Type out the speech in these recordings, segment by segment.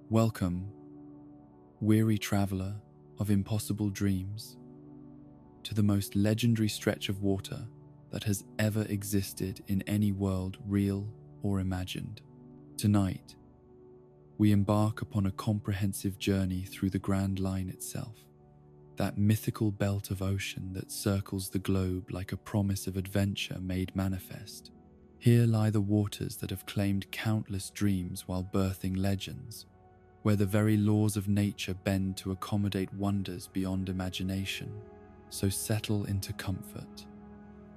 Welcome, weary traveler of impossible dreams, to the most legendary stretch of water that has ever existed in any world, real or imagined. Tonight, we embark upon a comprehensive journey through the Grand Line itself, that mythical belt of ocean that circles the globe like a promise of adventure made manifest. Here lie the waters that have claimed countless dreams while birthing legends, where the very laws of nature bend to accommodate wonders beyond imagination. So settle into comfort.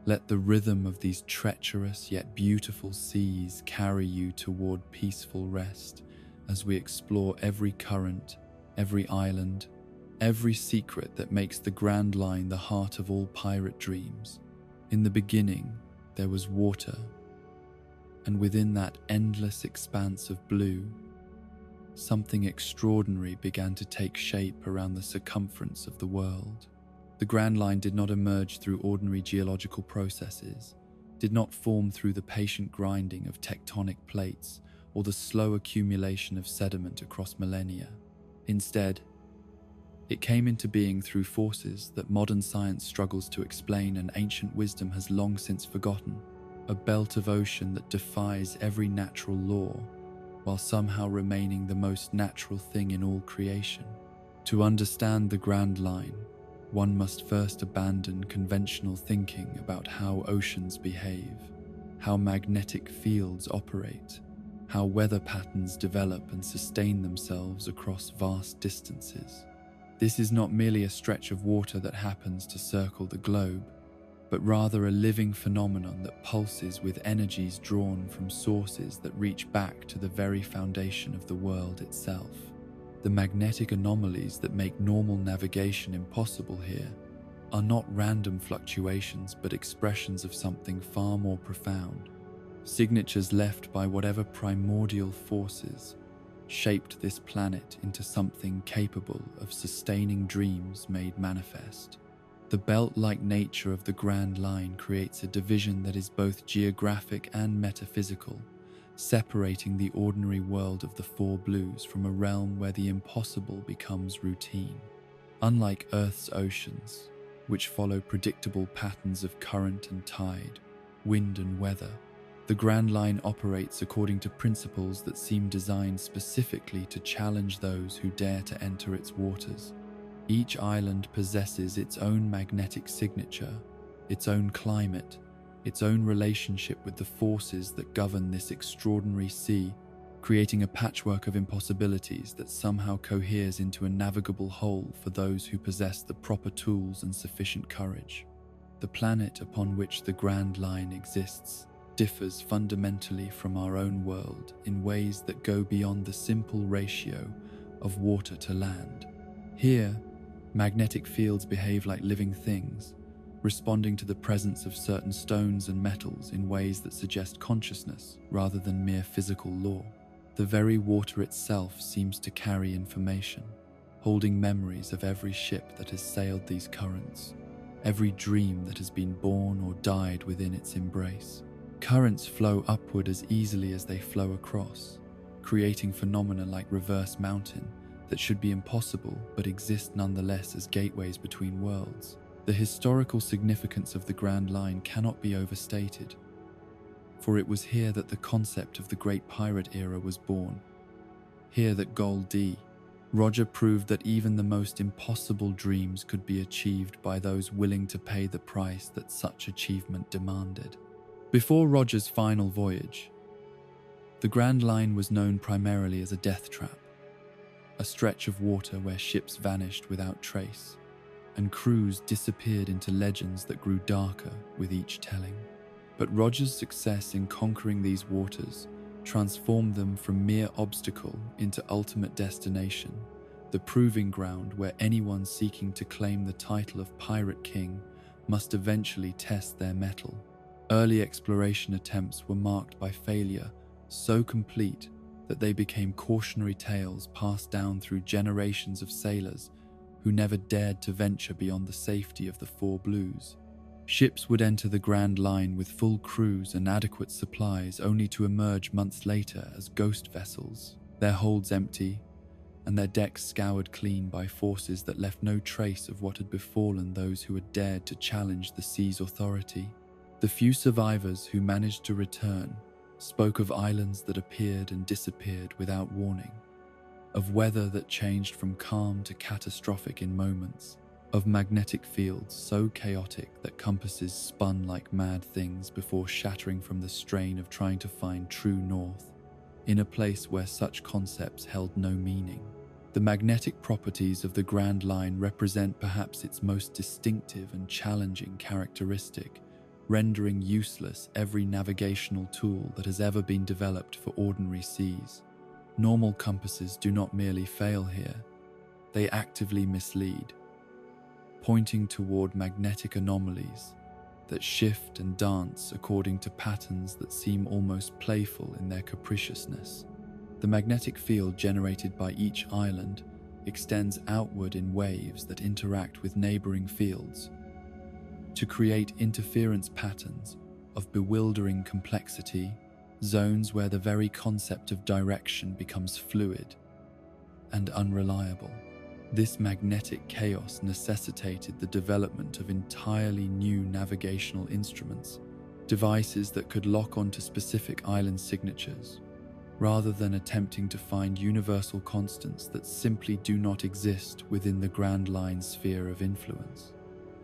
Let the rhythm of these treacherous yet beautiful seas carry you toward peaceful rest as we explore every current, every island, every secret that makes the Grand Line the heart of all pirate dreams. In the beginning, there was water, and within that endless expanse of blue, something extraordinary began to take shape around the circumference of the world. The Grand Line did not emerge through ordinary geological processes, did not form through the patient grinding of tectonic plates or the slow accumulation of sediment across millennia. Instead, it came into being through forces that modern science struggles to explain and ancient wisdom has long since forgotten. A belt of ocean that defies every natural law, while somehow remaining the most natural thing in all creation. To understand the Grand Line, one must first abandon conventional thinking about how oceans behave, how magnetic fields operate, how weather patterns develop and sustain themselves across vast distances. This is not merely a stretch of water that happens to circle the globe, but rather a living phenomenon that pulses with energies drawn from sources that reach back to the very foundation of the world itself. The magnetic anomalies that make normal navigation impossible here are not random fluctuations but expressions of something far more profound, signatures left by whatever primordial forces shaped this planet into something capable of sustaining dreams made manifest. The belt-like nature of the Grand Line creates a division that is both geographic and metaphysical, separating the ordinary world of the Four Blues from a realm where the impossible becomes routine. Unlike Earth's oceans, which follow predictable patterns of current and tide, wind and weather, the Grand Line operates according to principles that seem designed specifically to challenge those who dare to enter its waters. Each island possesses its own magnetic signature, its own climate, its own relationship with the forces that govern this extraordinary sea, creating a patchwork of impossibilities that somehow coheres into a navigable whole for those who possess the proper tools and sufficient courage. The planet upon which the Grand Line exists differs fundamentally from our own world in ways that go beyond the simple ratio of water to land. Here, magnetic fields behave like living things, responding to the presence of certain stones and metals in ways that suggest consciousness rather than mere physical law. The very water itself seems to carry information, holding memories of every ship that has sailed these currents, every dream that has been born or died within its embrace. Currents flow upward as easily as they flow across, creating phenomena like reverse mountain that should be impossible but exist nonetheless as gateways between worlds. The historical significance of the Grand Line cannot be overstated, for it was here that the concept of the Great Pirate Era was born. Here that Gol D. Roger proved that even the most impossible dreams could be achieved by those willing to pay the price that such achievement demanded. Before Roger's final voyage, the Grand Line was known primarily as a death trap, a stretch of water where ships vanished without trace, and crews disappeared into legends that grew darker with each telling. But Roger's success in conquering these waters transformed them from mere obstacle into ultimate destination, the proving ground where anyone seeking to claim the title of Pirate King must eventually test their mettle. Early exploration attempts were marked by failure so complete that they became cautionary tales passed down through generations of sailors who never dared to venture beyond the safety of the Four Blues. Ships would enter the Grand Line with full crews and adequate supplies only to emerge months later as ghost vessels, their holds empty, and their decks scoured clean by forces that left no trace of what had befallen those who had dared to challenge the sea's authority. The few survivors who managed to return spoke of islands that appeared and disappeared without warning, of weather that changed from calm to catastrophic in moments, of magnetic fields so chaotic that compasses spun like mad things before shattering from the strain of trying to find true north, in a place where such concepts held no meaning. The magnetic properties of the Grand Line represent perhaps its most distinctive and challenging characteristic, rendering useless every navigational tool that has ever been developed for ordinary seas. Normal compasses do not merely fail here, they actively mislead, pointing toward magnetic anomalies that shift and dance according to patterns that seem almost playful in their capriciousness. The magnetic field generated by each island extends outward in waves that interact with neighboring fields to create interference patterns of bewildering complexity, zones where the very concept of direction becomes fluid and unreliable. This magnetic chaos necessitated the development of entirely new navigational instruments, devices that could lock onto specific island signatures, rather than attempting to find universal constants that simply do not exist within the Grand Line sphere of influence.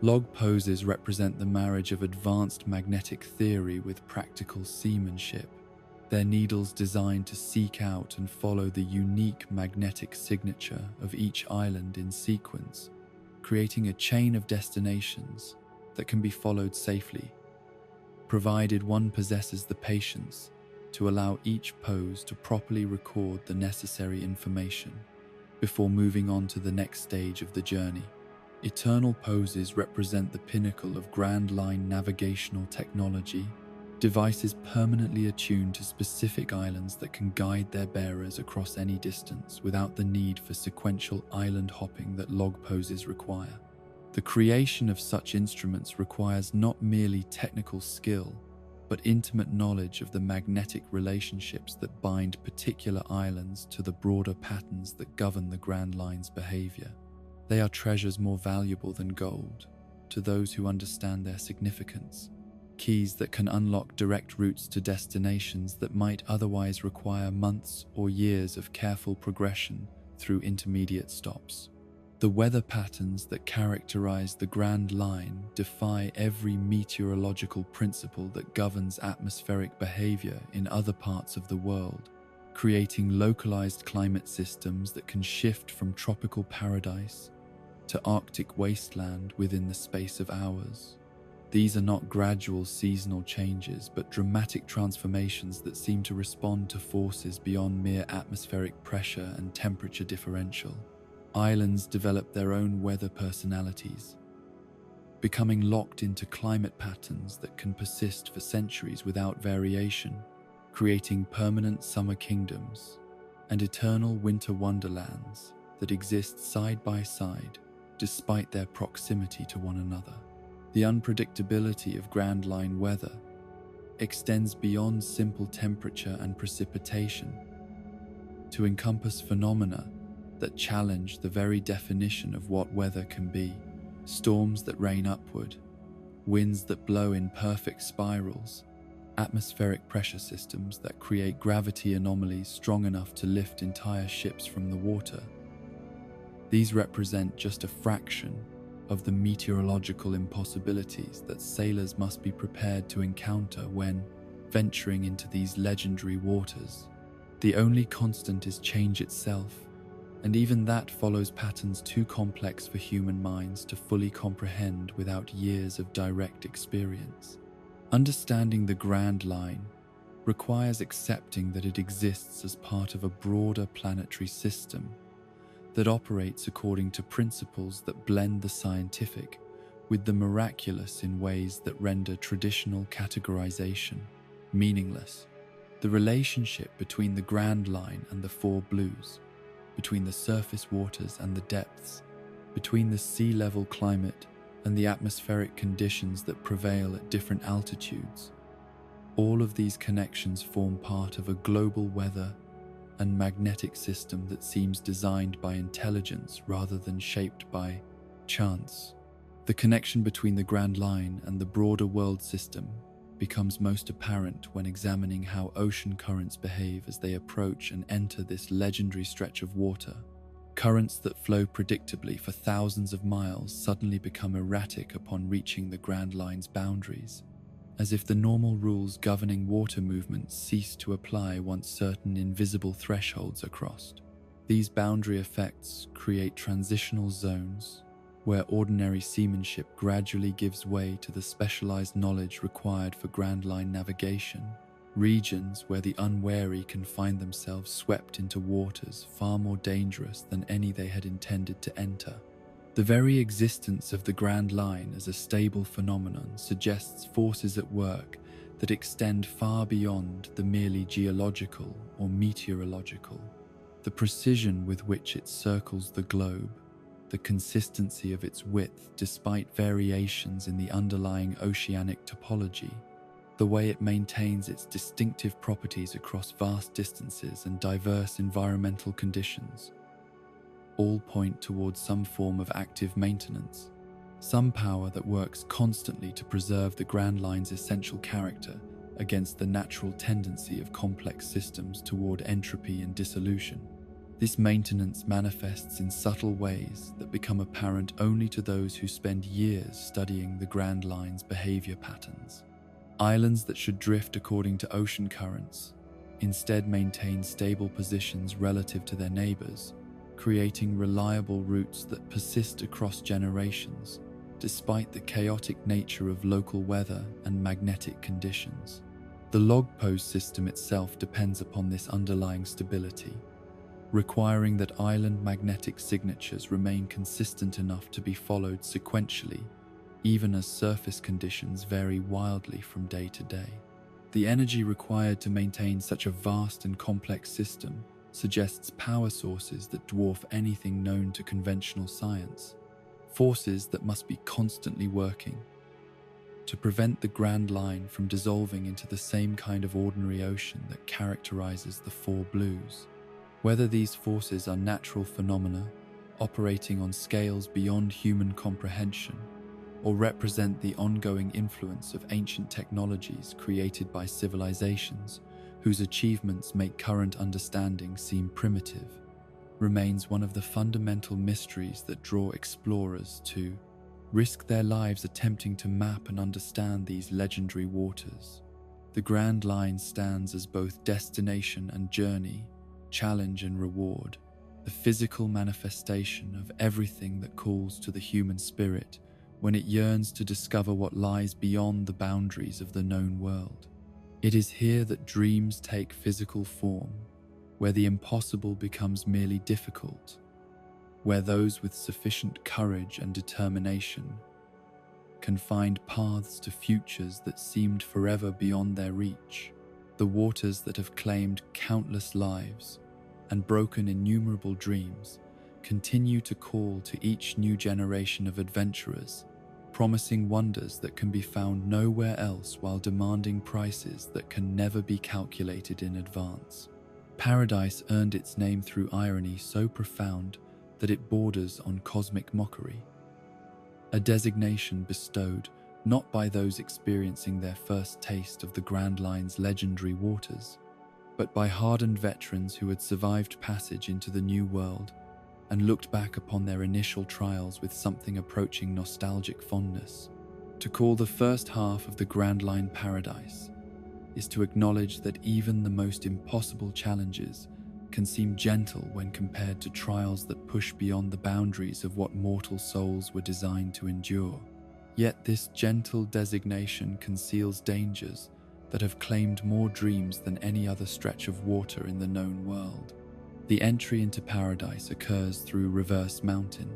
Log poses represent the marriage of advanced magnetic theory with practical seamanship, their needles designed to seek out and follow the unique magnetic signature of each island in sequence, creating a chain of destinations that can be followed safely, provided one possesses the patience to allow each pose to properly record the necessary information before moving on to the next stage of the journey. Eternal poses represent the pinnacle of Grand Line navigational technology, devices permanently attuned to specific islands that can guide their bearers across any distance without the need for sequential island hopping that log poses require. The creation of such instruments requires not merely technical skill, but intimate knowledge of the magnetic relationships that bind particular islands to the broader patterns that govern the Grand Line's behavior. They are treasures more valuable than gold to those who understand their significance, keys that can unlock direct routes to destinations that might otherwise require months or years of careful progression through intermediate stops. The weather patterns that characterize the Grand Line defy every meteorological principle that governs atmospheric behavior in other parts of the world, creating localized climate systems that can shift from tropical paradise to Arctic wasteland within the space of hours. These are not gradual seasonal changes, but dramatic transformations that seem to respond to forces beyond mere atmospheric pressure and temperature differential. Islands develop their own weather personalities, becoming locked into climate patterns that can persist for centuries without variation, creating permanent summer kingdoms and eternal winter wonderlands that exist side by side despite their proximity to one another. The unpredictability of Grand Line weather extends beyond simple temperature and precipitation to encompass phenomena that challenge the very definition of what weather can be. Storms that rain upward, winds that blow in perfect spirals, atmospheric pressure systems that create gravity anomalies strong enough to lift entire ships from the water. These represent just a fraction of the meteorological impossibilities that sailors must be prepared to encounter when venturing into these legendary waters. The only constant is change itself, and even that follows patterns too complex for human minds to fully comprehend without years of direct experience. Understanding the Grand Line requires accepting that it exists as part of a broader planetary system that operates according to principles that blend the scientific with the miraculous in ways that render traditional categorization meaningless. The relationship between the Grand Line and the Four Blues, between the surface waters and the depths, between the sea level climate and the atmospheric conditions that prevail at different altitudes. All of these connections form part of a global weather and magnetic system that seems designed by intelligence rather than shaped by chance. The connection between the Grand Line and the broader world system becomes most apparent when examining how ocean currents behave as they approach and enter this legendary stretch of water. Currents that flow predictably for thousands of miles suddenly become erratic upon reaching the Grand Line's boundaries, as if the normal rules governing water movement cease to apply once certain invisible thresholds are crossed. These boundary effects create transitional zones where ordinary seamanship gradually gives way to the specialized knowledge required for Grand Line navigation, regions where the unwary can find themselves swept into waters far more dangerous than any they had intended to enter. The very existence of the Grand Line as a stable phenomenon suggests forces at work that extend far beyond the merely geological or meteorological. The precision with which it circles the globe, the consistency of its width despite variations in the underlying oceanic topology, the way it maintains its distinctive properties across vast distances and diverse environmental conditions, all point towards some form of active maintenance, some power that works constantly to preserve the Grand Line's essential character against the natural tendency of complex systems toward entropy and dissolution. This maintenance manifests in subtle ways that become apparent only to those who spend years studying the Grand Line's behavior patterns. Islands that should drift according to ocean currents instead maintain stable positions relative to their neighbors, creating reliable routes that persist across generations, despite the chaotic nature of local weather and magnetic conditions. The log post system itself depends upon this underlying stability, requiring that island magnetic signatures remain consistent enough to be followed sequentially, even as surface conditions vary wildly from day to day. The energy required to maintain such a vast and complex system suggests power sources that dwarf anything known to conventional science, forces that must be constantly working to prevent the Grand Line from dissolving into the same kind of ordinary ocean that characterizes the Four Blues. Whether these forces are natural phenomena operating on scales beyond human comprehension, or represent the ongoing influence of ancient technologies created by civilizations whose achievements make current understanding seem primitive, remains one of the fundamental mysteries that draw explorers to risk their lives attempting to map and understand these legendary waters. The Grand Line stands as both destination and journey, challenge and reward, the physical manifestation of everything that calls to the human spirit when it yearns to discover what lies beyond the boundaries of the known world. It is here that dreams take physical form, where the impossible becomes merely difficult, where those with sufficient courage and determination can find paths to futures that seemed forever beyond their reach. The waters that have claimed countless lives and broken innumerable dreams continue to call to each new generation of adventurers, promising wonders that can be found nowhere else while demanding prices that can never be calculated in advance. Paradise earned its name through irony so profound that it borders on cosmic mockery, a designation bestowed not by those experiencing their first taste of the Grand Line's legendary waters, but by hardened veterans who had survived passage into the New World and looked back upon their initial trials with something approaching nostalgic fondness. To call the first half of the Grand Line paradise is to acknowledge that even the most impossible challenges can seem gentle when compared to trials that push beyond the boundaries of what mortal souls were designed to endure. Yet this gentle designation conceals dangers that have claimed more dreams than any other stretch of water in the known world. The entry into paradise occurs through Reverse Mountain,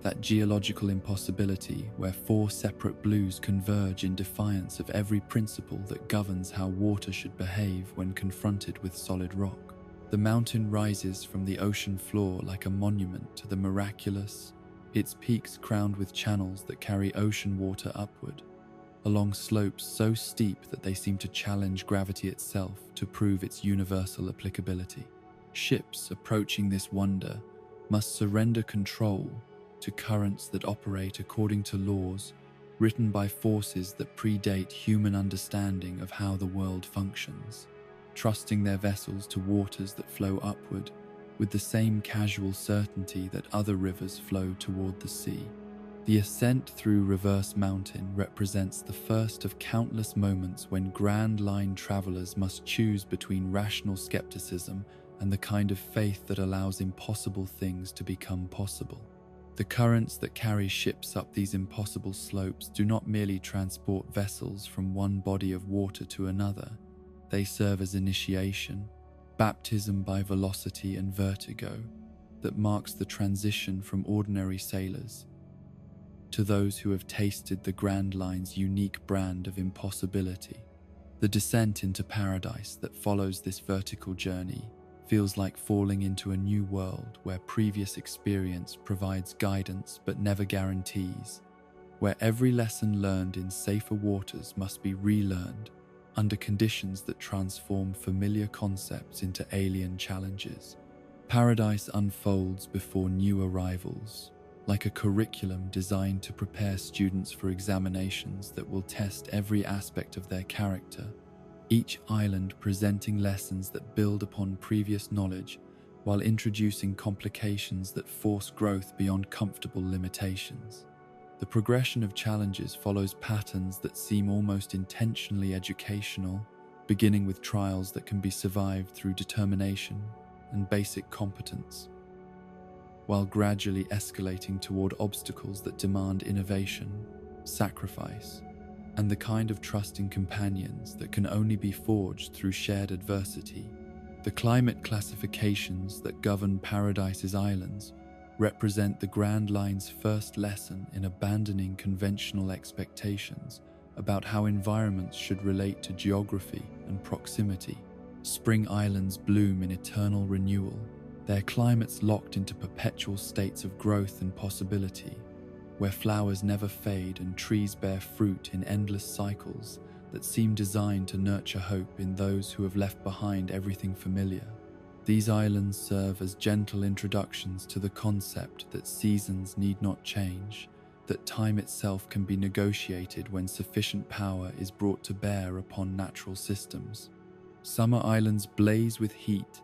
that geological impossibility where four separate blues converge in defiance of every principle that governs how water should behave when confronted with solid rock. The mountain rises from the ocean floor like a monument to the miraculous, its peaks crowned with channels that carry ocean water upward, along slopes so steep that they seem to challenge gravity itself to prove its universal applicability. Ships approaching this wonder must surrender control to currents that operate according to laws written by forces that predate human understanding of how the world functions, trusting their vessels to waters that flow upward with the same casual certainty that other rivers flow toward the sea. The ascent through Reverse Mountain represents the first of countless moments when Grand Line travelers must choose between rational skepticism and the kind of faith that allows impossible things to become possible. The currents that carry ships up these impossible slopes do not merely transport vessels from one body of water to another. They serve as initiation, baptism by velocity and vertigo that marks the transition from ordinary sailors to those who have tasted the Grand Line's unique brand of impossibility. The descent into paradise that follows this vertical journey feels like falling into a new world where previous experience provides guidance but never guarantees, where every lesson learned in safer waters must be relearned under conditions that transform familiar concepts into alien challenges. Paradise unfolds before new arrivals, like a curriculum designed to prepare students for examinations that will test every aspect of their character, each island presenting lessons that build upon previous knowledge while introducing complications that force growth beyond comfortable limitations. The progression of challenges follows patterns that seem almost intentionally educational, beginning with trials that can be survived through determination and basic competence, while gradually escalating toward obstacles that demand innovation, sacrifice, and the kind of trusting companions that can only be forged through shared adversity. The climate classifications that govern Paradise's islands represent the Grand Line's first lesson in abandoning conventional expectations about how environments should relate to geography and proximity. Spring islands bloom in eternal renewal, their climates locked into perpetual states of growth and possibility, where flowers never fade and trees bear fruit in endless cycles that seem designed to nurture hope in those who have left behind everything familiar. These islands serve as gentle introductions to the concept that seasons need not change, that time itself can be negotiated when sufficient power is brought to bear upon natural systems. Summer islands blaze with heat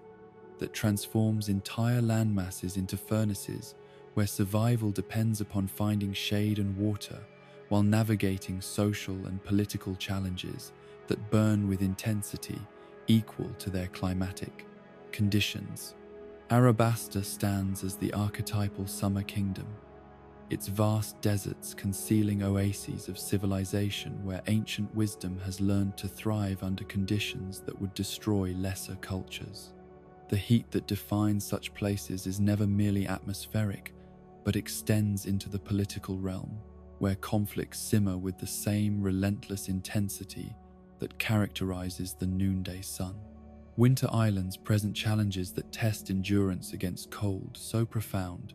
that transforms entire landmasses into furnaces where survival depends upon finding shade and water while navigating social and political challenges that burn with intensity equal to their climatic conditions. Arabasta stands as the archetypal summer kingdom, its vast deserts concealing oases of civilization where ancient wisdom has learned to thrive under conditions that would destroy lesser cultures. The heat that defines such places is never merely atmospheric, but extends into the political realm, where conflicts simmer with the same relentless intensity that characterizes the noonday sun. Winter islands present challenges that test endurance against cold so profound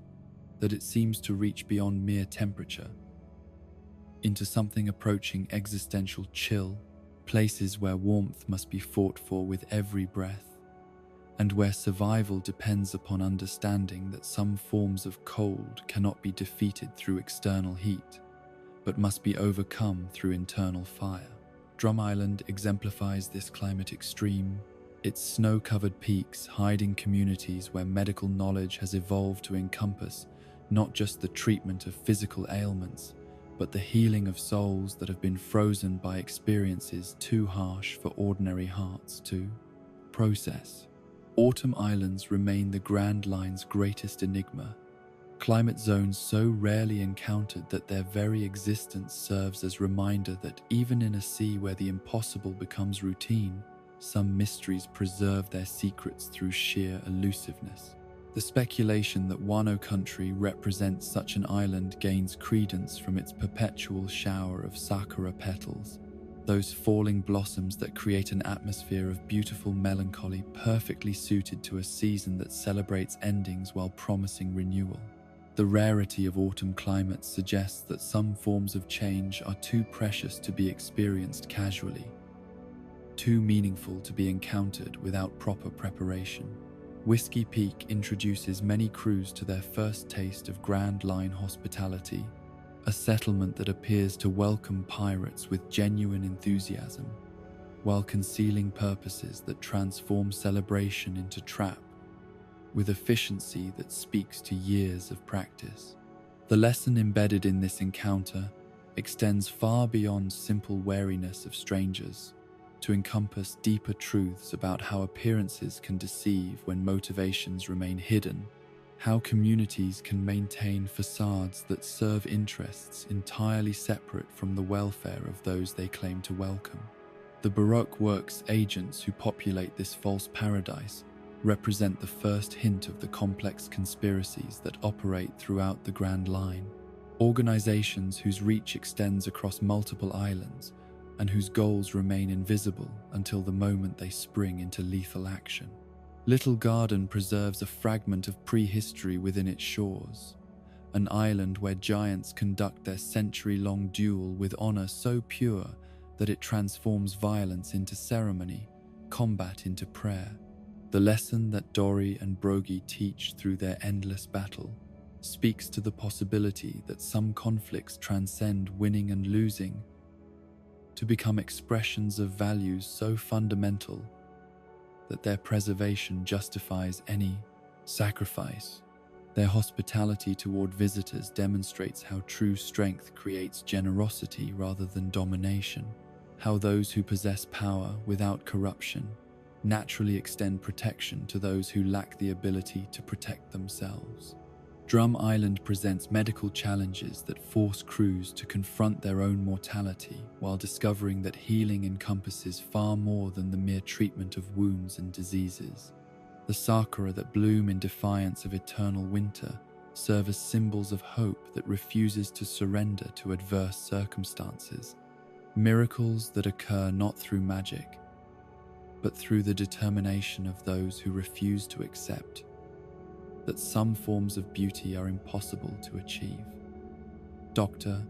that it seems to reach beyond mere temperature into something approaching existential chill, places where warmth must be fought for with every breath, and where survival depends upon understanding that some forms of cold cannot be defeated through external heat, but must be overcome through internal fire. Drum Island exemplifies this climate extreme, its snow-covered peaks hiding communities where medical knowledge has evolved to encompass not just the treatment of physical ailments, but the healing of souls that have been frozen by experiences too harsh for ordinary hearts to process. Autumn islands remain the Grand Line's greatest enigma, climate zones so rarely encountered that their very existence serves as reminder that even in a sea where the impossible becomes routine, some mysteries preserve their secrets through sheer elusiveness. The speculation that Wano country represents such an island gains credence from its perpetual shower of sakura petals, those falling blossoms that create an atmosphere of beautiful melancholy perfectly suited to a season that celebrates endings while promising renewal. The rarity of autumn climates suggests that some forms of change are too precious to be experienced casually, too meaningful to be encountered without proper preparation. Whiskey Peak introduces many crews to their first taste of Grand Line hospitality, a settlement that appears to welcome pirates with genuine enthusiasm, while concealing purposes that transform celebration into trap, with efficiency that speaks to years of practice. The lesson embedded in this encounter extends far beyond simple wariness of strangers, to encompass deeper truths about how appearances can deceive when motivations remain hidden, how communities can maintain facades that serve interests entirely separate from the welfare of those they claim to welcome. The Baroque works agents who populate this false paradise represent the first hint of the complex conspiracies that operate throughout the Grand Line, organizations whose reach extends across multiple islands and whose goals remain invisible until the moment they spring into lethal action. Little Garden preserves a fragment of prehistory within its shores, an island where giants conduct their century-long duel with honor so pure that it transforms violence into ceremony, combat into prayer. The lesson that Dorry and Broggie teach through their endless battle speaks to the possibility that some conflicts transcend winning and losing to become expressions of values so fundamental that their preservation justifies any sacrifice. Their hospitality toward visitors demonstrates how true strength creates generosity rather than domination, how those who possess power without corruption naturally extend protection to those who lack the ability to protect themselves. Drum Island presents medical challenges that force crews to confront their own mortality while discovering that healing encompasses far more than the mere treatment of wounds and diseases. The sakura that bloom in defiance of eternal winter serve as symbols of hope that refuses to surrender to adverse circumstances, miracles that occur not through magic, but through the determination of those who refuse to accept that some forms of beauty are impossible to achieve. Dr.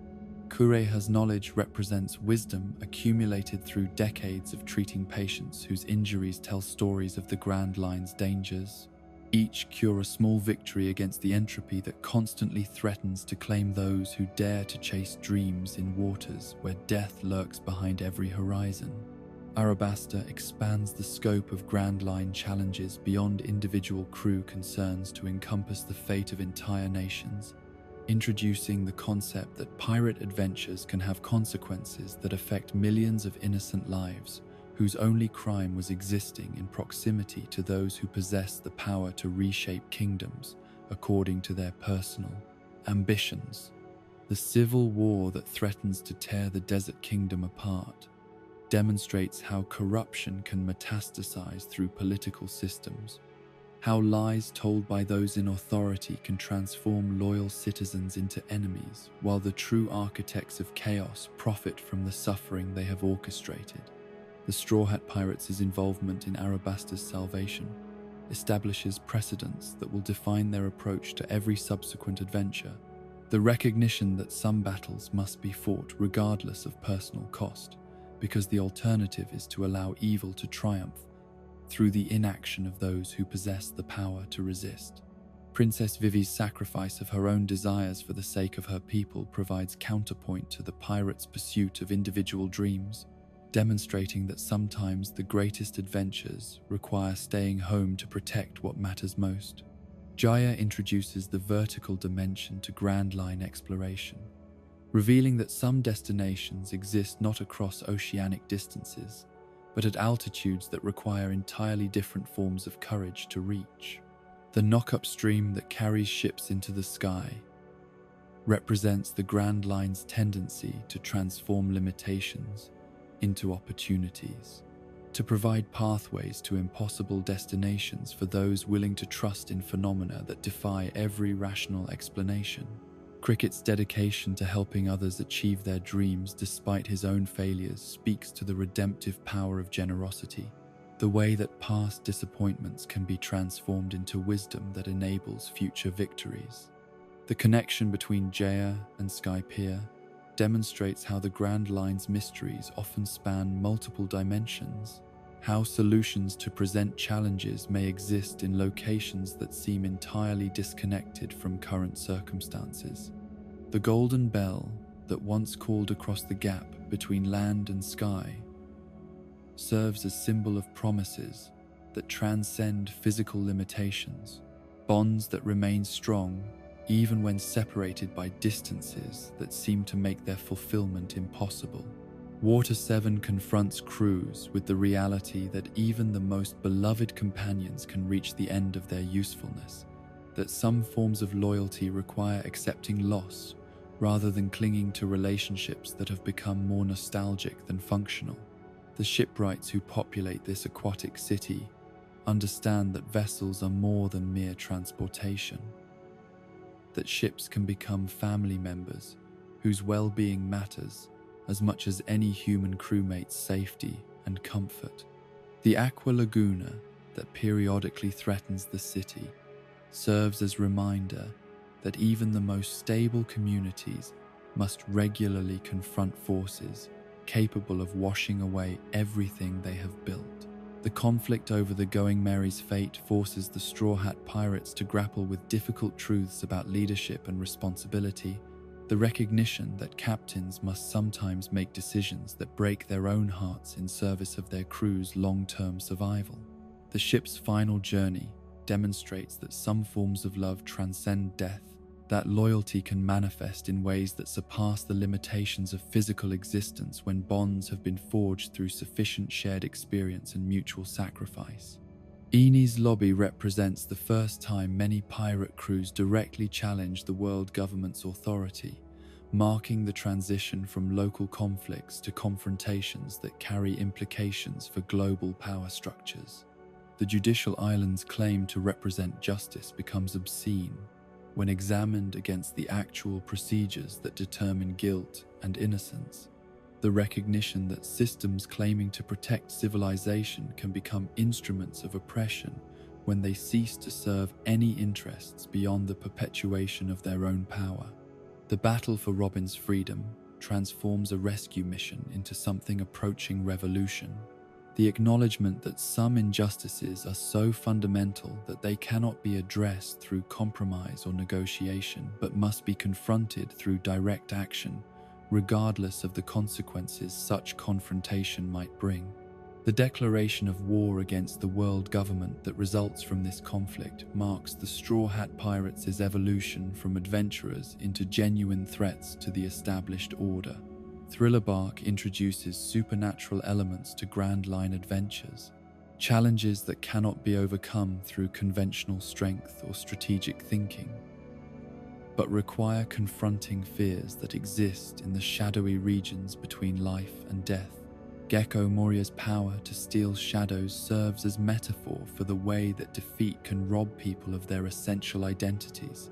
Kureha's knowledge represents wisdom accumulated through decades of treating patients whose injuries tell stories of the Grand Line's dangers. Each cure a small victory against the entropy that constantly threatens to claim those who dare to chase dreams in waters where death lurks behind every horizon. Arabasta expands the scope of Grand Line challenges beyond individual crew concerns to encompass the fate of entire nations, introducing the concept that pirate adventures can have consequences that affect millions of innocent lives whose only crime was existing in proximity to those who possess the power to reshape kingdoms according to their personal ambitions. The civil war that threatens to tear the Desert Kingdom apart demonstrates how corruption can metastasize through political systems, how lies told by those in authority can transform loyal citizens into enemies, while the true architects of chaos profit from the suffering they have orchestrated. The Straw Hat Pirates' involvement in Arabasta's salvation establishes precedents that will define their approach to every subsequent adventure, the recognition that some battles must be fought regardless of personal cost, because the alternative is to allow evil to triumph through the inaction of those who possess the power to resist. Princess Vivi's sacrifice of her own desires for the sake of her people provides counterpoint to the pirates' pursuit of individual dreams, demonstrating that sometimes the greatest adventures require staying home to protect what matters most. Jaya introduces the vertical dimension to Grand Line exploration, revealing that some destinations exist not across oceanic distances, but at altitudes that require entirely different forms of courage to reach. The knock-up stream that carries ships into the sky represents the Grand Line's tendency to transform limitations into opportunities, to provide pathways to impossible destinations for those willing to trust in phenomena that defy every rational explanation. Cricket's dedication to helping others achieve their dreams despite his own failures speaks to the redemptive power of generosity, the way that past disappointments can be transformed into wisdom that enables future victories. The connection between Jaya and Skypiea demonstrates how the Grand Line's mysteries often span multiple dimensions, how solutions to present challenges may exist in locations that seem entirely disconnected from current circumstances. The golden bell that once called across the gap between land and sky serves as symbol of promises that transcend physical limitations, bonds that remain strong even when separated by distances that seem to make their fulfillment impossible. Water 7 confronts Cruz with the reality that even the most beloved companions can reach the end of their usefulness, that some forms of loyalty require accepting loss rather than clinging to relationships that have become more nostalgic than functional. The shipwrights who populate this aquatic city understand that vessels are more than mere transportation, that ships can become family members whose well-being matters as much as any human crewmate's safety and comfort. The Aqua Laguna that periodically threatens the city serves as reminder that even the most stable communities must regularly confront forces capable of washing away everything they have built. The conflict over the Going Mary's fate forces the Straw Hat Pirates to grapple with difficult truths about leadership and responsibility, the recognition that captains must sometimes make decisions that break their own hearts in service of their crew's long-term survival. The ship's final journey demonstrates that some forms of love transcend death, that loyalty can manifest in ways that surpass the limitations of physical existence when bonds have been forged through sufficient shared experience and mutual sacrifice. Eni's lobby represents the first time many pirate crews directly challenge the world government's authority, marking the transition from local conflicts to confrontations that carry implications for global power structures. The judicial island's claim to represent justice becomes obscene when examined against the actual procedures that determine guilt and innocence. The recognition that systems claiming to protect civilization can become instruments of oppression when they cease to serve any interests beyond the perpetuation of their own power. The battle for Robin's freedom transforms a rescue mission into something approaching revolution. The acknowledgement that some injustices are so fundamental that they cannot be addressed through compromise or negotiation, but must be confronted through direct action, regardless of the consequences such confrontation might bring. The declaration of war against the world government that results from this conflict marks the Straw Hat Pirates' evolution from adventurers into genuine threats to the established order. Thriller Bark introduces supernatural elements to Grand Line adventures, challenges that cannot be overcome through conventional strength or strategic thinking, but require confronting fears that exist in the shadowy regions between life and death. Gecko Moria's power to steal shadows serves as metaphor for the way that defeat can rob people of their essential identities,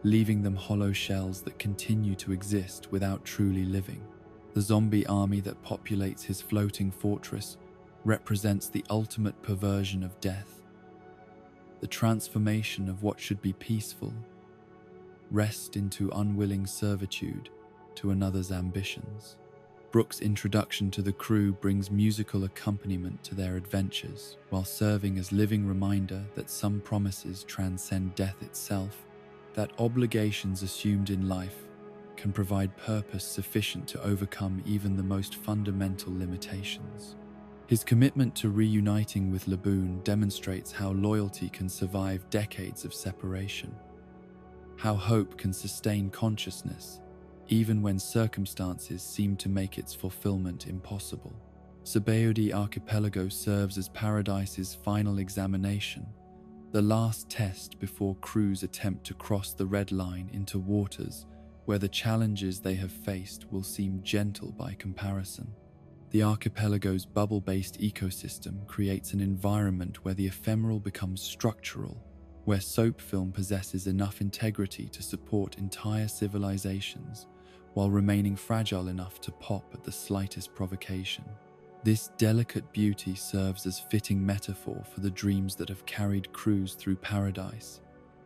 leaving them hollow shells that continue to exist without truly living. The zombie army that populates his floating fortress represents the ultimate perversion of death, the transformation of what should be peaceful, rest into unwilling servitude to another's ambitions. Brooke's introduction to the crew brings musical accompaniment to their adventures, while serving as living reminder that some promises transcend death itself, that obligations assumed in life can provide purpose sufficient to overcome even the most fundamental limitations. His commitment to reuniting with Laboon demonstrates how loyalty can survive decades of separation, how hope can sustain consciousness even when circumstances seem to make its fulfillment impossible. Sabaody Archipelago serves as Paradise's final examination, the last test before crews attempt to cross the red line into waters where the challenges they have faced will seem gentle by comparison. The archipelago's bubble-based ecosystem creates an environment where the ephemeral becomes structural, where soap film possesses enough integrity to support entire civilizations, while remaining fragile enough to pop at the slightest provocation. This delicate beauty serves as fitting metaphor for the dreams that have carried crews through Paradise,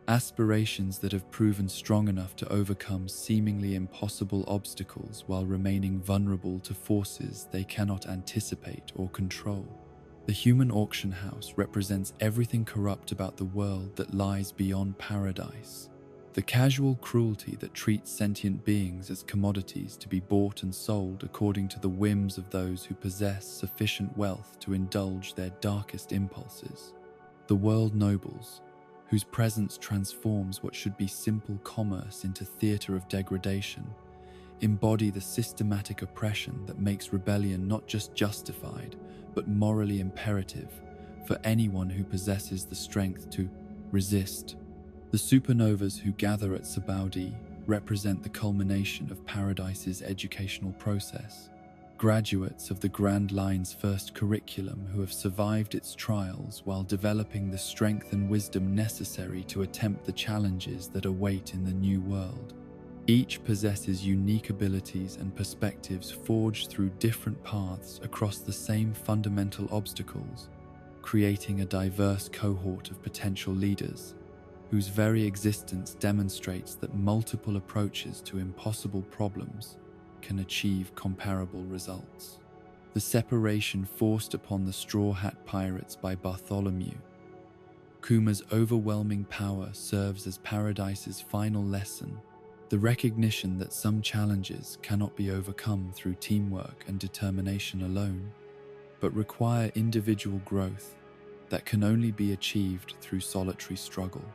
aspirations that have proven strong enough to overcome seemingly impossible obstacles while remaining vulnerable to forces they cannot anticipate or control. The human auction house represents everything corrupt about the world that lies beyond paradise. The casual cruelty that treats sentient beings as commodities to be bought and sold according to the whims of those who possess sufficient wealth to indulge their darkest impulses. The world nobles, whose presence transforms what should be simple commerce into theatre of degradation, embody the systematic oppression that makes rebellion not just justified, but morally imperative for anyone who possesses the strength to resist. The supernovas who gather at Sabaudi represent the culmination of Paradise's educational process. Graduates of the Grand Line's first curriculum who have survived its trials while developing the strength and wisdom necessary to attempt the challenges that await in the new world. Each possesses unique abilities and perspectives forged through different paths across the same fundamental obstacles, creating a diverse cohort of potential leaders, whose very existence demonstrates that multiple approaches to impossible problems can achieve comparable results. The separation forced upon the Straw Hat Pirates by Bartholomew. Kuma's overwhelming power serves as Paradise's final lesson, the recognition that some challenges cannot be overcome through teamwork and determination alone, but require individual growth that can only be achieved through solitary struggle.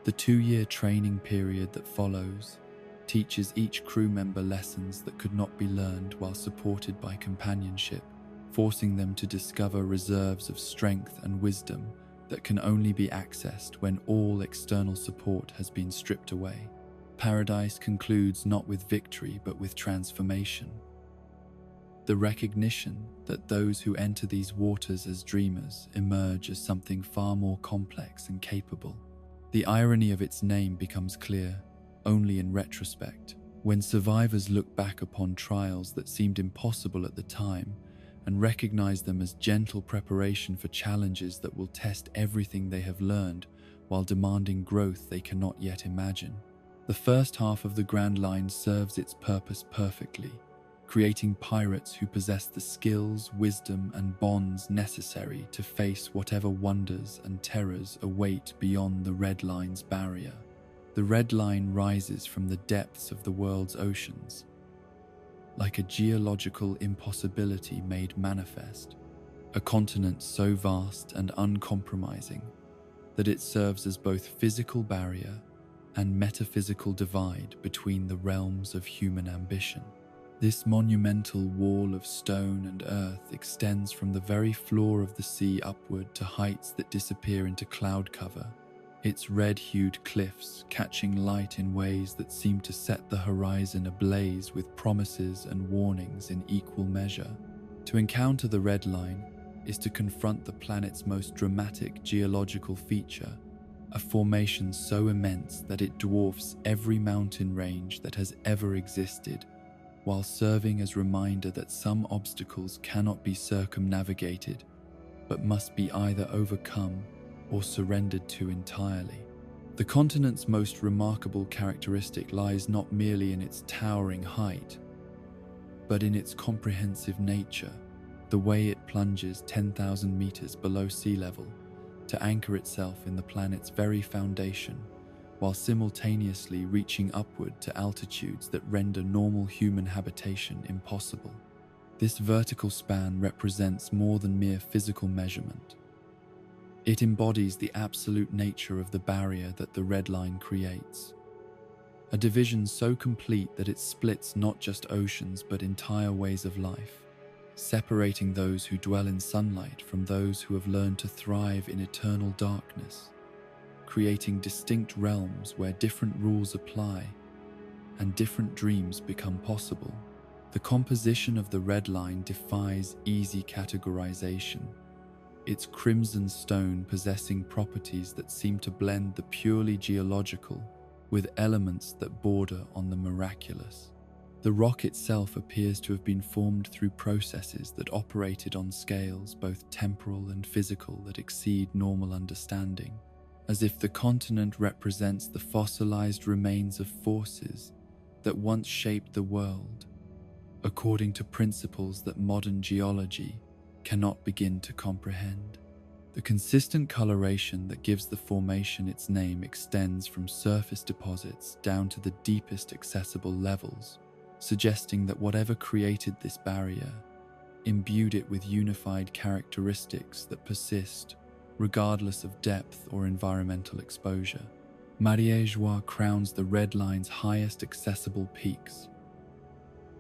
The 2-year training period that follows teaches each crew member lessons that could not be learned while supported by companionship, forcing them to discover reserves of strength and wisdom that can only be accessed when all external support has been stripped away. Paradise concludes not with victory but with transformation. The recognition that those who enter these waters as dreamers emerge as something far more complex and capable. The irony of its name becomes clear only in retrospect, when survivors look back upon trials that seemed impossible at the time and recognize them as gentle preparation for challenges that will test everything they have learned while demanding growth they cannot yet imagine. The first half of the Grand Line serves its purpose perfectly, creating pirates who possess the skills, wisdom, and bonds necessary to face whatever wonders and terrors await beyond the Red Line's barrier. The Red Line rises from the depths of the world's oceans, like a geological impossibility made manifest, a continent so vast and uncompromising that it serves as both physical barrier and metaphysical divide between the realms of human ambition. This monumental wall of stone and earth extends from the very floor of the sea upward to heights that disappear into cloud cover, its red-hued cliffs catching light in ways that seem to set the horizon ablaze with promises and warnings in equal measure. To encounter the Red Line is to confront the planet's most dramatic geological feature, a formation so immense that it dwarfs every mountain range that has ever existed, while serving as reminder that some obstacles cannot be circumnavigated, but must be either overcome or surrendered to entirely. The continent's most remarkable characteristic lies not merely in its towering height, but in its comprehensive nature, the way it plunges 10,000 meters below sea level to anchor itself in the planet's very foundation, while simultaneously reaching upward to altitudes that render normal human habitation impossible. This vertical span represents more than mere physical measurement. It embodies the absolute nature of the barrier that the Red Line creates, a division so complete that it splits not just oceans but entire ways of life, separating those who dwell in sunlight from those who have learned to thrive in eternal darkness, creating distinct realms where different rules apply and different dreams become possible. The composition of the Red Line defies easy categorization, its crimson stone possessing properties that seem to blend the purely geological with elements that border on the miraculous. The rock itself appears to have been formed through processes that operated on scales both temporal and physical that exceed normal understanding, as if the continent represents the fossilized remains of forces that once shaped the world, according to principles that modern geology cannot begin to comprehend. The consistent coloration that gives the formation its name extends from surface deposits down to the deepest accessible levels, suggesting that whatever created this barrier imbued it with unified characteristics that persist regardless of depth or environmental exposure. Mariéjois crowns the Red Line's highest accessible peaks,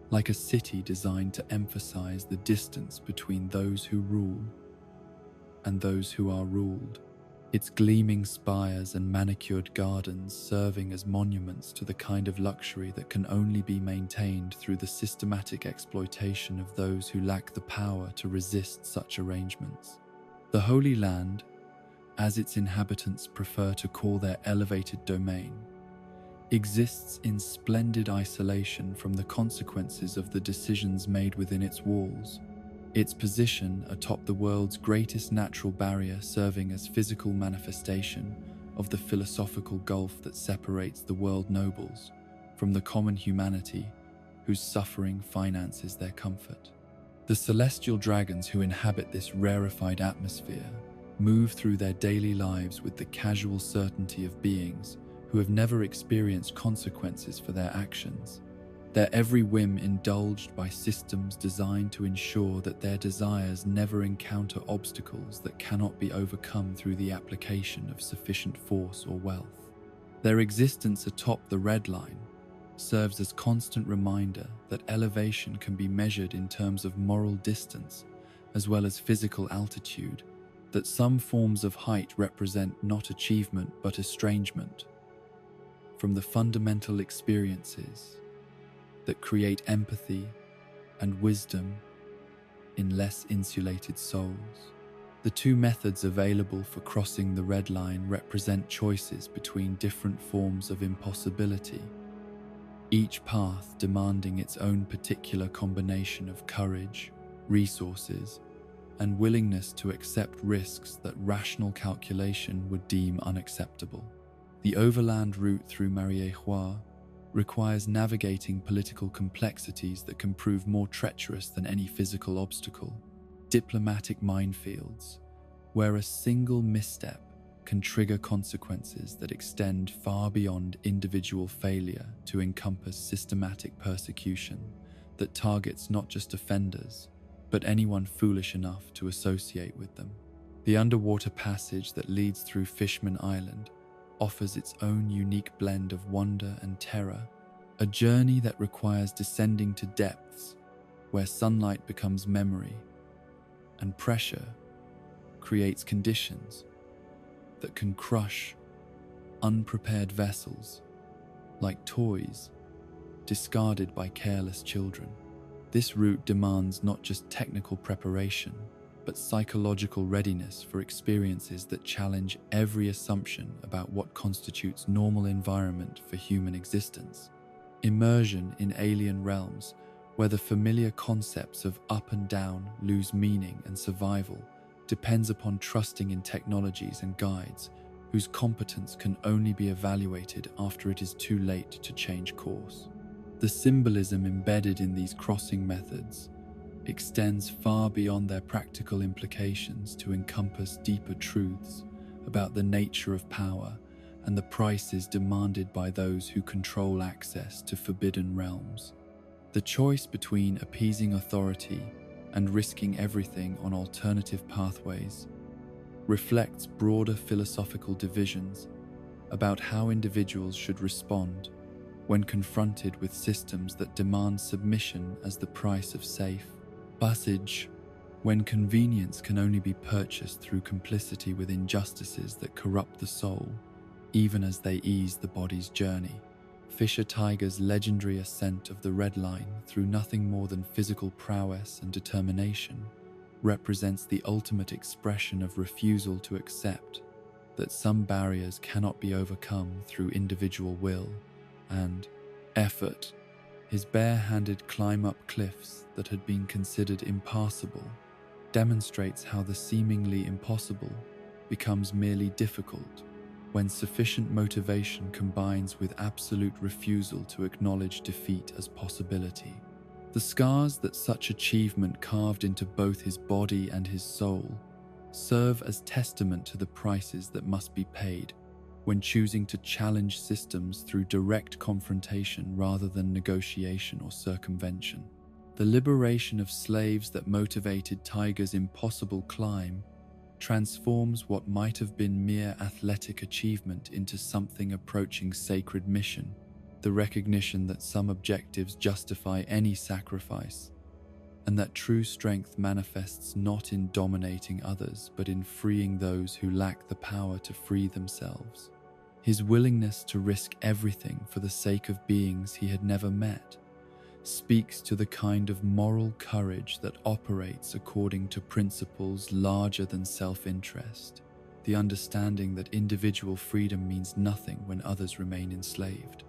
like a city designed to emphasize the distance between those who rule and those who are ruled, its gleaming spires and manicured gardens serving as monuments to the kind of luxury that can only be maintained through the systematic exploitation of those who lack the power to resist such arrangements. The Holy Land, as its inhabitants prefer to call their elevated domain, exists in splendid isolation from the consequences of the decisions made within its walls, its position atop the world's greatest natural barrier serving as physical manifestation of the philosophical gulf that separates the world nobles from the common humanity whose suffering finances their comfort. The celestial dragons who inhabit this rarefied atmosphere move through their daily lives with the casual certainty of beings who have never experienced consequences for their actions, their every whim indulged by systems designed to ensure that their desires never encounter obstacles that cannot be overcome through the application of sufficient force or wealth. Their existence atop the Red Line serves as constant reminder that elevation can be measured in terms of moral distance as well as physical altitude, that some forms of height represent not achievement but estrangement from the fundamental experiences that create empathy and wisdom in less insulated souls. The two methods available for crossing the Red Line represent choices between different forms of impossibility, each path demanding its own particular combination of courage, resources, and willingness to accept risks that rational calculation would deem unacceptable. The overland route through Mariéjois requires navigating political complexities that can prove more treacherous than any physical obstacle, diplomatic minefields, where a single misstep can trigger consequences that extend far beyond individual failure to encompass systematic persecution that targets not just offenders, but anyone foolish enough to associate with them. The underwater passage that leads through Fishman Island offers its own unique blend of wonder and terror, a journey that requires descending to depths where sunlight becomes memory and pressure creates conditions that can crush unprepared vessels like toys discarded by careless children. This route demands not just technical preparation, but psychological readiness for experiences that challenge every assumption about what constitutes normal environment for human existence. Immersion in alien realms, where the familiar concepts of up and down lose meaning and survival, depends upon trusting in technologies and guides whose competence can only be evaluated after it is too late to change course. The symbolism embedded in these crossing methods extends far beyond their practical implications to encompass deeper truths about the nature of power and the prices demanded by those who control access to forbidden realms. The choice between appeasing authority and risking everything on alternative pathways reflects broader philosophical divisions about how individuals should respond when confronted with systems that demand submission as the price of safe passage, when convenience can only be purchased through complicity with injustices that corrupt the soul, even as they ease the body's journey. Fisher Tiger's legendary ascent of the Red Line through nothing more than physical prowess and determination represents the ultimate expression of refusal to accept that some barriers cannot be overcome through individual will and effort. His bare-handed climb up cliffs that had been considered impassable demonstrates how the seemingly impossible becomes merely difficult when sufficient motivation combines with absolute refusal to acknowledge defeat as possibility. The scars that such achievement carved into both his body and his soul serve as testament to the prices that must be paid when choosing to challenge systems through direct confrontation rather than negotiation or circumvention. The liberation of slaves that motivated Tiger's impossible climb transforms what might have been mere athletic achievement into something approaching sacred mission, the recognition that some objectives justify any sacrifice, and that true strength manifests not in dominating others but in freeing those who lack the power to free themselves. His willingness to risk everything for the sake of beings he had never met speaks to the kind of moral courage that operates according to principles larger than self-interest, the understanding that individual freedom means nothing when others remain enslaved.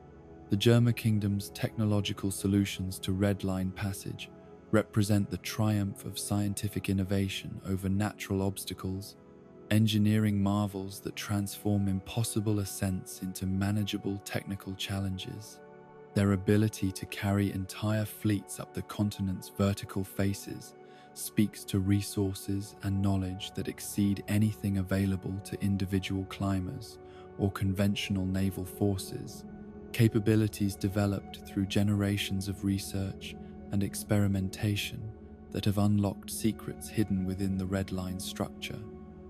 The Jerma Kingdom's technological solutions to Red Line Passage represent the triumph of scientific innovation over natural obstacles, engineering marvels that transform impossible ascents into manageable technical challenges. Their ability to carry entire fleets up the continent's vertical faces speaks to resources and knowledge that exceed anything available to individual climbers or conventional naval forces, capabilities developed through generations of research and experimentation that have unlocked secrets hidden within the Red Line structure.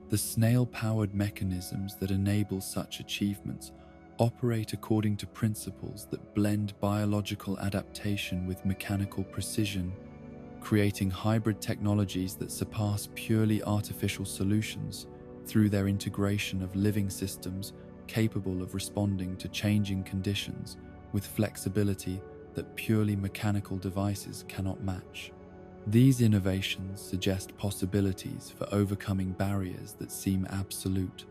The snail-powered mechanisms that enable such achievements operate according to principles that blend biological adaptation with mechanical precision, creating hybrid technologies that surpass purely artificial solutions through their integration of living systems capable of responding to changing conditions with flexibility that purely mechanical devices cannot match. These innovations suggest possibilities for overcoming barriers that seem absolute,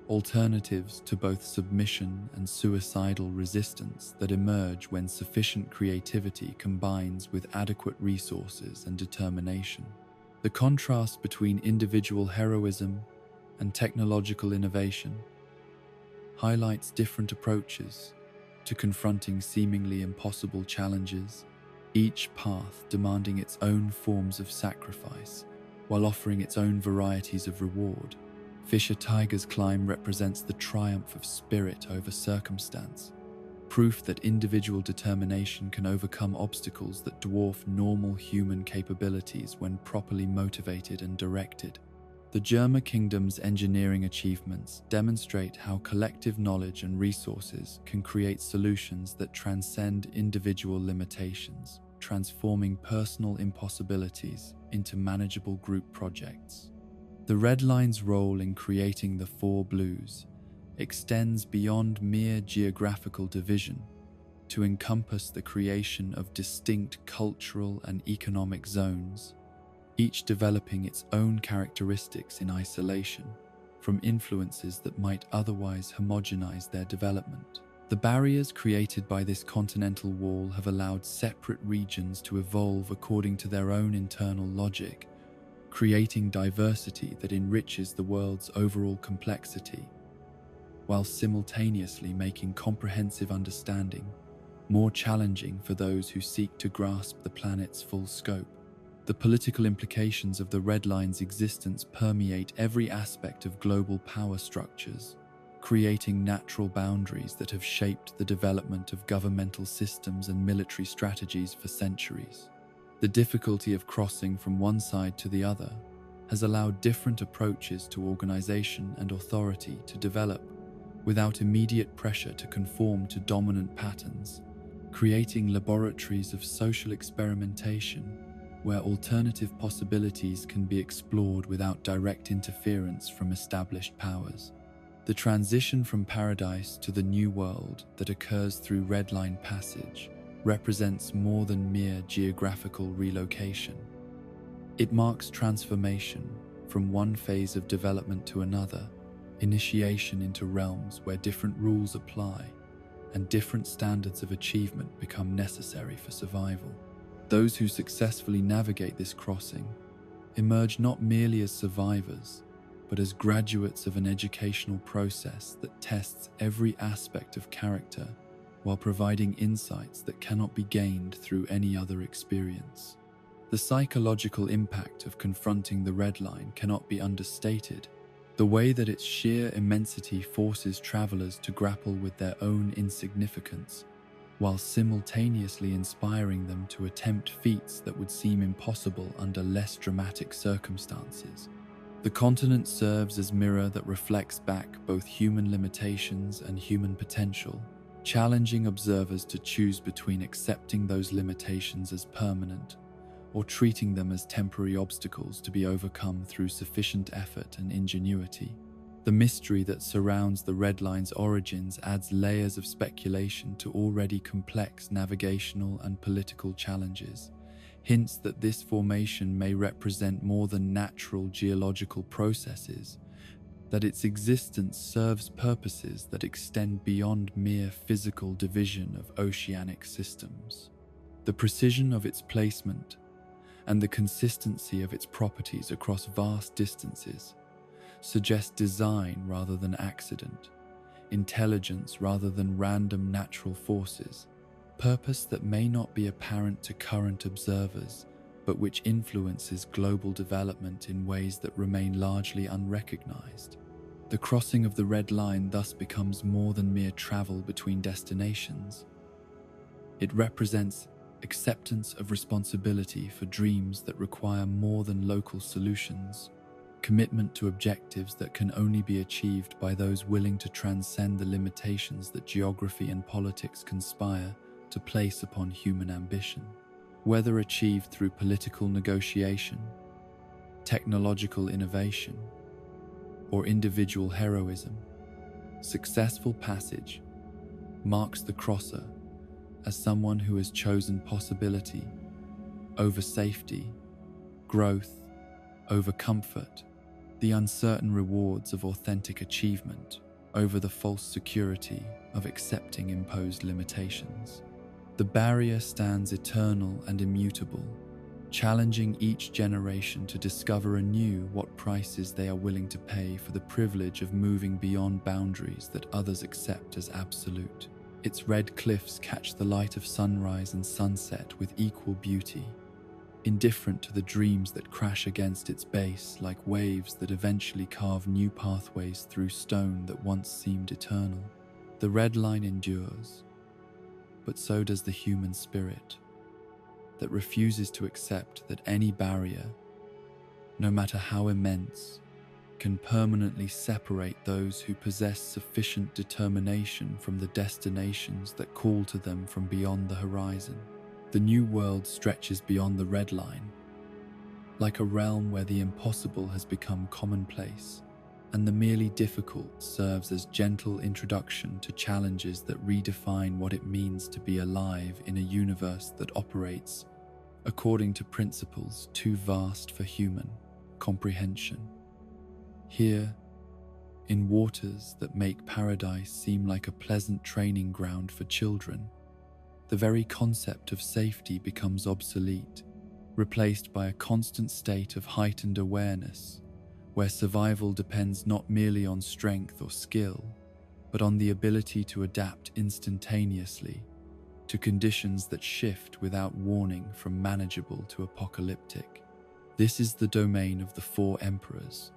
alternatives to both submission and suicidal resistance that emerge when sufficient creativity combines with adequate resources and determination. The contrast between individual heroism and technological innovation highlights different approaches to confronting seemingly impossible challenges, each path demanding its own forms of sacrifice while offering its own varieties of reward. Fisher Tiger's climb represents the triumph of spirit over circumstance, proof that individual determination can overcome obstacles that dwarf normal human capabilities when properly motivated and directed. The Jerma Kingdom's engineering achievements demonstrate how collective knowledge and resources can create solutions that transcend individual limitations, transforming personal impossibilities into manageable group projects. The Red Line's role in creating the Four Blues extends beyond mere geographical division to encompass the creation of distinct cultural and economic zones, each developing its own characteristics in isolation from influences that might otherwise homogenize their development. The barriers created by this continental wall have allowed separate regions to evolve according to their own internal logic, creating diversity that enriches the world's overall complexity, while simultaneously making comprehensive understanding more challenging for those who seek to grasp the planet's full scope. The political implications of the Red Line's existence permeate every aspect of global power structures, creating natural boundaries that have shaped the development of governmental systems and military strategies for centuries. The difficulty of crossing from one side to the other has allowed different approaches to organization and authority to develop without immediate pressure to conform to dominant patterns, creating laboratories of social experimentation where alternative possibilities can be explored without direct interference from established powers. The transition from paradise to the new world that occurs through Red Line Passage represents more than mere geographical relocation. It marks transformation from one phase of development to another, initiation into realms where different rules apply and different standards of achievement become necessary for survival. Those who successfully navigate this crossing emerge not merely as survivors, but as graduates of an educational process that tests every aspect of character while providing insights that cannot be gained through any other experience. The psychological impact of confronting the red line cannot be understated. The way that its sheer immensity forces travelers to grapple with their own insignificance, while simultaneously inspiring them to attempt feats that would seem impossible under less dramatic circumstances. The continent serves as a mirror that reflects back both human limitations and human potential, challenging observers to choose between accepting those limitations as permanent or treating them as temporary obstacles to be overcome through sufficient effort and ingenuity. The mystery that surrounds the Red Line's origins adds layers of speculation to already complex navigational and political challenges. Hints that this formation may represent more than natural geological processes, that its existence serves purposes that extend beyond mere physical division of oceanic systems. The precision of its placement and the consistency of its properties across vast distances suggest design rather than accident, intelligence rather than random natural forces, purpose that may not be apparent to current observers, but which influences global development in ways that remain largely unrecognized. The crossing of the Red Line thus becomes more than mere travel between destinations. It represents acceptance of responsibility for dreams that require more than local solutions, commitment to objectives that can only be achieved by those willing to transcend the limitations that geography and politics conspire to place upon human ambition. Whether achieved through political negotiation, technological innovation, or individual heroism, successful passage marks the crosser as someone who has chosen possibility over safety, growth over comfort, the uncertain rewards of authentic achievement over the false security of accepting imposed limitations. The barrier stands eternal and immutable, challenging each generation to discover anew what prices they are willing to pay for the privilege of moving beyond boundaries that others accept as absolute. Its red cliffs catch the light of sunrise and sunset with equal beauty, indifferent to the dreams that crash against its base like waves that eventually carve new pathways through stone that once seemed eternal. The Red Line endures, but so does the human spirit, that refuses to accept that any barrier, no matter how immense, can permanently separate those who possess sufficient determination from the destinations that call to them from beyond the horizon. The new world stretches beyond the Red Line, like a realm where the impossible has become commonplace, and the merely difficult serves as gentle introduction to challenges that redefine what it means to be alive in a universe that operates according to principles too vast for human comprehension. Here, in waters that make paradise seem like a pleasant training ground for children, the very concept of safety becomes obsolete, replaced by a constant state of heightened awareness, where survival depends not merely on strength or skill, but on the ability to adapt instantaneously to conditions that shift without warning from manageable to apocalyptic. This is the domain of the Four Emperors,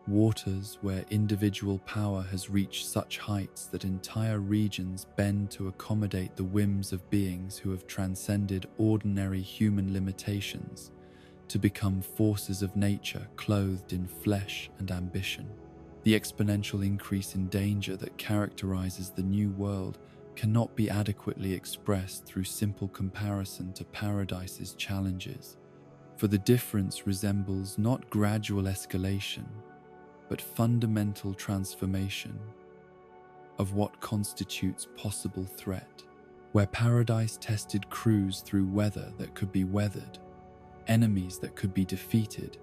waters where individual power has reached such heights that entire regions bend to accommodate the whims of beings who have transcended ordinary human limitations to become forces of nature clothed in flesh and ambition. The exponential increase in danger that characterizes the New World cannot be adequately expressed through simple comparison to Paradise's challenges, for the difference resembles not gradual escalation, but fundamental transformation of what constitutes possible threat. Where Paradise tested crews through weather that could be weathered, enemies that could be defeated,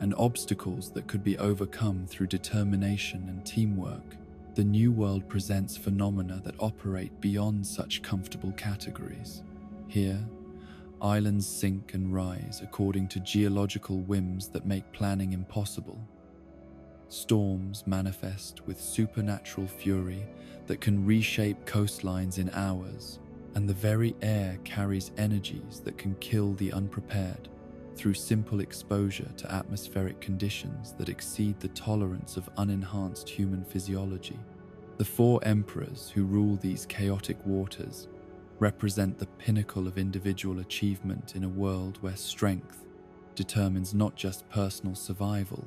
and obstacles that could be overcome through determination and teamwork, the New World presents phenomena that operate beyond such comfortable categories. Here, islands sink and rise according to geological whims that make planning impossible. Storms manifest with supernatural fury that can reshape coastlines in hours, and the very air carries energies that can kill the unprepared through simple exposure to atmospheric conditions that exceed the tolerance of unenhanced human physiology. The four emperors who rule these chaotic waters represent the pinnacle of individual achievement in a world where strength determines not just personal survival,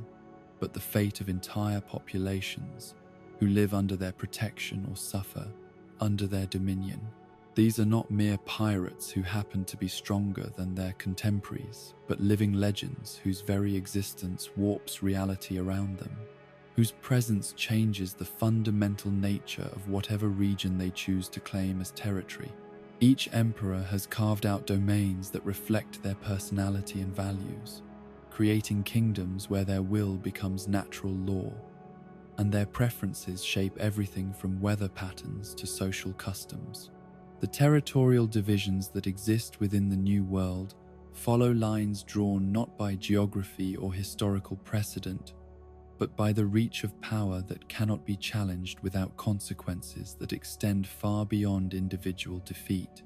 but the fate of entire populations who live under their protection or suffer under their dominion. These are not mere pirates who happen to be stronger than their contemporaries, but living legends whose very existence warps reality around them, whose presence changes the fundamental nature of whatever region they choose to claim as territory. Each emperor has carved out domains that reflect their personality and values, creating kingdoms where their will becomes natural law, and their preferences shape everything from weather patterns to social customs. The territorial divisions that exist within the New World follow lines drawn not by geography or historical precedent, but by the reach of power that cannot be challenged without consequences that extend far beyond individual defeat.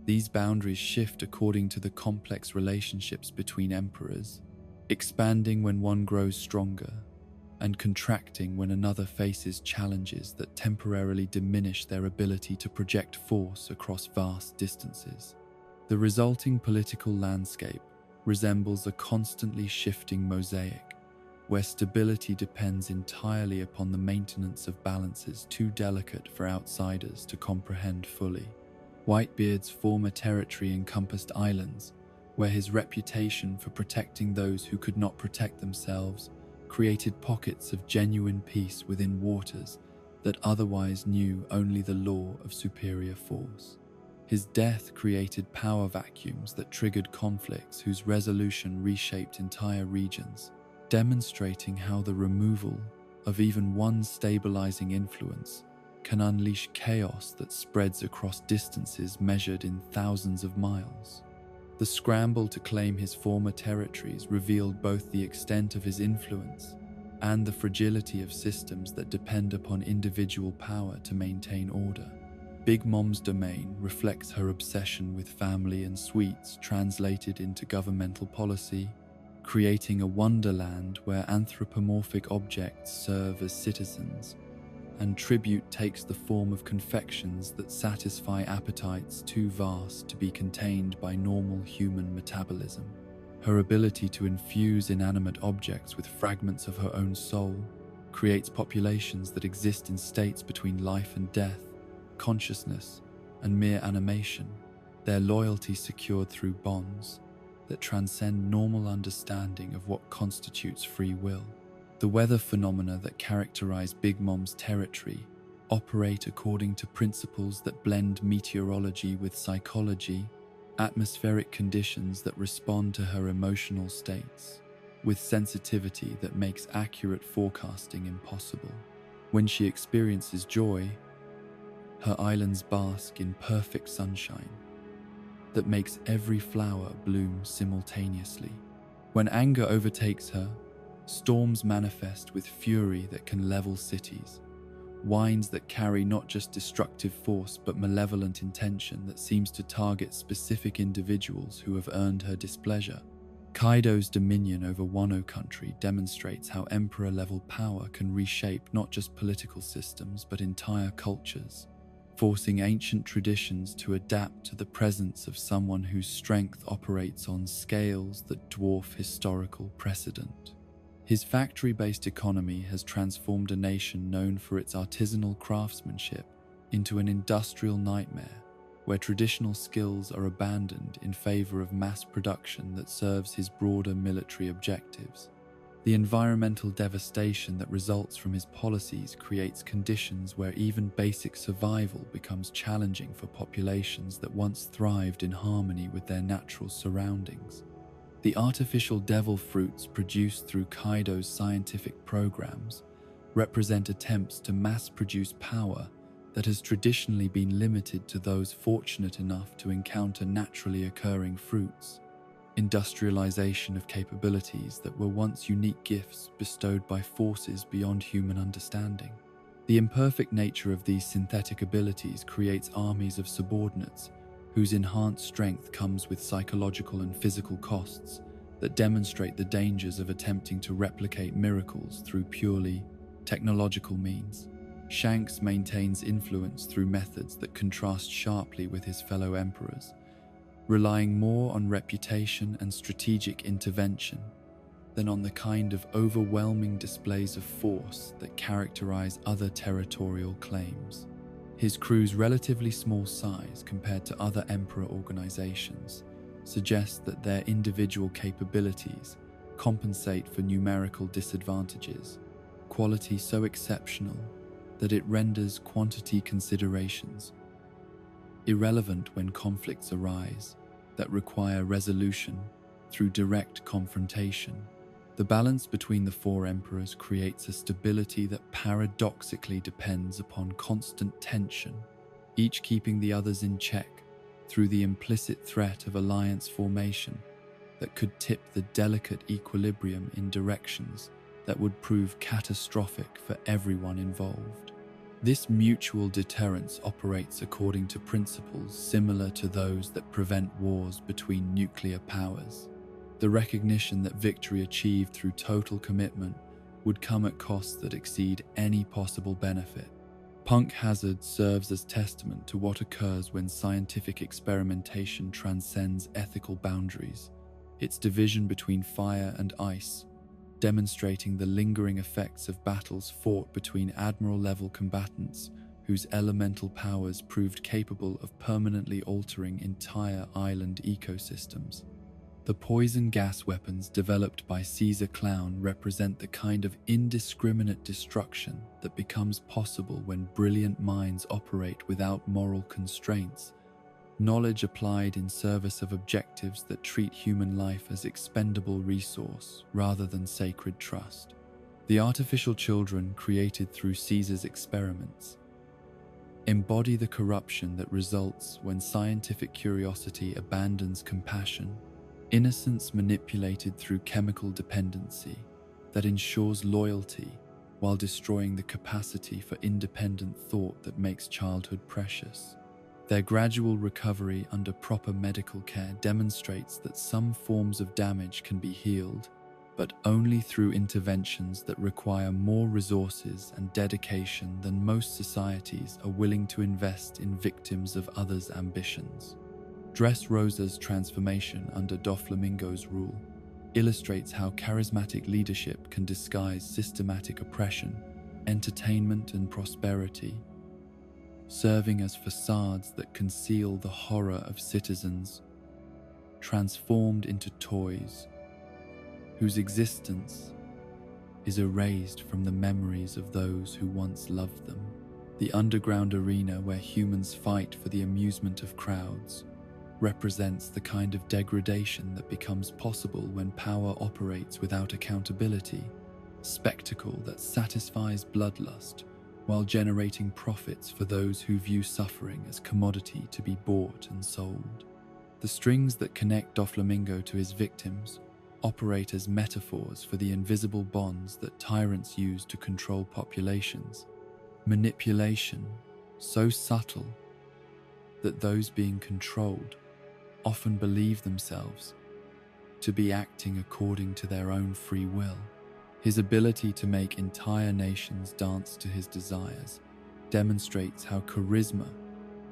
These boundaries shift according to the complex relationships between emperors, expanding when one grows stronger, and contracting when another faces challenges that temporarily diminish their ability to project force across vast distances. The resulting political landscape resembles a constantly shifting mosaic, where stability depends entirely upon the maintenance of balances too delicate for outsiders to comprehend fully. Whitebeard's former territory encompassed islands, where his reputation for protecting those who could not protect themselves created pockets of genuine peace within waters that otherwise knew only the law of superior force. His death created power vacuums that triggered conflicts whose resolution reshaped entire regions, demonstrating how the removal of even one stabilizing influence can unleash chaos that spreads across distances measured in thousands of miles. The scramble to claim his former territories revealed both the extent of his influence and the fragility of systems that depend upon individual power to maintain order. Big Mom's domain reflects her obsession with family and sweets translated into governmental policy, creating a wonderland where anthropomorphic objects serve as citizens, and tribute takes the form of confections that satisfy appetites too vast to be contained by normal human metabolism. Her ability to infuse inanimate objects with fragments of her own soul creates populations that exist in states between life and death, consciousness, and mere animation, their loyalty secured through bonds that transcend normal understanding of what constitutes free will. The weather phenomena that characterize Big Mom's territory operate according to principles that blend meteorology with psychology, atmospheric conditions that respond to her emotional states, with sensitivity that makes accurate forecasting impossible. When she experiences joy, her islands bask in perfect sunshine that makes every flower bloom simultaneously. When anger overtakes her, storms manifest with fury that can level cities, winds that carry not just destructive force but malevolent intention that seems to target specific individuals who have earned her displeasure. Kaido's dominion over Wano country demonstrates how emperor-level power can reshape not just political systems but entire cultures, forcing ancient traditions to adapt to the presence of someone whose strength operates on scales that dwarf historical precedent. His factory-based economy has transformed a nation known for its artisanal craftsmanship into an industrial nightmare, where traditional skills are abandoned in favor of mass production that serves his broader military objectives. The environmental devastation that results from his policies creates conditions where even basic survival becomes challenging for populations that once thrived in harmony with their natural surroundings. The artificial devil fruits produced through Kaido's scientific programs represent attempts to mass-produce power that has traditionally been limited to those fortunate enough to encounter naturally occurring fruits. industrialization of capabilities that were once unique gifts bestowed by forces beyond human understanding. The imperfect nature of these synthetic abilities creates armies of subordinates whose enhanced strength comes with psychological and physical costs that demonstrate the dangers of attempting to replicate miracles through purely technological means. Shanks maintains influence through methods that contrast sharply with his fellow emperors, relying more on reputation and strategic intervention than on the kind of overwhelming displays of force that characterize other territorial claims. His crew's relatively small size compared to other emperor organizations suggests that their individual capabilities compensate for numerical disadvantages, quality so exceptional that it renders quantity considerations irrelevant when conflicts arise that require resolution through direct confrontation. The balance between the four emperors creates a stability that paradoxically depends upon constant tension, each keeping the others in check through the implicit threat of alliance formation that could tip the delicate equilibrium in directions that would prove catastrophic for everyone involved. This mutual deterrence operates according to principles similar to those that prevent wars between nuclear powers. The recognition that victory achieved through total commitment would come at costs that exceed any possible benefit. Punk Hazard serves as testament to what occurs when scientific experimentation transcends ethical boundaries, its division between fire and ice, demonstrating the lingering effects of battles fought between admiral-level combatants whose elemental powers proved capable of permanently altering entire island ecosystems. The poison gas weapons developed by Caesar Clown represent the kind of indiscriminate destruction that becomes possible when brilliant minds operate without moral constraints, knowledge applied in service of objectives that treat human life as expendable resource rather than sacred trust. The artificial children created through Caesar's experiments embody the corruption that results when scientific curiosity abandons compassion, innocence manipulated through chemical dependency that ensures loyalty while destroying the capacity for independent thought that makes childhood precious. Their gradual recovery under proper medical care demonstrates that some forms of damage can be healed, but only through interventions that require more resources and dedication than most societies are willing to invest in victims of others' ambitions. Dressrosa's transformation under Doflamingo's rule illustrates how charismatic leadership can disguise systematic oppression, entertainment, and prosperity, serving as facades that conceal the horror of citizens transformed into toys whose existence is erased from the memories of those who once loved them. The underground arena where humans fight for the amusement of crowds represents the kind of degradation that becomes possible when power operates without accountability, spectacle that satisfies bloodlust while generating profits for those who view suffering as commodity to be bought and sold. The strings that connect Doflamingo to his victims operate as metaphors for the invisible bonds that tyrants use to control populations. Manipulation so subtle that those being controlled often believe themselves to be acting according to their own free will. His ability to make entire nations dance to his desires demonstrates how charisma,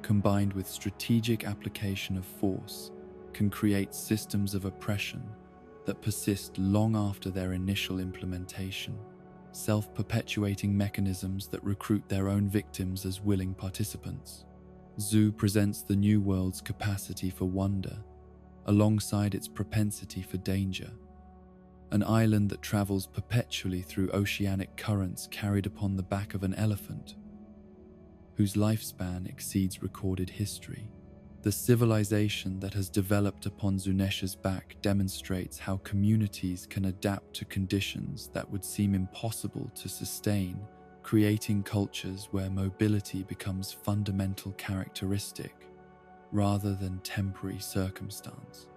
combined with strategic application of force, can create systems of oppression that persist long after their initial implementation, self-perpetuating mechanisms that recruit their own victims as willing participants. Zoo presents the New World's capacity for wonder, alongside its propensity for danger. An island that travels perpetually through oceanic currents carried upon the back of an elephant, whose lifespan exceeds recorded history. The civilization that has developed upon Zunesh's back demonstrates how communities can adapt to conditions that would seem impossible to sustain, creating cultures where mobility becomes fundamental characteristic rather than temporary circumstance.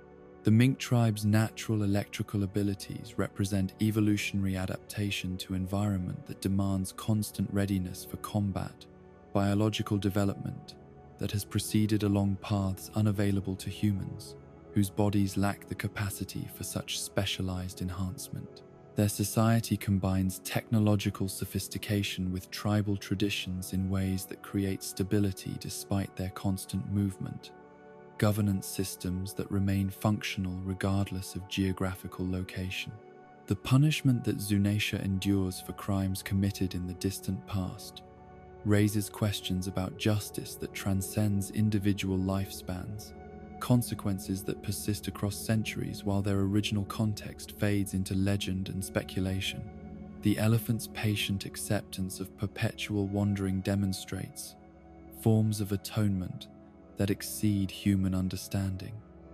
The mink tribe's natural electrical abilities represent evolutionary adaptation to environment that demands constant readiness for combat, biological development that has proceeded along paths unavailable to humans, whose bodies lack the capacity for such specialized enhancement. Their society combines technological sophistication with tribal traditions in ways that create stability despite their constant movement, governance systems that remain functional regardless of geographical location. The punishment that Zunaisha endures for crimes committed in the distant past raises questions about justice that transcends individual lifespans, consequences that persist across centuries while their original context fades into legend and speculation. The elephant's patient acceptance of perpetual wandering demonstrates forms of atonement that exceed human understanding,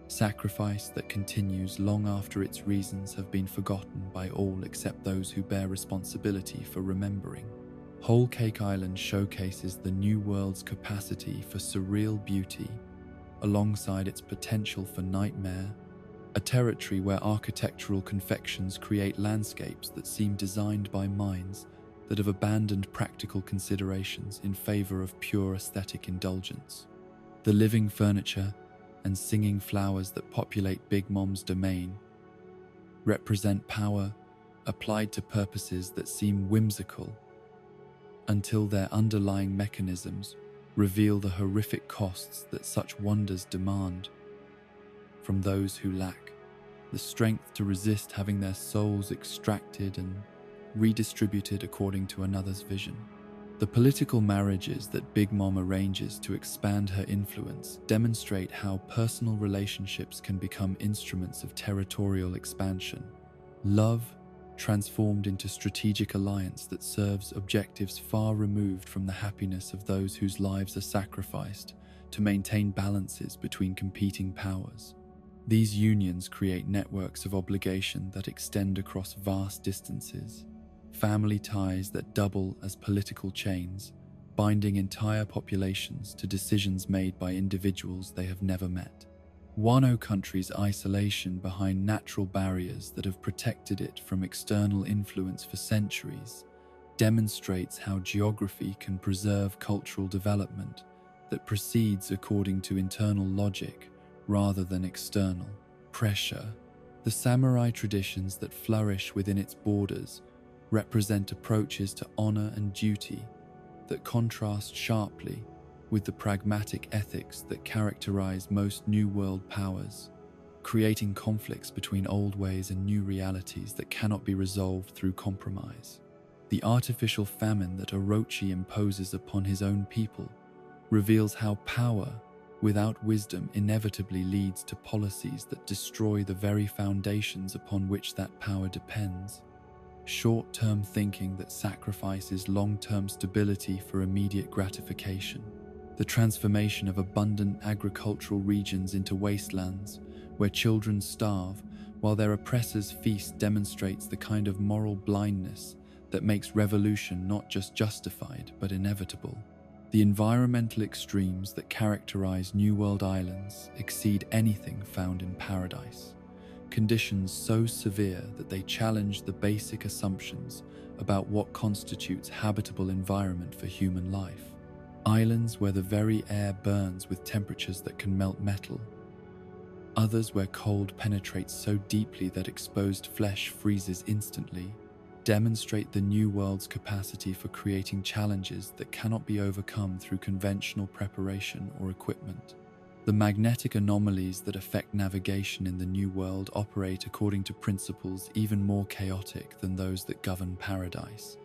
sacrifice that continues long after its reasons have been forgotten by all except those who bear responsibility for remembering. Whole Cake Island showcases the New World's capacity for surreal beauty alongside its potential for nightmare, a territory where architectural confections create landscapes that seem designed by minds that have abandoned practical considerations in favor of pure aesthetic indulgence. The living furniture and singing flowers that populate Big Mom's domain represent power applied to purposes that seem whimsical until their underlying mechanisms reveal the horrific costs that such wonders demand from those who lack the strength to resist having their souls extracted and redistributed according to another's vision. The political marriages that Big Mom arranges to expand her influence demonstrate how personal relationships can become instruments of territorial expansion. Love transformed into strategic alliance that serves objectives far removed from the happiness of those whose lives are sacrificed to maintain balances between competing powers. These unions create networks of obligation that extend across vast distances, family ties that double as political chains, binding entire populations to decisions made by individuals they have never met. Wano country's isolation behind natural barriers that have protected it from external influence for centuries demonstrates how geography can preserve cultural development that proceeds according to internal logic rather than external pressure. The samurai traditions that flourish within its borders represent approaches to honor and duty that contrast sharply with the pragmatic ethics that characterize most New World powers, creating conflicts between old ways and new realities that cannot be resolved through compromise. The artificial famine that Orochi imposes upon his own people reveals how power without wisdom inevitably leads to policies that destroy the very foundations upon which that power depends. Short-term thinking that sacrifices long-term stability for immediate gratification. The transformation of abundant agricultural regions into wastelands where children starve while their oppressors feast demonstrates the kind of moral blindness that makes revolution not just justified but inevitable. The environmental extremes that characterize New World islands exceed anything found in Paradise. Conditions so severe that they challenge the basic assumptions about what constitutes habitable environment for human life. Islands where the very air burns with temperatures that can melt metal. Others where cold penetrates so deeply that exposed flesh freezes instantly, demonstrate the New World's capacity for creating challenges that cannot be overcome through conventional preparation or equipment. The magnetic anomalies that affect navigation in the New World operate according to principles even more chaotic than those that govern Paradise.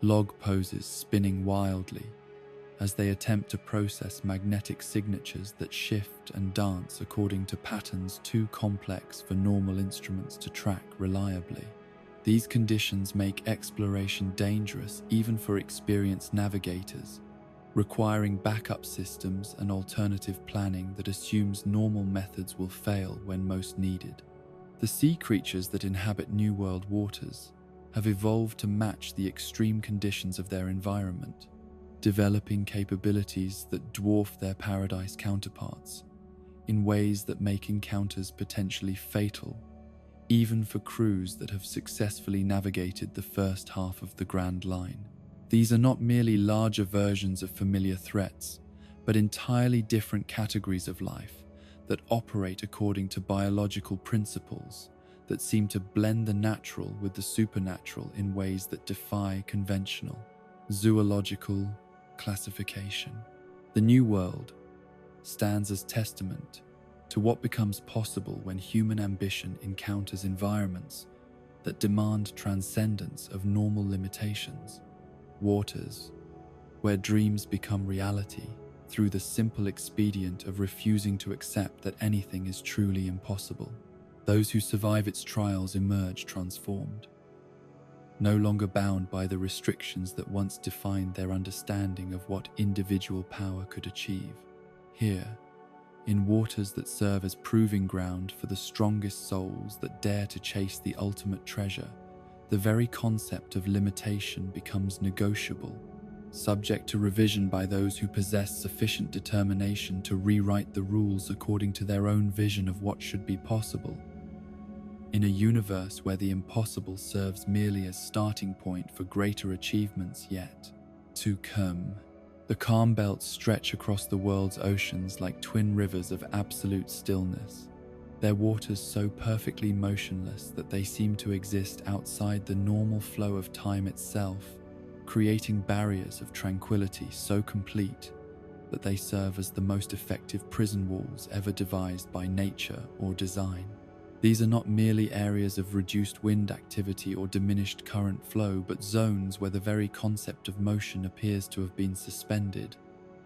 Log poses spinning wildly as they attempt to process magnetic signatures that shift and dance according to patterns too complex for normal instruments to track reliably. These conditions make exploration dangerous even for experienced navigators, requiring backup systems and alternative planning that assumes normal methods will fail when most needed. The sea creatures that inhabit New World waters have evolved to match the extreme conditions of their environment, developing capabilities that dwarf their Paradise counterparts. in ways that make encounters potentially fatal, even for crews that have successfully navigated the first half of the Grand Line. These are not merely larger versions of familiar threats, but entirely different categories of life that operate according to biological principles that seem to blend the natural with the supernatural in ways that defy conventional zoological classification. The New World stands as testament to what becomes possible when human ambition encounters environments that demand transcendence of normal limitations. Waters where dreams become reality through the simple expedient of refusing to accept that anything is truly impossible. Those who survive its trials emerge transformed, no longer bound by the restrictions that once defined their understanding of what individual power could achieve. Here, in waters that serve as proving ground for the strongest souls that dare to chase the ultimate treasure, the very concept of limitation becomes negotiable, subject to revision by those who possess sufficient determination to rewrite the rules according to their own vision of what should be possible. In a universe where the impossible serves merely as starting point for greater achievements yet to come, the calm belts stretch across the world's oceans like twin rivers of absolute stillness, their waters so perfectly motionless that they seem to exist outside the normal flow of time itself, creating barriers of tranquility so complete that they serve as the most effective prison walls ever devised by nature or design. These are not merely areas of reduced wind activity or diminished current flow, but zones where the very concept of motion appears to have been suspended,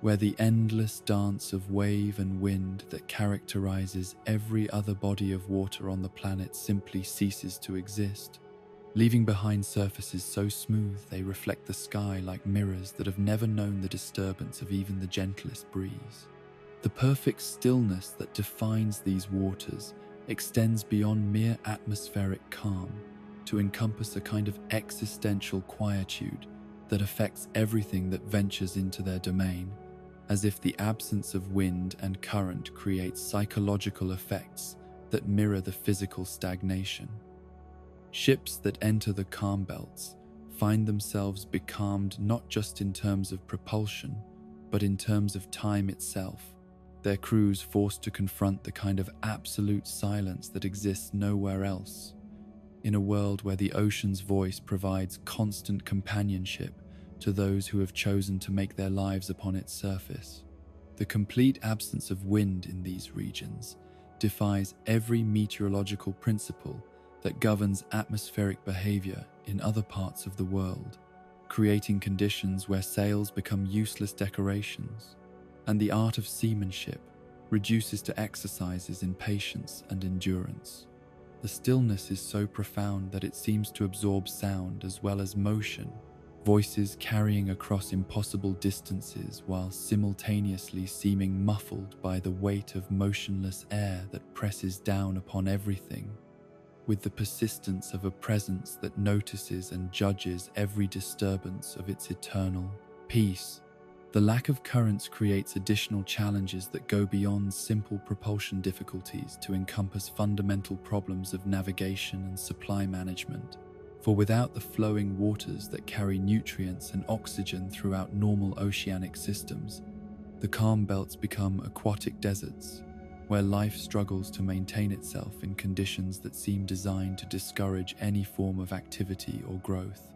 where the endless dance of wave and wind that characterizes every other body of water on the planet simply ceases to exist, leaving behind surfaces so smooth they reflect the sky like mirrors that have never known the disturbance of even the gentlest breeze. The perfect stillness that defines these waters extends beyond mere atmospheric calm to encompass a kind of existential quietude that affects everything that ventures into their domain, as if the absence of wind and current creates psychological effects that mirror the physical stagnation. Ships that enter the calm belts find themselves becalmed not just in terms of propulsion, but in terms of time itself, their crews forced to confront the kind of absolute silence that exists nowhere else, in a world where the ocean's voice provides constant companionship to those who have chosen to make their lives upon its surface. The complete absence of wind in these regions defies every meteorological principle that governs atmospheric behavior in other parts of the world, creating conditions where sails become useless decorations, and the art of seamanship reduces to exercises in patience and endurance. The stillness is so profound that it seems to absorb sound as well as motion, voices carrying across impossible distances while simultaneously seeming muffled by the weight of motionless air that presses down upon everything, with the persistence of a presence that notices and judges every disturbance of its eternal peace. The lack of currents creates additional challenges that go beyond simple propulsion difficulties to encompass fundamental problems of navigation and supply management. For without the flowing waters that carry nutrients and oxygen throughout normal oceanic systems, the calm belts become aquatic deserts, where life struggles to maintain itself in conditions that seem designed to discourage any form of activity or growth.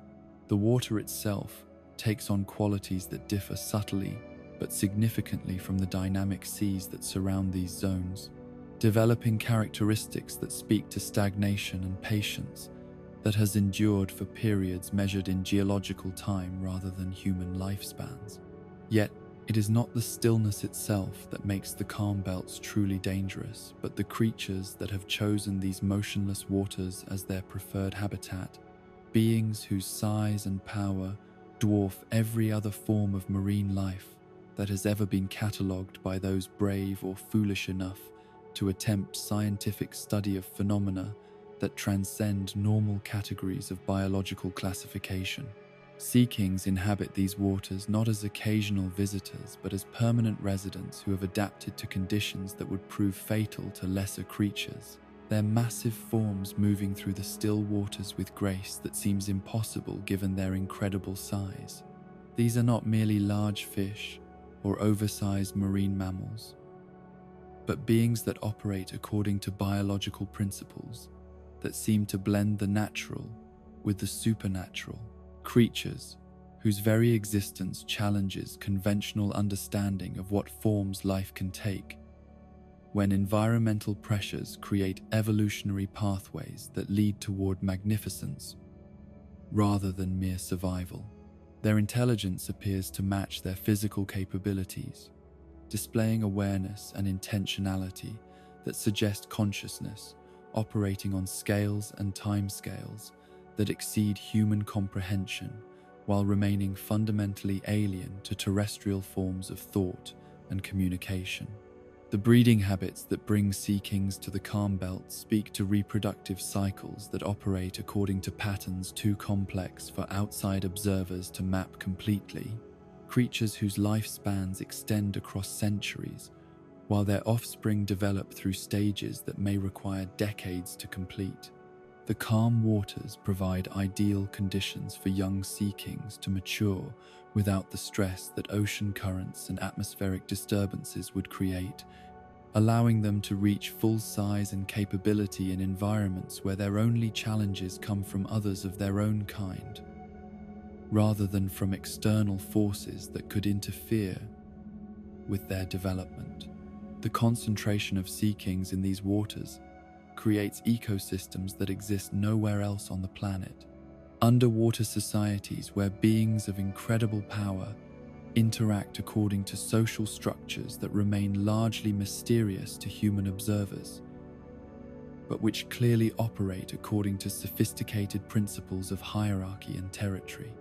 The water itself takes on qualities that differ subtly but significantly from the dynamic seas that surround these zones, developing characteristics that speak to stagnation and patience that has endured for periods measured in geological time rather than human lifespans. Yet, it is not the stillness itself that makes the calm belts truly dangerous, but the creatures that have chosen these motionless waters as their preferred habitat, beings whose size and power dwarf every other form of marine life that has ever been catalogued by those brave or foolish enough to attempt scientific study of phenomena that transcend normal categories of biological classification. Sea kings inhabit these waters not as occasional visitors, but as permanent residents who have adapted to conditions that would prove fatal to lesser creatures. Their massive forms moving through the still waters with grace that seems impossible given their incredible size. These are not merely large fish or oversized marine mammals, but beings that operate according to biological principles that seem to blend the natural with the supernatural. Creatures whose very existence challenges conventional understanding of what forms life can take when environmental pressures create evolutionary pathways that lead toward magnificence rather than mere survival. Their intelligence appears to match their physical capabilities, displaying awareness and intentionality that suggest consciousness operating on scales and timescales that exceed human comprehension while remaining fundamentally alien to terrestrial forms of thought and communication. The breeding habits that bring sea kings to the Calm Belt speak to reproductive cycles that operate according to patterns too complex for outside observers to map completely. Creatures whose lifespans extend across centuries, while their offspring develop through stages that may require decades to complete. The calm waters provide ideal conditions for young sea kings to mature without the stress that ocean currents and atmospheric disturbances would create, allowing them to reach full size and capability in environments where their only challenges come from others of their own kind, rather than from external forces that could interfere with their development. The concentration of sea kings in these waters creates ecosystems that exist nowhere else on the planet. Underwater societies where beings of incredible power interact according to social structures that remain largely mysterious to human observers, but which clearly operate according to sophisticated principles of hierarchy and territory.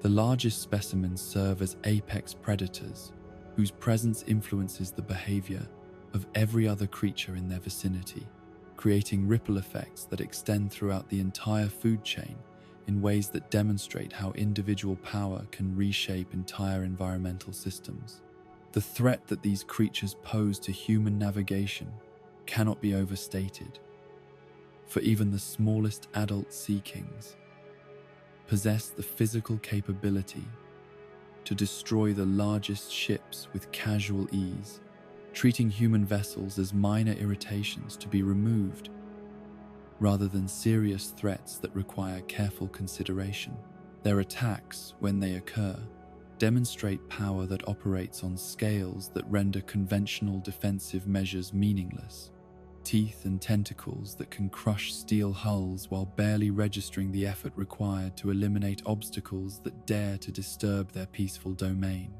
The largest specimens serve as apex predators, whose presence influences the behavior of every other creature in their vicinity, creating ripple effects that extend throughout the entire food chain in ways that demonstrate how individual power can reshape entire environmental systems. The threat that these creatures pose to human navigation cannot be overstated, for even the smallest adult sea kings possess the physical capability to destroy the largest ships with casual ease, treating human vessels as minor irritations to be removed rather than serious threats that require careful consideration. Their attacks, when they occur, demonstrate power that operates on scales that render conventional defensive measures meaningless. Teeth and tentacles that can crush steel hulls while barely registering the effort required to eliminate obstacles that dare to disturb their peaceful domain.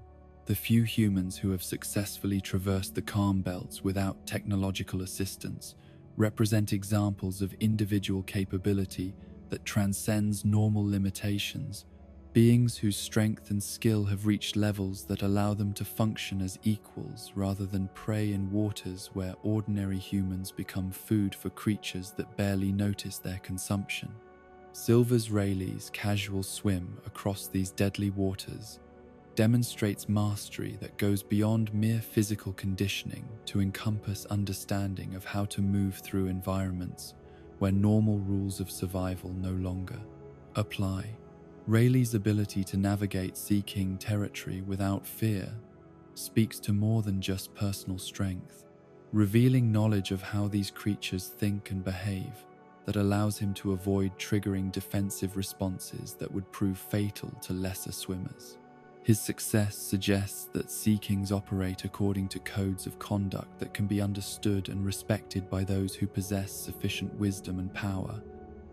The few humans who have successfully traversed the Calm Belts without technological assistance represent examples of individual capability that transcends normal limitations, beings whose strength and skill have reached levels that allow them to function as equals rather than prey in waters where ordinary humans become food for creatures that barely notice their consumption. Silvers Rayleigh's casual swim across these deadly waters demonstrates mastery that goes beyond mere physical conditioning to encompass understanding of how to move through environments where normal rules of survival no longer apply. Rayleigh's ability to navigate Sea King territory without fear speaks to more than just personal strength, revealing knowledge of how these creatures think and behave that allows him to avoid triggering defensive responses that would prove fatal to lesser swimmers. His success suggests that Sea Kings operate according to codes of conduct that can be understood and respected by those who possess sufficient wisdom and power.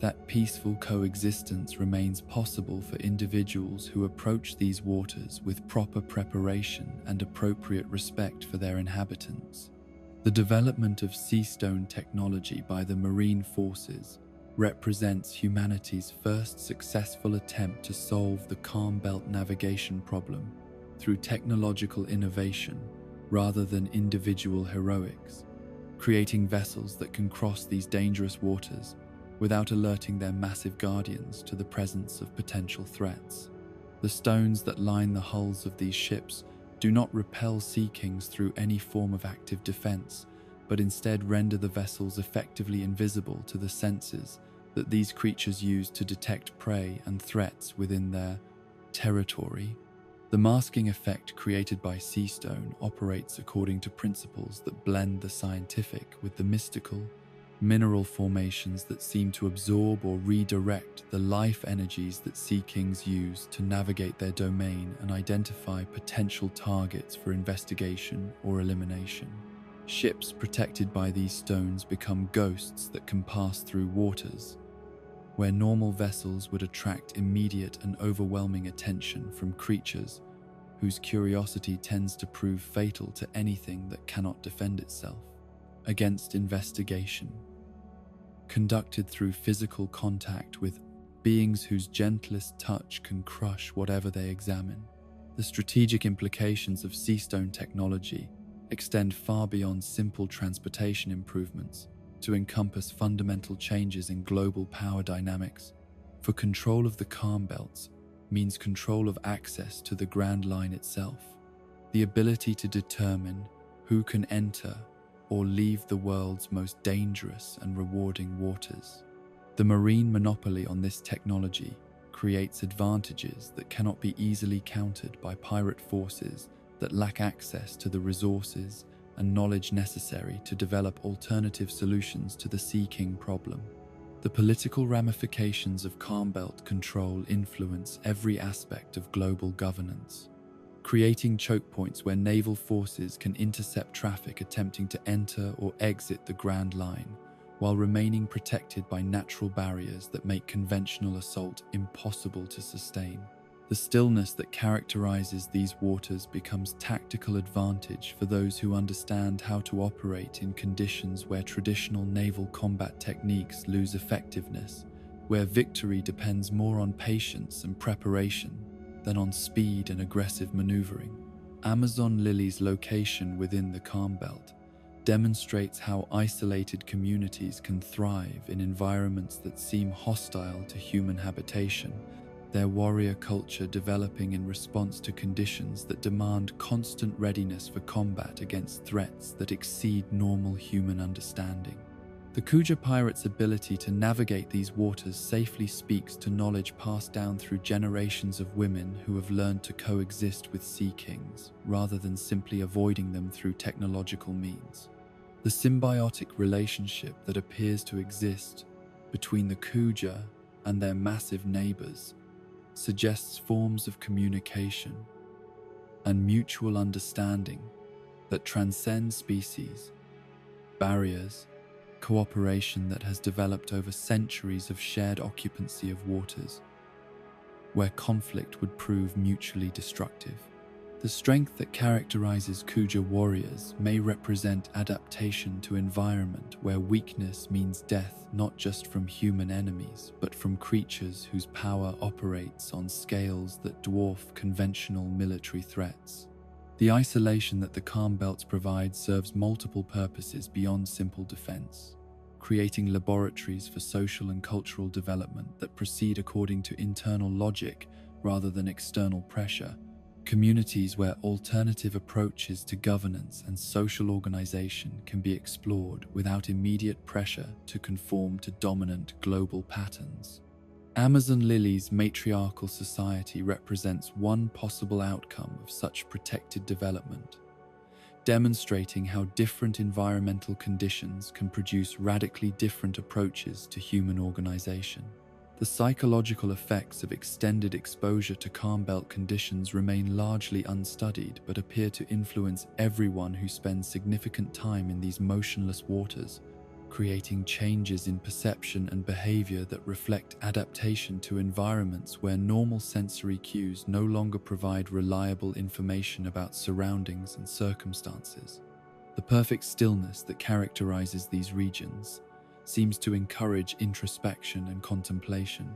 That peaceful coexistence remains possible for individuals who approach these waters with proper preparation and appropriate respect for their inhabitants. The development of sea stone technology by the marine forces represents humanity's first successful attempt to solve the Calm Belt navigation problem through technological innovation rather than individual heroics, creating vessels that can cross these dangerous waters without alerting their massive guardians to the presence of potential threats. The stones that line the hulls of these ships do not repel sea kings through any form of active defense, but instead render the vessels effectively invisible to the senses that these creatures use to detect prey and threats within their territory. The masking effect created by sea stone operates according to principles that blend the scientific with the mystical, mineral formations that seem to absorb or redirect the life energies that sea kings use to navigate their domain and identify potential targets for investigation or elimination. Ships protected by these stones become ghosts that can pass through waters, where normal vessels would attract immediate and overwhelming attention from creatures whose curiosity tends to prove fatal to anything that cannot defend itself against investigation. Conducted through physical contact with beings whose gentlest touch can crush whatever they examine. The strategic implications of sea stone technology extend far beyond simple transportation improvements to encompass fundamental changes in global power dynamics. For control of the calm belts means control of access to the Grand Line itself, the ability to determine who can enter or leave the world's most dangerous and rewarding waters. The marine monopoly on this technology creates advantages that cannot be easily countered by pirate forces that lack access to the resources and knowledge necessary to develop alternative solutions to the Sea King problem. The political ramifications of Calm Belt control influence every aspect of global governance, creating choke points where naval forces can intercept traffic attempting to enter or exit the Grand Line, while remaining protected by natural barriers that make conventional assault impossible to sustain. The stillness that characterizes these waters becomes tactical advantage for those who understand how to operate in conditions where traditional naval combat techniques lose effectiveness, where victory depends more on patience and preparation than on speed and aggressive maneuvering. Amazon Lily's location within the Calm Belt demonstrates how isolated communities can thrive in environments that seem hostile to human habitation, their warrior culture developing in response to conditions that demand constant readiness for combat against threats that exceed normal human understanding. The Kuja pirates' ability to navigate these waters safely speaks to knowledge passed down through generations of women who have learned to coexist with sea kings, rather than simply avoiding them through technological means. The symbiotic relationship that appears to exist between the Kuja and their massive neighbors suggests forms of communication and mutual understanding that transcend species, barriers, cooperation that has developed over centuries of shared occupancy of waters, where conflict would prove mutually destructive. The strength that characterizes Kuja warriors may represent adaptation to environment where weakness means death not just from human enemies, but from creatures whose power operates on scales that dwarf conventional military threats. The isolation that the Calm Belts provide serves multiple purposes beyond simple defense, creating laboratories for social and cultural development that proceed according to internal logic rather than external pressure. Communities where alternative approaches to governance and social organization can be explored without immediate pressure to conform to dominant global patterns. Amazon Lily's matriarchal society represents one possible outcome of such protected development, demonstrating how different environmental conditions can produce radically different approaches to human organization. The psychological effects of extended exposure to Calm Belt conditions remain largely unstudied but appear to influence everyone who spends significant time in these motionless waters, creating changes in perception and behavior that reflect adaptation to environments where normal sensory cues no longer provide reliable information about surroundings and circumstances. The perfect stillness that characterizes these regions seems to encourage introspection and contemplation,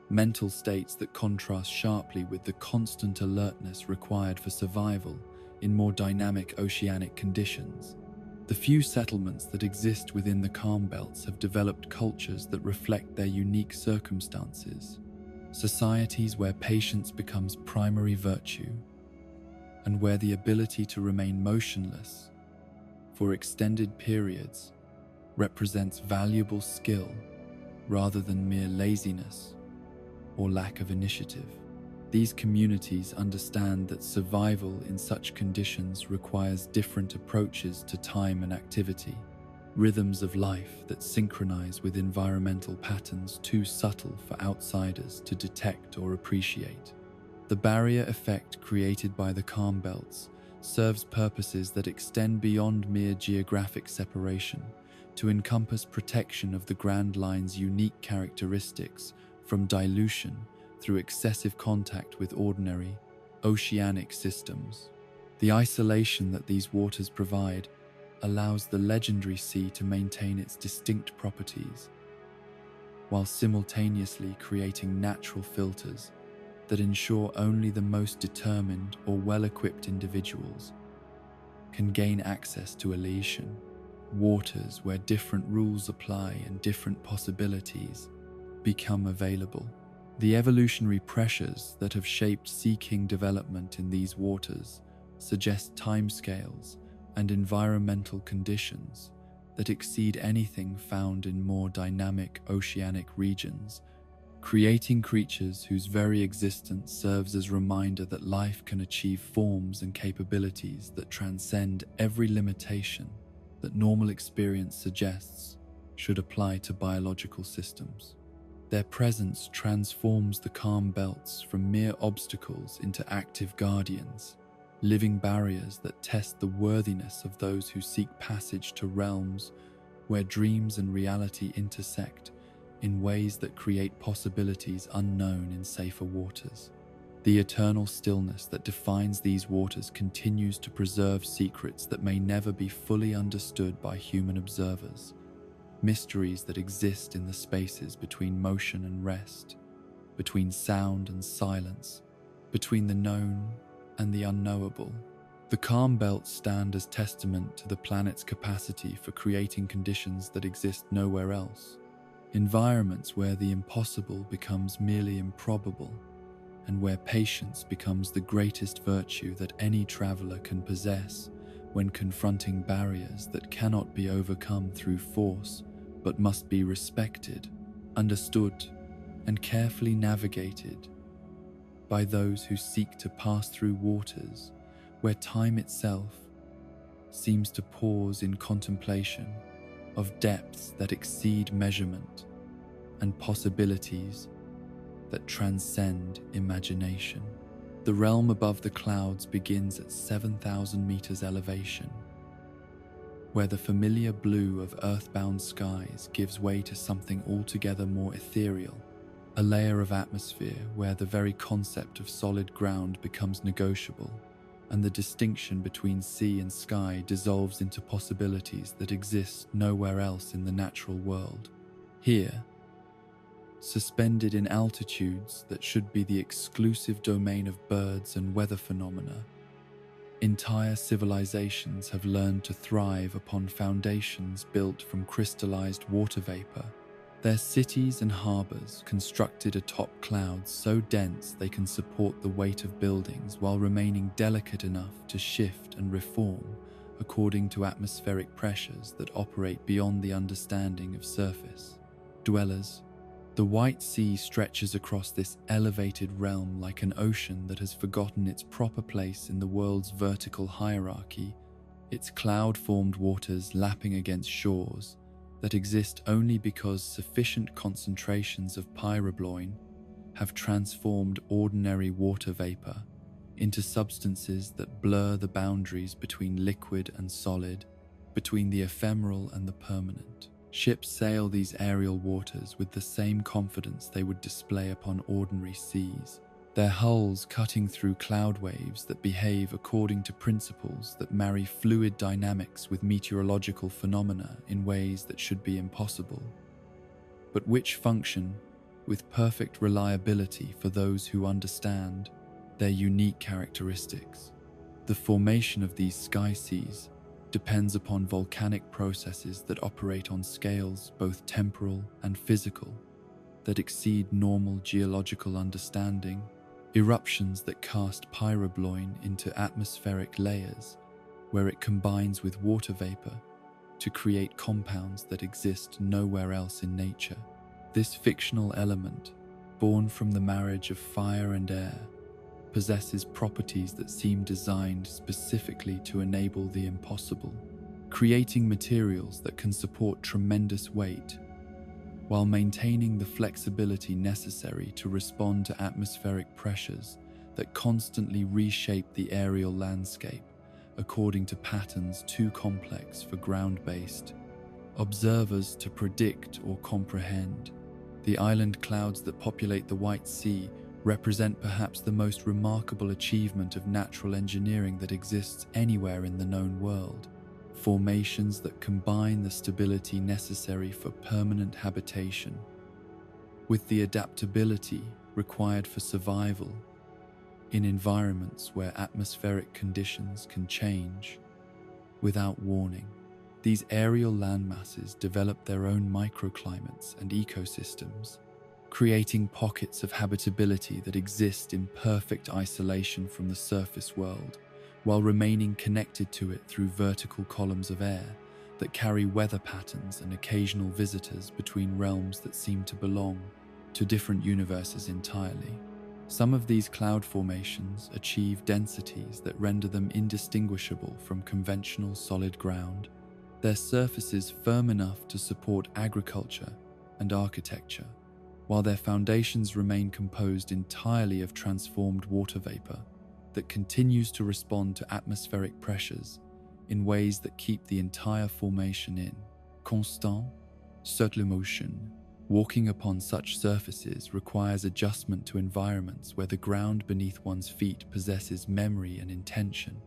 mental states that contrast sharply with the constant alertness required for survival in more dynamic oceanic conditions. The few settlements that exist within the Calm Belts have developed cultures that reflect their unique circumstances, Societies where patience becomes primary virtue, and where the ability to remain motionless for extended periods represents valuable skill rather than mere laziness or lack of initiative. These communities understand that survival in such conditions requires different approaches to time and activity, rhythms of life that synchronize with environmental patterns too subtle for outsiders to detect or appreciate. The barrier effect created by the calm belts serves purposes that extend beyond mere geographic separation to encompass protection of the Grand Line's unique characteristics from dilution through excessive contact with ordinary, oceanic systems. The isolation that these waters provide allows the legendary sea to maintain its distinct properties, while simultaneously creating natural filters that ensure only the most determined or well-equipped individuals can gain access to Elysian waters, where different rules apply and different possibilities become available. The evolutionary pressures that have shaped Sea King development in these waters suggest timescales and environmental conditions that exceed anything found in more dynamic oceanic regions, creating creatures whose very existence serves as a reminder that life can achieve forms and capabilities that transcend every limitation that normal experience suggests should apply to biological systems. Their presence transforms the calm belts from mere obstacles into active guardians, living barriers that test the worthiness of those who seek passage to realms where dreams and reality intersect in ways that create possibilities unknown in safer waters. The eternal stillness that defines these waters continues to preserve secrets that may never be fully understood by human observers, mysteries that exist in the spaces between motion and rest, between sound and silence, between the known and the unknowable. The calm belts stand as testament to the planet's capacity for creating conditions that exist nowhere else, environments where the impossible becomes merely improbable, and where patience becomes the greatest virtue that any traveler can possess when confronting barriers that cannot be overcome through force but must be respected, understood, and carefully navigated by those who seek to pass through waters where time itself seems to pause in contemplation of depths that exceed measurement and possibilities that transcend imagination. The realm above the clouds begins at 7,000 meters elevation, where the familiar blue of earthbound skies gives way to something altogether more ethereal, a layer of atmosphere where the very concept of solid ground becomes negotiable, and the distinction between sea and sky dissolves into possibilities that exist nowhere else in the natural world. Here, suspended in altitudes that should be the exclusive domain of birds and weather phenomena, entire civilizations have learned to thrive upon foundations built from crystallized water vapor. Their cities and harbors constructed atop clouds so dense they can support the weight of buildings while remaining delicate enough to shift and reform according to atmospheric pressures that operate beyond the understanding of surface dwellers. The White Sea stretches across this elevated realm like an ocean that has forgotten its proper place in the world's vertical hierarchy, its cloud-formed waters lapping against shores that exist only because sufficient concentrations of pyrobloin have transformed ordinary water vapor into substances that blur the boundaries between liquid and solid, between the ephemeral and the permanent. Ships sail these aerial waters with the same confidence they would display upon ordinary seas, their hulls cutting through cloud waves that behave according to principles that marry fluid dynamics with meteorological phenomena in ways that should be impossible, but which function with perfect reliability for those who understand their unique characteristics. The formation of these sky seas depends upon volcanic processes that operate on scales both temporal and physical, that exceed normal geological understanding, eruptions that cast pyrobloin into atmospheric layers, where it combines with water vapor to create compounds that exist nowhere else in nature. This fictional element, born from the marriage of fire and air, possesses properties that seem designed specifically to enable the impossible, creating materials that can support tremendous weight, while maintaining the flexibility necessary to respond to atmospheric pressures that constantly reshape the aerial landscape according to patterns too complex for ground-based observers to predict or comprehend. The island clouds that populate the White Sea represent perhaps the most remarkable achievement of natural engineering that exists anywhere in the known world. Formations that combine the stability necessary for permanent habitation with the adaptability required for survival in environments where atmospheric conditions can change without warning. These aerial landmasses develop their own microclimates and ecosystems, creating pockets of habitability that exist in perfect isolation from the surface world, while remaining connected to it through vertical columns of air that carry weather patterns and occasional visitors between realms that seem to belong to different universes entirely. Some of these cloud formations achieve densities that render them indistinguishable from conventional solid ground, their surfaces firm enough to support agriculture and architecture, while their foundations remain composed entirely of transformed water vapor that continues to respond to atmospheric pressures in ways that keep the entire formation in constant, subtle motion. Walking upon such surfaces requires adjustment to environments where the ground beneath one's feet possesses memory and intention,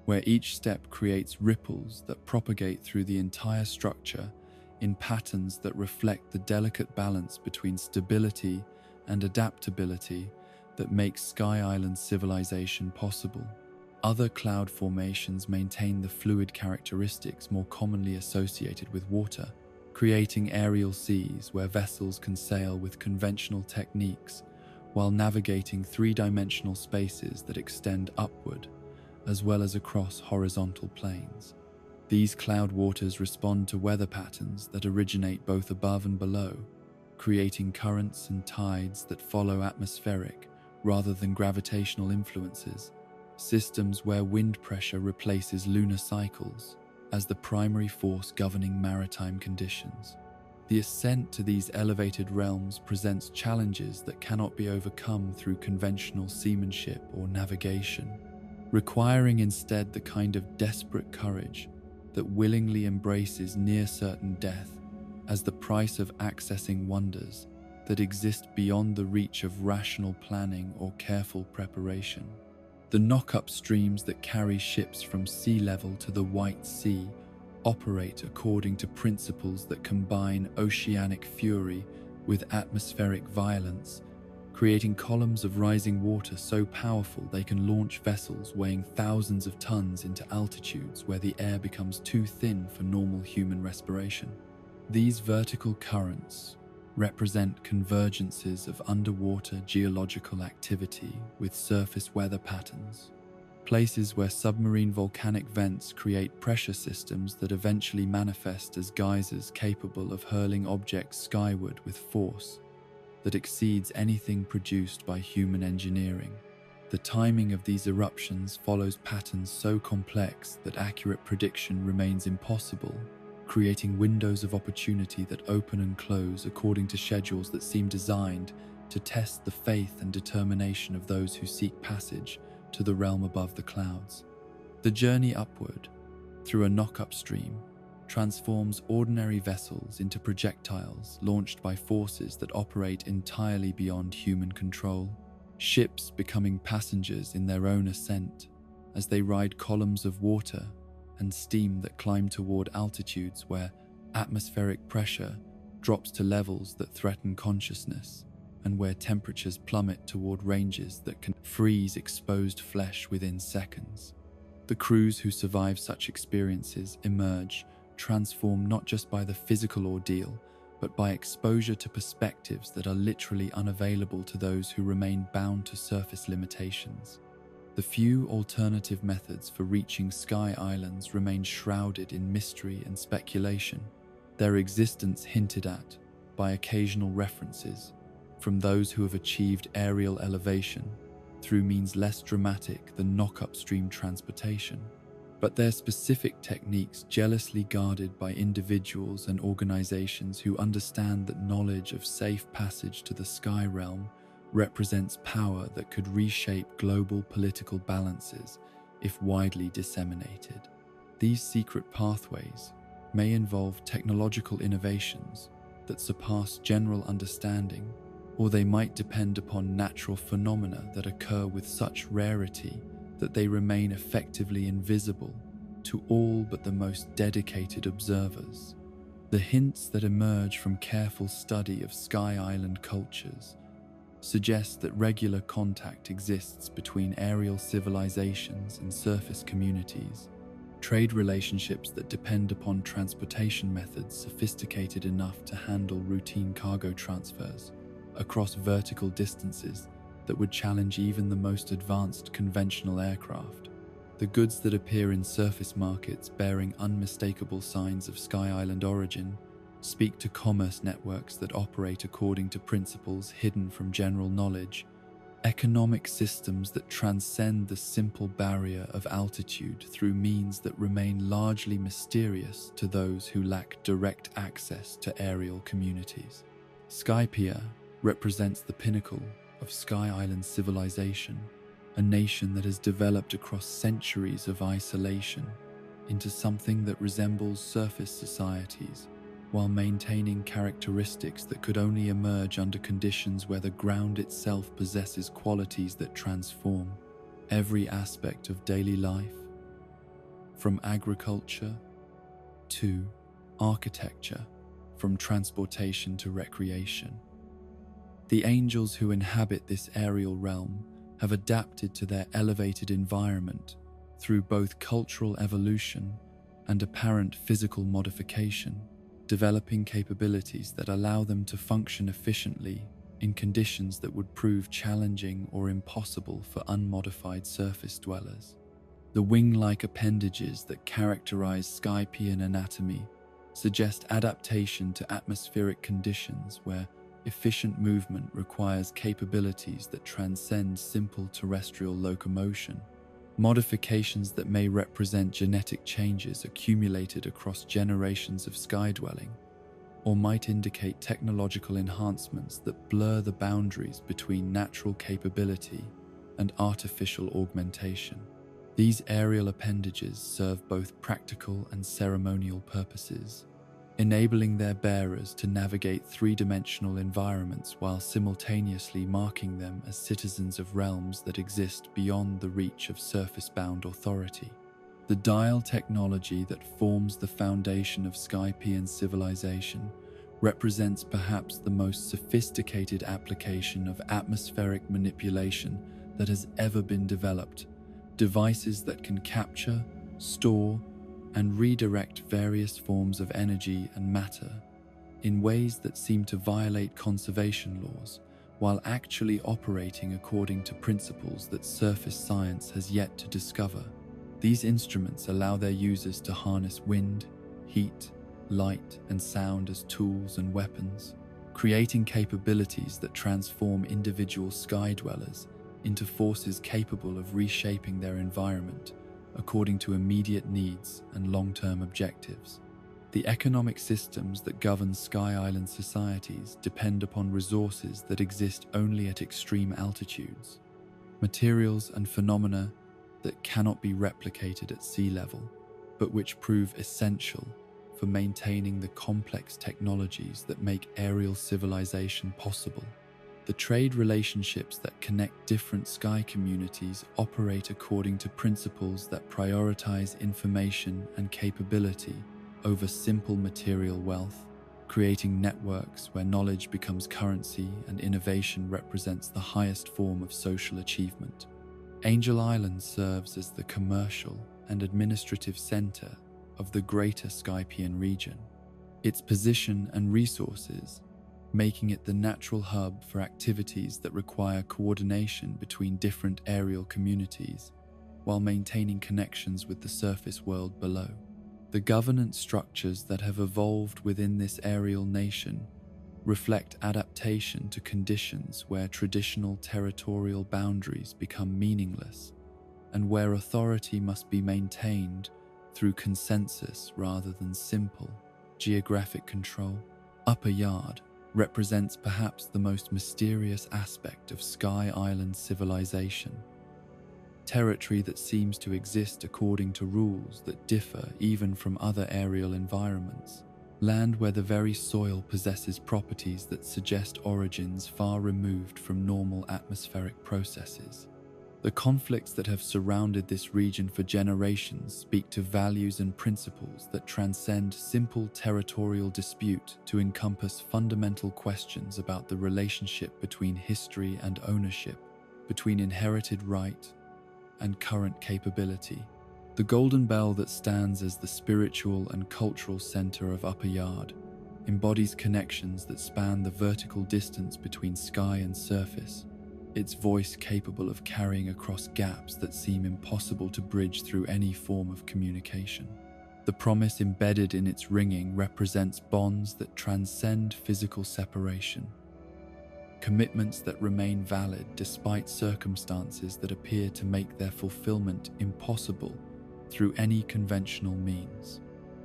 where each step creates ripples that propagate through the entire structure in patterns that reflect the delicate balance between stability and adaptability that makes Sky Island civilization possible. Other cloud formations maintain the fluid characteristics more commonly associated with water, creating aerial seas where vessels can sail with conventional techniques while navigating three-dimensional spaces that extend upward as well as across horizontal planes. These cloud waters respond to weather patterns that originate both above and below, creating currents and tides that follow atmospheric rather than gravitational influences, systems where wind pressure replaces lunar cycles as the primary force governing maritime conditions. The ascent to these elevated realms presents challenges that cannot be overcome through conventional seamanship or navigation, requiring instead the kind of desperate courage that willingly embraces near-certain death as the price of accessing wonders that exist beyond the reach of rational planning or careful preparation. The knock-up streams that carry ships from sea level to the White Sea operate according to principles that combine oceanic fury with atmospheric violence, creating columns of rising water so powerful they can launch vessels weighing thousands of tons into altitudes where the air becomes too thin for normal human respiration. These vertical currents represent convergences of underwater geological activity with surface weather patterns, places where submarine volcanic vents create pressure systems that eventually manifest as geysers capable of hurling objects skyward with force that exceeds anything produced by human engineering. The timing of these eruptions follows patterns so complex that accurate prediction remains impossible, creating windows of opportunity that open and close according to schedules that seem designed to test the faith and determination of those who seek passage to the realm above the clouds. The journey upward, through a knock-up stream, transforms ordinary vessels into projectiles launched by forces that operate entirely beyond human control, ships becoming passengers in their own ascent as they ride columns of water and steam that climb toward altitudes where atmospheric pressure drops to levels that threaten consciousness, and where temperatures plummet toward ranges that can freeze exposed flesh within seconds. The crews who survive such experiences emerge transformed not just by the physical ordeal, but by exposure to perspectives that are literally unavailable to those who remain bound to surface limitations. The few alternative methods for reaching Sky Islands remain shrouded in mystery and speculation, their existence hinted at by occasional references from those who have achieved aerial elevation through means less dramatic than knock-upstream transportation, but their specific techniques jealously guarded by individuals and organizations who understand that knowledge of safe passage to the sky realm represents power that could reshape global political balances if widely disseminated. These secret pathways may involve technological innovations that surpass general understanding, or they might depend upon natural phenomena that occur with such rarity that they remain effectively invisible to all but the most dedicated observers. The hints that emerge from careful study of Sky Island cultures suggest that regular contact exists between aerial civilizations and surface communities, trade relationships that depend upon transportation methods sophisticated enough to handle routine cargo transfers across vertical distances that would challenge even the most advanced conventional aircraft. The goods that appear in surface markets bearing unmistakable signs of Sky Island origin speak to commerce networks that operate according to principles hidden from general knowledge, economic systems that transcend the simple barrier of altitude through means that remain largely mysterious to those who lack direct access to aerial communities. Skypiea represents the pinnacle of Sky Island civilization, a nation that has developed across centuries of isolation into something that resembles surface societies, while maintaining characteristics that could only emerge under conditions where the ground itself possesses qualities that transform every aspect of daily life, from agriculture to architecture, from transportation to recreation. The angels who inhabit this aerial realm have adapted to their elevated environment through both cultural evolution and apparent physical modification, developing capabilities that allow them to function efficiently in conditions that would prove challenging or impossible for unmodified surface dwellers. The wing-like appendages that characterize Skypiean anatomy suggest adaptation to atmospheric conditions where efficient movement requires capabilities that transcend simple terrestrial locomotion, modifications that may represent genetic changes accumulated across generations of skydwelling, or might indicate technological enhancements that blur the boundaries between natural capability and artificial augmentation. These aerial appendages serve both practical and ceremonial purposes, enabling their bearers to navigate three-dimensional environments while simultaneously marking them as citizens of realms that exist beyond the reach of surface-bound authority. The dial technology that forms the foundation of Skypiean civilization represents perhaps the most sophisticated application of atmospheric manipulation that has ever been developed. Devices that can capture, store, and redirect various forms of energy and matter in ways that seem to violate conservation laws, while actually operating according to principles that surface science has yet to discover. These instruments allow their users to harness wind, heat, light, and sound as tools and weapons, creating capabilities that transform individual sky dwellers into forces capable of reshaping their environment according to immediate needs and long-term objectives. The economic systems that govern Sky Island societies depend upon resources that exist only at extreme altitudes, materials and phenomena that cannot be replicated at sea level, but which prove essential for maintaining the complex technologies that make aerial civilization possible. The trade relationships that connect different sky communities operate according to principles that prioritize information and capability over simple material wealth, creating networks where knowledge becomes currency and innovation represents the highest form of social achievement. Angel Island serves as the commercial and administrative center of the greater Skypiean region, its position and resources, making it the natural hub for activities that require coordination between different aerial communities while maintaining connections with the surface world below. The governance structures that have evolved within this aerial nation reflect adaptation to conditions where traditional territorial boundaries become meaningless and where authority must be maintained through consensus rather than simple geographic control. Upper Yard represents perhaps the most mysterious aspect of Sky Island civilization. Territory that seems to exist according to rules that differ even from other aerial environments. Land where the very soil possesses properties that suggest origins far removed from normal atmospheric processes. The conflicts that have surrounded this region for generations speak to values and principles that transcend simple territorial dispute to encompass fundamental questions about the relationship between history and ownership, between inherited right and current capability. The Golden Bell that stands as the spiritual and cultural center of Upper Yard embodies connections that span the vertical distance between sky and surface, its voice capable of carrying across gaps that seem impossible to bridge through any form of communication. The promise embedded in its ringing represents bonds that transcend physical separation, commitments that remain valid despite circumstances that appear to make their fulfillment impossible through any conventional means.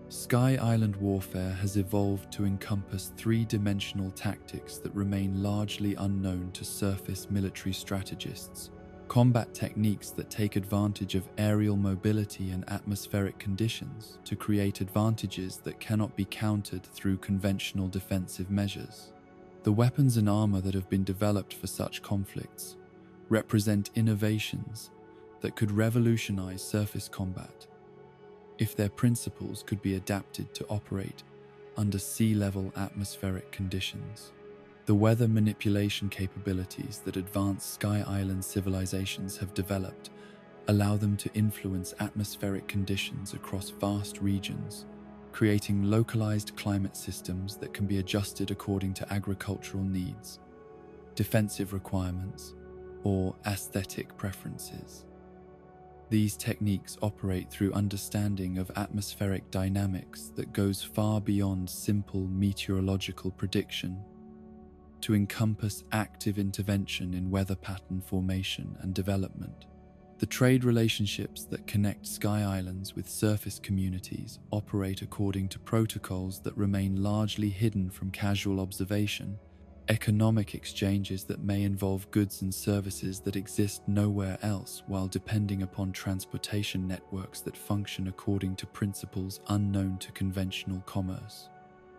Sky Island warfare has evolved to encompass three-dimensional tactics that remain largely unknown to surface military strategists, combat techniques that take advantage of aerial mobility and atmospheric conditions to create advantages that cannot be countered through conventional defensive measures. The weapons and armor that have been developed for such conflicts represent innovations that could revolutionize surface combat if their principles could be adapted to operate under sea-level atmospheric conditions. The weather manipulation capabilities that advanced Sky Island civilizations have developed allow them to influence atmospheric conditions across vast regions, creating localized climate systems that can be adjusted according to agricultural needs, defensive requirements, or aesthetic preferences. These techniques operate through understanding of atmospheric dynamics that goes far beyond simple meteorological prediction to encompass active intervention in weather pattern formation and development. The trade relationships that connect Sky Islands with surface communities operate according to protocols that remain largely hidden from casual observation. Economic exchanges that may involve goods and services that exist nowhere else while depending upon transportation networks that function according to principles unknown to conventional commerce.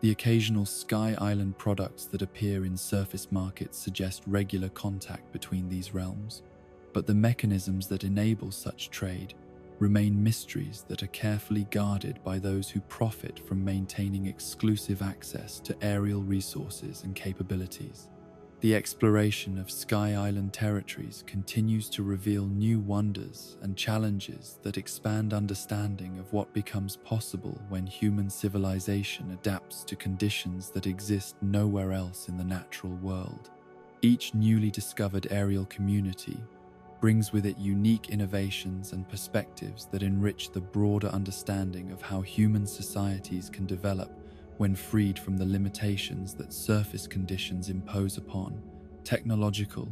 The occasional Sky Island products that appear in surface markets suggest regular contact between these realms, but the mechanisms that enable such trade remain mysteries that are carefully guarded by those who profit from maintaining exclusive access to aerial resources and capabilities. The exploration of Sky Island territories continues to reveal new wonders and challenges that expand understanding of what becomes possible when human civilization adapts to conditions that exist nowhere else in the natural world. Each newly discovered aerial community brings with it unique innovations and perspectives that enrich the broader understanding of how human societies can develop when freed from the limitations that surface conditions impose upon technological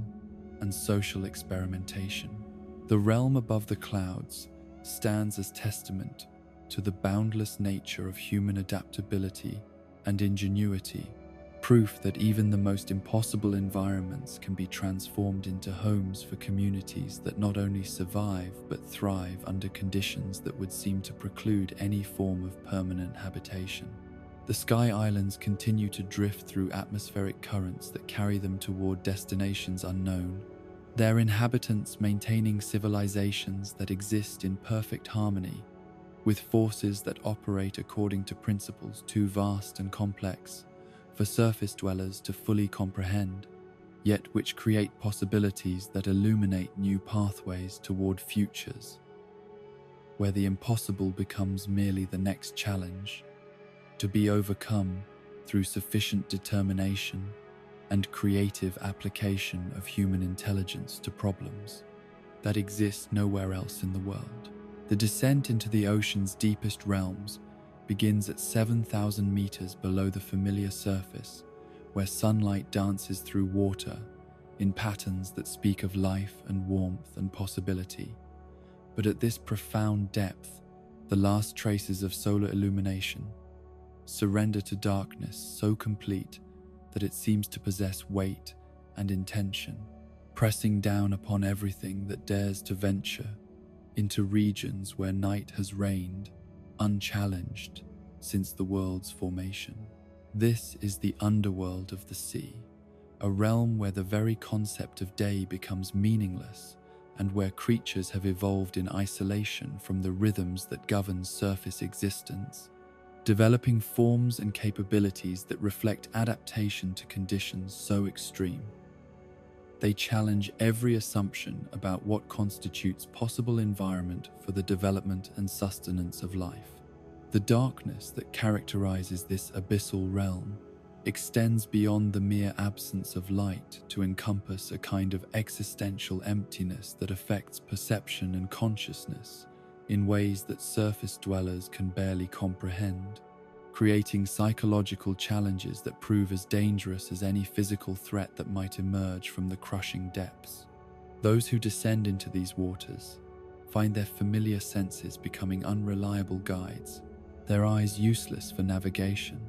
and social experimentation. The realm above the clouds stands as testament to the boundless nature of human adaptability and ingenuity, proof that even the most impossible environments can be transformed into homes for communities that not only survive but thrive under conditions that would seem to preclude any form of permanent habitation. The Sky Islands continue to drift through atmospheric currents that carry them toward destinations unknown, their inhabitants maintaining civilizations that exist in perfect harmony with forces that operate according to principles too vast and complex for surface dwellers to fully comprehend, yet which create possibilities that illuminate new pathways toward futures where the impossible becomes merely the next challenge. to be overcome through sufficient determination and creative application of human intelligence to problems that exist nowhere else in the world. The descent into the ocean's deepest realms begins at 7,000 meters below the familiar surface, where sunlight dances through water in patterns that speak of life and warmth and possibility. But at this profound depth, the last traces of solar illumination surrender to darkness so complete that it seems to possess weight and intention, pressing down upon everything that dares to venture into regions where night has reigned unchallenged since the world's formation. This is the underworld of the sea, a realm where the very concept of day becomes meaningless and where creatures have evolved in isolation from the rhythms that govern surface existence, developing forms and capabilities that reflect adaptation to conditions so extreme. They challenge every assumption about what constitutes possible environment for the development and sustenance of life. The darkness that characterizes this abyssal realm extends beyond the mere absence of light to encompass a kind of existential emptiness that affects perception and consciousness in ways that surface dwellers can barely comprehend, creating psychological challenges that prove as dangerous as any physical threat that might emerge from the crushing depths. Those who descend into these waters find their familiar senses becoming unreliable guides, their eyes useless for navigation,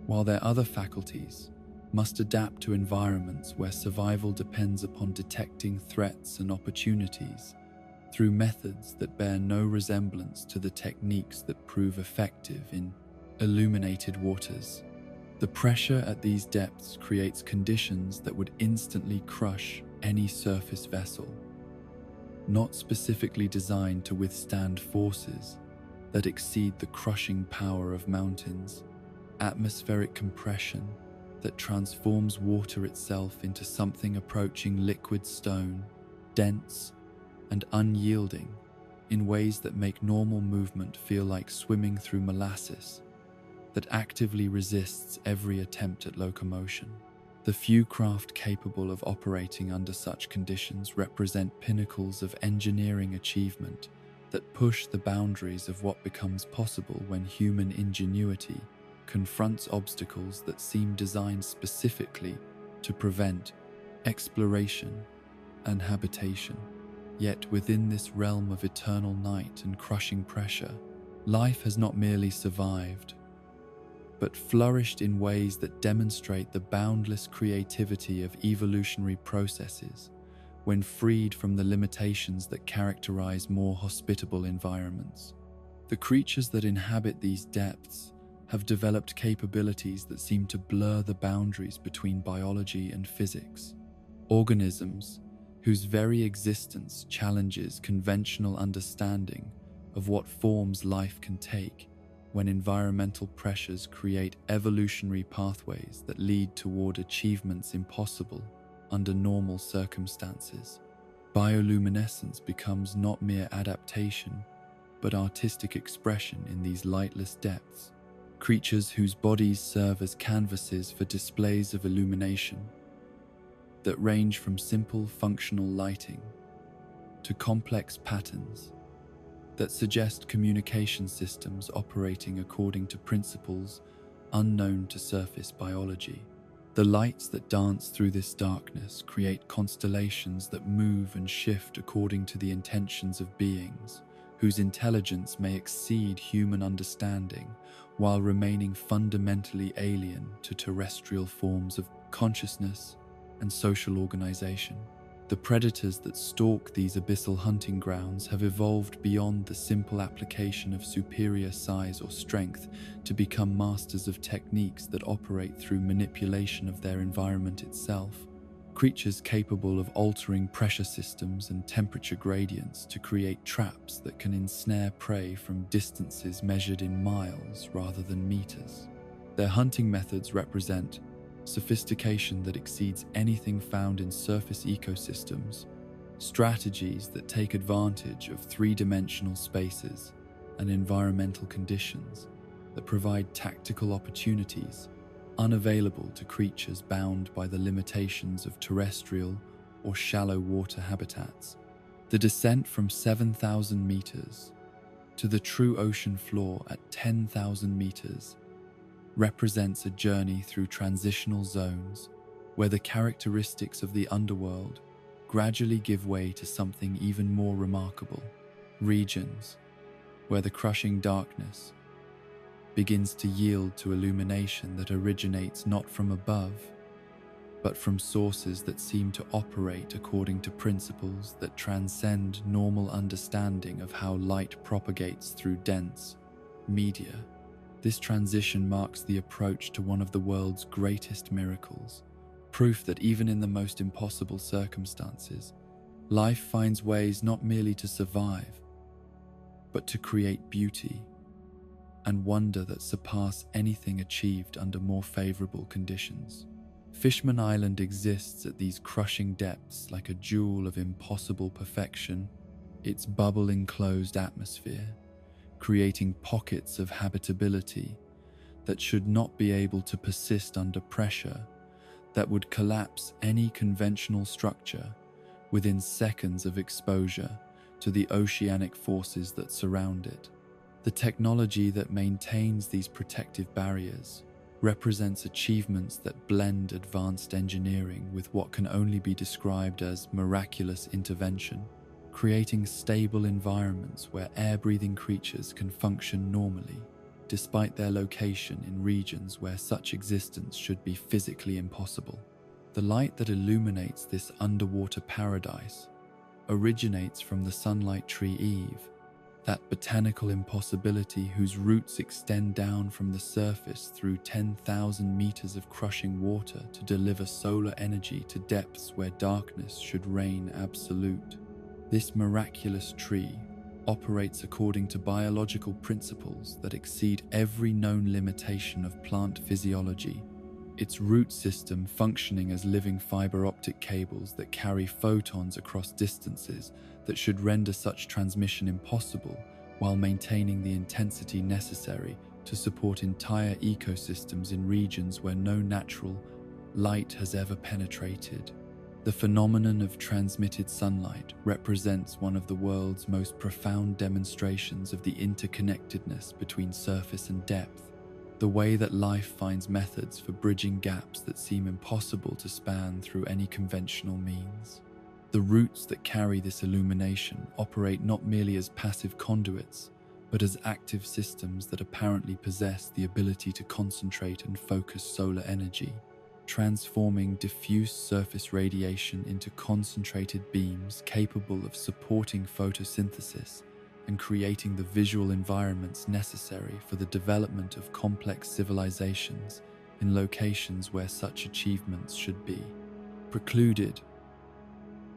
while their other faculties must adapt to environments where survival depends upon detecting threats and opportunities through methods that bear no resemblance to the techniques that prove effective in illuminated waters. The pressure at these depths creates conditions that would instantly crush any surface vessel, not specifically designed to withstand forces that exceed the crushing power of mountains. Atmospheric compression that transforms water itself into something approaching liquid stone, dense and unyielding in ways that make normal movement feel like swimming through molasses that actively resists every attempt at locomotion. The few craft capable of operating under such conditions represent pinnacles of engineering achievement that push the boundaries of what becomes possible when human ingenuity confronts obstacles that seem designed specifically to prevent exploration and habitation. Yet within this realm of eternal night and crushing pressure, life has not merely survived, but flourished in ways that demonstrate the boundless creativity of evolutionary processes when freed from the limitations that characterize more hospitable environments. The creatures that inhabit these depths have developed capabilities that seem to blur the boundaries between biology and physics. Organisms whose very existence challenges conventional understanding of what forms life can take when environmental pressures create evolutionary pathways that lead toward achievements impossible under normal circumstances. Bioluminescence becomes not mere adaptation, but artistic expression in these lightless depths. Creatures whose bodies serve as canvases for displays of illumination that range from simple functional lighting to complex patterns that suggest communication systems operating according to principles unknown to surface biology. The lights that dance through this darkness create constellations that move and shift according to the intentions of beings whose intelligence may exceed human understanding while remaining fundamentally alien to terrestrial forms of consciousness and social organization. The predators that stalk these abyssal hunting grounds have evolved beyond the simple application of superior size or strength to become masters of techniques that operate through manipulation of their environment itself. Creatures capable of altering pressure systems and temperature gradients to create traps that can ensnare prey from distances measured in miles rather than meters. Their hunting methods represent sophistication that exceeds anything found in surface ecosystems, strategies that take advantage of three-dimensional spaces and environmental conditions that provide tactical opportunities unavailable to creatures bound by the limitations of terrestrial or shallow water habitats. The descent from 7,000 meters to the true ocean floor at 10,000 meters represents a journey through transitional zones where the characteristics of the underworld gradually give way to something even more remarkable. Regions where the crushing darkness begins to yield to illumination that originates not from above, but from sources that seem to operate according to principles that transcend normal understanding of how light propagates through dense media. This transition marks the approach to one of the world's greatest miracles, proof that even in the most impossible circumstances, life finds ways not merely to survive, but to create beauty and wonder that surpass anything achieved under more favorable conditions. Fishman Island exists at these crushing depths like a jewel of impossible perfection, its bubble-enclosed atmosphere, creating pockets of habitability that should not be able to persist under pressure, that would collapse any conventional structure within seconds of exposure to the oceanic forces that surround it. The technology that maintains these protective barriers represents achievements that blend advanced engineering with what can only be described as miraculous intervention, creating stable environments where air-breathing creatures can function normally, despite their location in regions where such existence should be physically impossible. The light that illuminates this underwater paradise originates from the sunlight tree Eve, that botanical impossibility whose roots extend down from the surface through 10,000 meters of crushing water to deliver solar energy to depths where darkness should reign absolute. This miraculous tree operates according to biological principles that exceed every known limitation of plant physiology, its root system functioning as living fiber optic cables that carry photons across distances that should render such transmission impossible, while maintaining the intensity necessary to support entire ecosystems in regions where no natural light has ever penetrated. The phenomenon of transmitted sunlight represents one of the world's most profound demonstrations of the interconnectedness between surface and depth, the way that life finds methods for bridging gaps that seem impossible to span through any conventional means. The roots that carry this illumination operate not merely as passive conduits, but as active systems that apparently possess the ability to concentrate and focus solar energy, transforming diffuse surface radiation into concentrated beams capable of supporting photosynthesis and creating the visual environments necessary for the development of complex civilizations in locations where such achievements should be precluded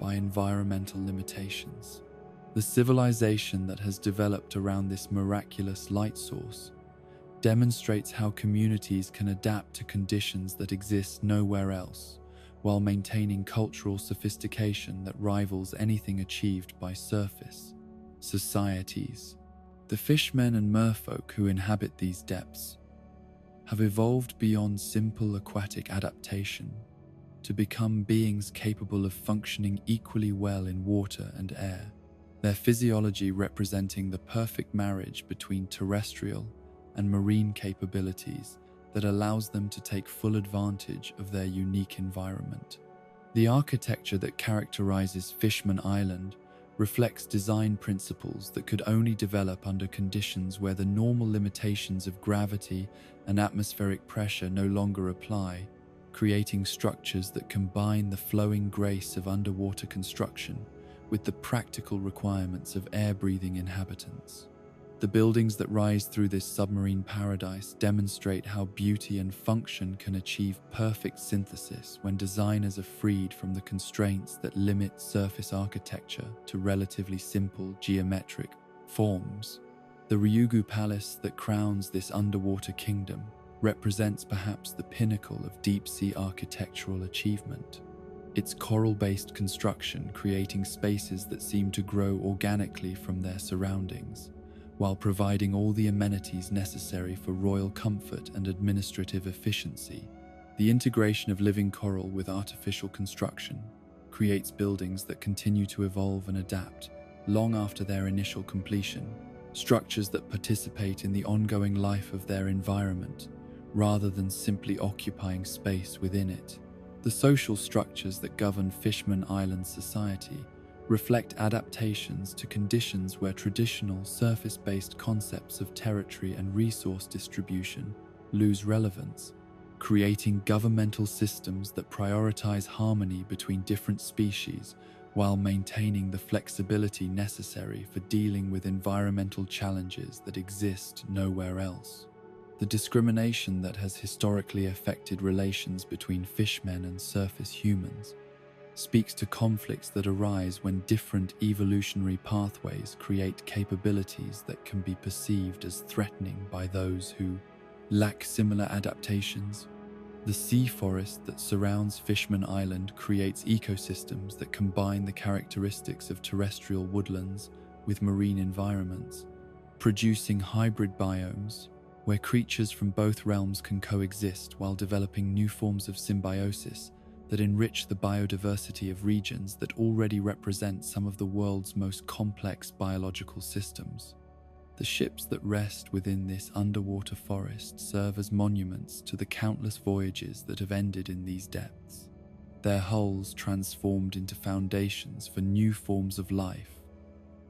by environmental limitations. The civilization that has developed around this miraculous light source demonstrates how communities can adapt to conditions that exist nowhere else, while maintaining cultural sophistication that rivals anything achieved by surface societies. The fishmen and merfolk who inhabit these depths have evolved beyond simple aquatic adaptation to become beings capable of functioning equally well in water and air, their physiology representing the perfect marriage between terrestrial and marine capabilities that allows them to take full advantage of their unique environment. The architecture that characterizes Fishman Island reflects design principles that could only develop under conditions where the normal limitations of gravity and atmospheric pressure no longer apply, creating structures that combine the flowing grace of underwater construction with the practical requirements of air-breathing inhabitants. The buildings that rise through this submarine paradise demonstrate how beauty and function can achieve perfect synthesis when designers are freed from the constraints that limit surface architecture to relatively simple geometric forms. The Ryugu Palace that crowns this underwater kingdom represents perhaps the pinnacle of deep-sea architectural achievement. Its coral-based construction creating spaces that seem to grow organically from their surroundings, while providing all the amenities necessary for royal comfort and administrative efficiency. The integration of living coral with artificial construction creates buildings that continue to evolve and adapt long after their initial completion, structures that participate in the ongoing life of their environment rather than simply occupying space within it. The social structures that govern Fishman Island society reflect adaptations to conditions where traditional surface-based concepts of territory and resource distribution lose relevance, creating governmental systems that prioritize harmony between different species while maintaining the flexibility necessary for dealing with environmental challenges that exist nowhere else. The discrimination that has historically affected relations between fishmen and surface humans speaks to conflicts that arise when different evolutionary pathways create capabilities that can be perceived as threatening by those who lack similar adaptations. The sea forest that surrounds Fishman Island creates ecosystems that combine the characteristics of terrestrial woodlands with marine environments, producing hybrid biomes where creatures from both realms can coexist while developing new forms of symbiosis that enrich the biodiversity of regions that already represent some of the world's most complex biological systems. The ships that rest within this underwater forest serve as monuments to the countless voyages that have ended in these depths, their hulls transformed into foundations for new forms of life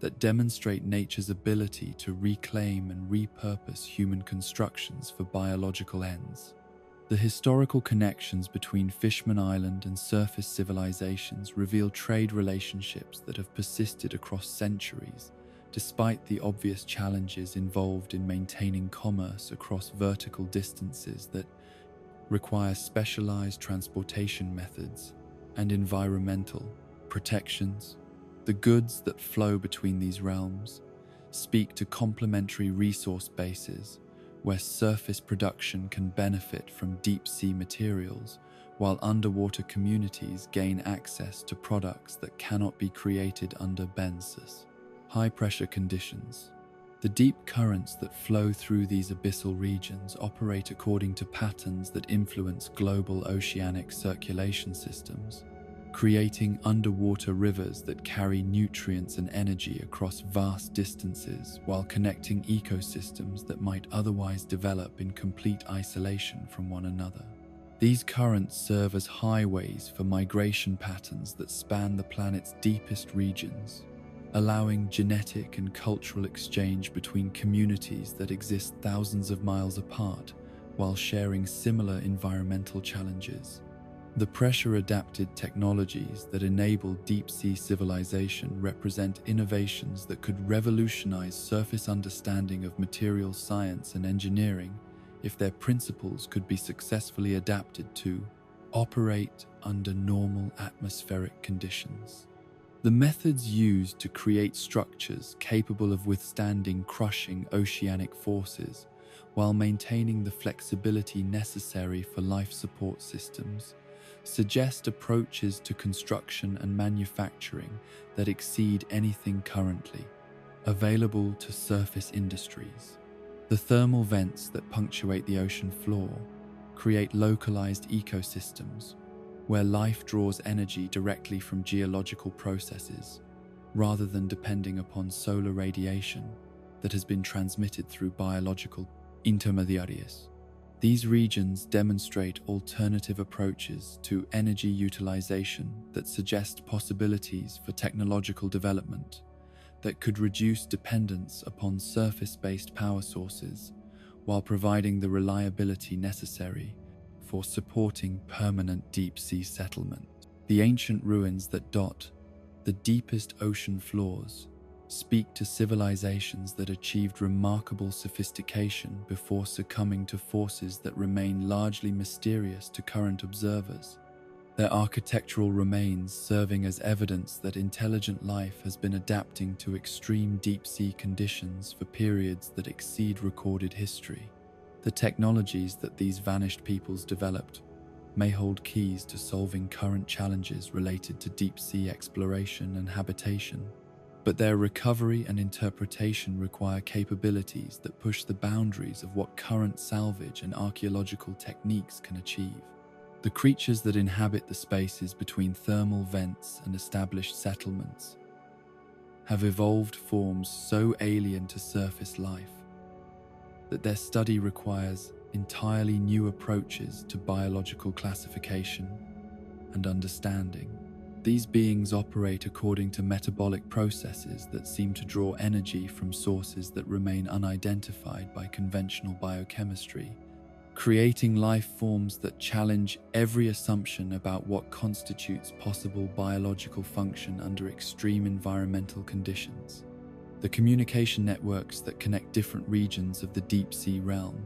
that demonstrate nature's ability to reclaim and repurpose human constructions for biological ends. The historical connections between Fishman Island and surface civilizations reveal trade relationships that have persisted across centuries, despite the obvious challenges involved in maintaining commerce across vertical distances that require specialized transportation methods and environmental protections. The goods that flow between these realms speak to complementary resource bases where surface production can benefit from deep-sea materials, while underwater communities gain access to products that cannot be created under Bensus. High-pressure conditions. The deep currents that flow through these abyssal regions operate according to patterns that influence global oceanic circulation systems, creating underwater rivers that carry nutrients and energy across vast distances while connecting ecosystems that might otherwise develop in complete isolation from one another. These currents serve as highways for migration patterns that span the planet's deepest regions, allowing genetic and cultural exchange between communities that exist thousands of miles apart while sharing similar environmental challenges. The pressure-adapted technologies that enable deep-sea civilization represent innovations that could revolutionize surface understanding of materials science and engineering if their principles could be successfully adapted to operate under normal atmospheric conditions. The methods used to create structures capable of withstanding crushing oceanic forces while maintaining the flexibility necessary for life support systems suggest approaches to construction and manufacturing that exceed anything currently available to surface industries. The thermal vents that punctuate the ocean floor create localized ecosystems where life draws energy directly from geological processes rather than depending upon solar radiation that has been transmitted through biological intermediaries. These regions demonstrate alternative approaches to energy utilization that suggest possibilities for technological development that could reduce dependence upon surface-based power sources while providing the reliability necessary for supporting permanent deep-sea settlement. The ancient ruins that dot the deepest ocean floors speak to civilizations that achieved remarkable sophistication before succumbing to forces that remain largely mysterious to current observers. Their architectural remains serving as evidence that intelligent life has been adapting to extreme deep-sea conditions for periods that exceed recorded history. The technologies that these vanished peoples developed may hold keys to solving current challenges related to deep-sea exploration and habitation. but their recovery and interpretation require capabilities that push the boundaries of what current salvage and archaeological techniques can achieve. The creatures that inhabit the spaces between thermal vents and established settlements have evolved forms so alien to surface life that their study requires entirely new approaches to biological classification and understanding. These beings operate according to metabolic processes that seem to draw energy from sources that remain unidentified by conventional biochemistry, creating life forms that challenge every assumption about what constitutes possible biological function under extreme environmental conditions. The communication networks that connect different regions of the deep-sea realm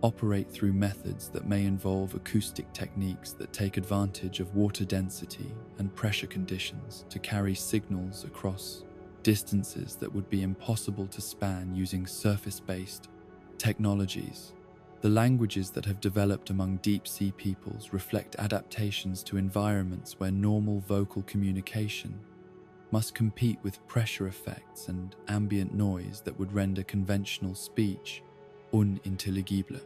operate through methods that may involve acoustic techniques that take advantage of water density and pressure conditions to carry signals across distances that would be impossible to span using surface-based technologies. The languages that have developed among deep-sea peoples reflect adaptations to environments where normal vocal communication must compete with pressure effects and ambient noise that would render conventional speech unintelligible.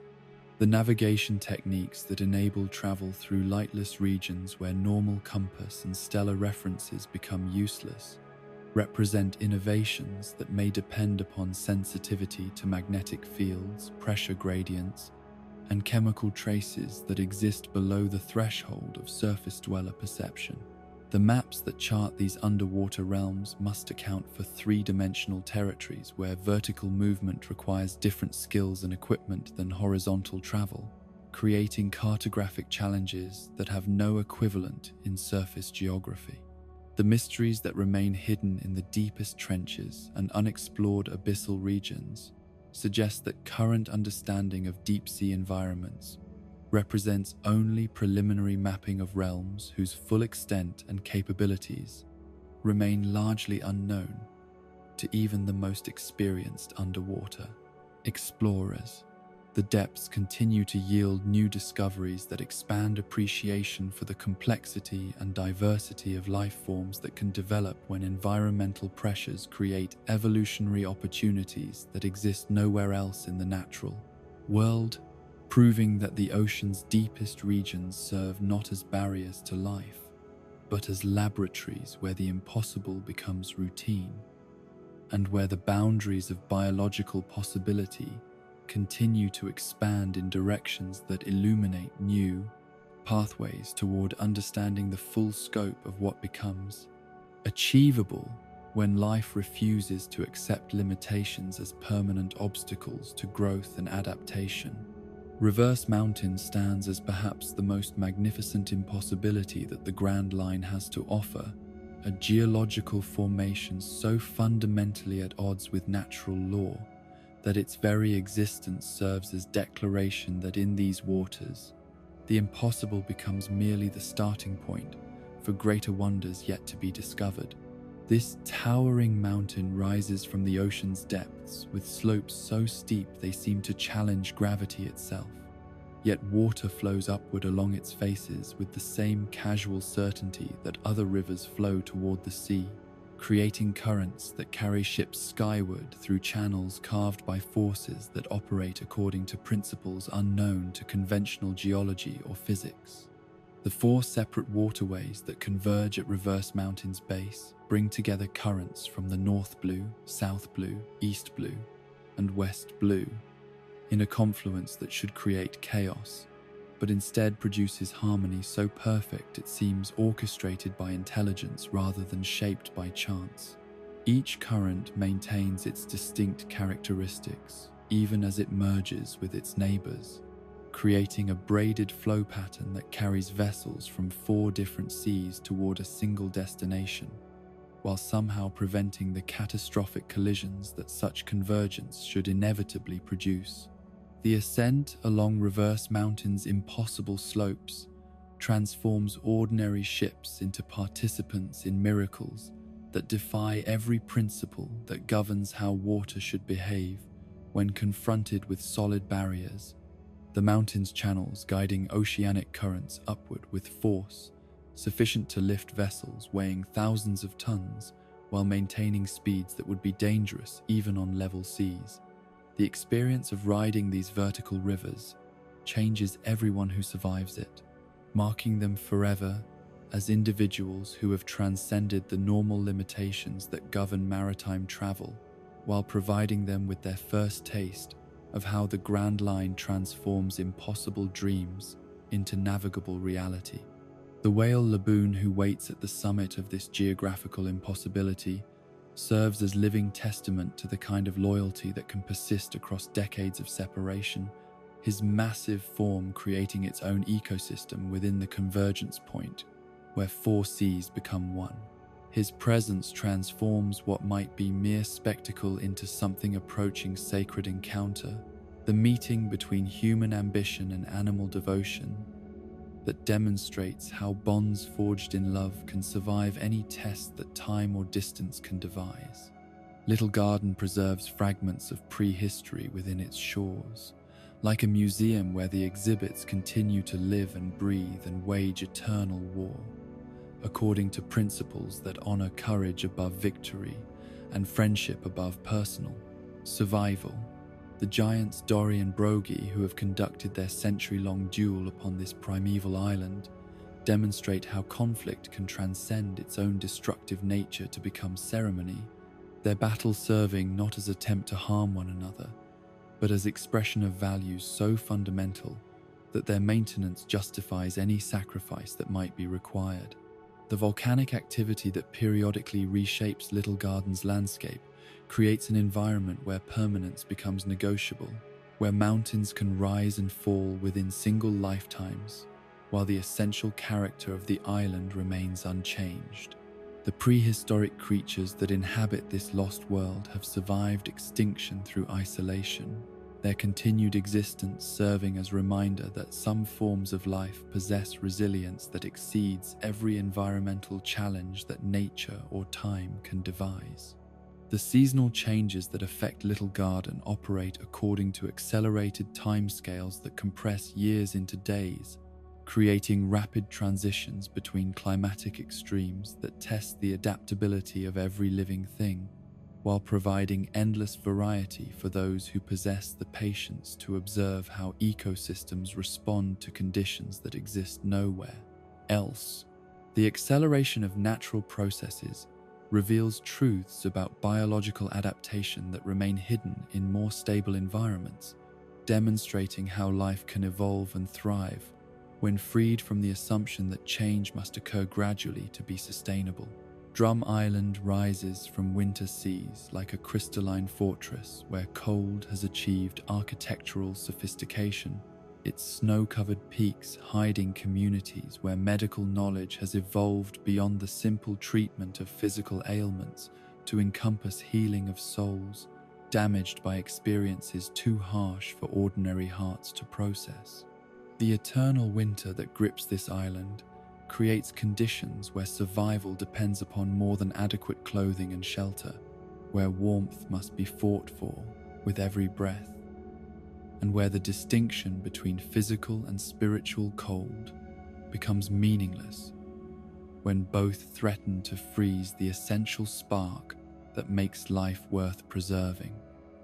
The navigation techniques that enable travel through lightless regions where normal compass and stellar references become useless represent innovations that may depend upon sensitivity to magnetic fields, pressure gradients, and chemical traces that exist below the threshold of surface dweller perception. The maps that chart these underwater realms must account for three-dimensional territories where vertical movement requires different skills and equipment than horizontal travel, creating cartographic challenges that have no equivalent in surface geography. The mysteries that remain hidden in the deepest trenches and unexplored abyssal regions suggest that current understanding of deep-sea environments represents only preliminary mapping of realms whose full extent and capabilities remain largely unknown to even the most experienced underwater explorers. The depths continue to yield new discoveries that expand appreciation for the complexity and diversity of life forms that can develop when environmental pressures create evolutionary opportunities that exist nowhere else in the natural world, proving that the ocean's deepest regions serve not as barriers to life, but as laboratories where the impossible becomes routine, and where the boundaries of biological possibility continue to expand in directions that illuminate new pathways toward understanding the full scope of what becomes achievable when life refuses to accept limitations as permanent obstacles to growth and adaptation. Reverse Mountain stands as perhaps the most magnificent impossibility that the Grand Line has to offer, a geological formation so fundamentally at odds with natural law that its very existence serves as declaration that in these waters, the impossible becomes merely the starting point for greater wonders yet to be discovered. This towering mountain rises from the ocean's depths with slopes so steep they seem to challenge gravity itself. Yet water flows upward along its faces with the same casual certainty that other rivers flow toward the sea, creating currents that carry ships skyward through channels carved by forces that operate according to principles unknown to conventional geology or physics. The four separate waterways that converge at Reverse Mountain's base bring together currents from the North Blue, South Blue, East Blue, and West Blue in a confluence that should create chaos, but instead produces harmony so perfect it seems orchestrated by intelligence rather than shaped by chance. Each current maintains its distinct characteristics, even as it merges with its neighbors, creating a braided flow pattern that carries vessels from four different seas toward a single destination, while somehow preventing the catastrophic collisions that such convergence should inevitably produce. The ascent along Reverse Mountain's impossible slopes transforms ordinary ships into participants in miracles that defy every principle that governs how water should behave when confronted with solid barriers. The mountain's channels guiding oceanic currents upward with force sufficient to lift vessels weighing thousands of tons while maintaining speeds that would be dangerous even on level seas. The experience of riding these vertical rivers changes everyone who survives it, marking them forever as individuals who have transcended the normal limitations that govern maritime travel, while providing them with their first taste of how the Grand Line transforms impossible dreams into navigable reality. The whale Laboon who waits at the summit of this geographical impossibility serves as living testament to the kind of loyalty that can persist across decades of separation, his massive form creating its own ecosystem within the convergence point where four seas become one. His presence transforms what might be mere spectacle into something approaching sacred encounter, the meeting between human ambition and animal devotion that demonstrates how bonds forged in love can survive any test that time or distance can devise. Little Garden preserves fragments of prehistory within its shores, like a museum where the exhibits continue to live and breathe and wage eternal war, according to principles that honor courage above victory and friendship above personal survival. The giants Dory and Brogy, who have conducted their century-long duel upon this primeval island, demonstrate how conflict can transcend its own destructive nature to become ceremony, their battle serving not as attempt to harm one another, but as expression of values so fundamental that their maintenance justifies any sacrifice that might be required. The volcanic activity that periodically reshapes Little Garden's landscape creates an environment where permanence becomes negotiable, where mountains can rise and fall within single lifetimes, while the essential character of the island remains unchanged. The prehistoric creatures that inhabit this lost world have survived extinction through isolation, their continued existence serving as a reminder that some forms of life possess resilience that exceeds every environmental challenge that nature or time can devise. The seasonal changes that affect Little Garden operate according to accelerated timescales that compress years into days, creating rapid transitions between climatic extremes that test the adaptability of every living thing, while providing endless variety for those who possess the patience to observe how ecosystems respond to conditions that exist nowhere else. The acceleration of natural processes reveals truths about biological adaptation that remain hidden in more stable environments, demonstrating how life can evolve and thrive when freed from the assumption that change must occur gradually to be sustainable. Drum Island rises from winter seas like a crystalline fortress where cold has achieved architectural sophistication, its snow-covered peaks hiding communities where medical knowledge has evolved beyond the simple treatment of physical ailments to encompass healing of souls damaged by experiences too harsh for ordinary hearts to process. The eternal winter that grips this island creates conditions where survival depends upon more than adequate clothing and shelter, where warmth must be fought for with every breath, and where the distinction between physical and spiritual cold becomes meaningless when both threaten to freeze the essential spark that makes life worth preserving.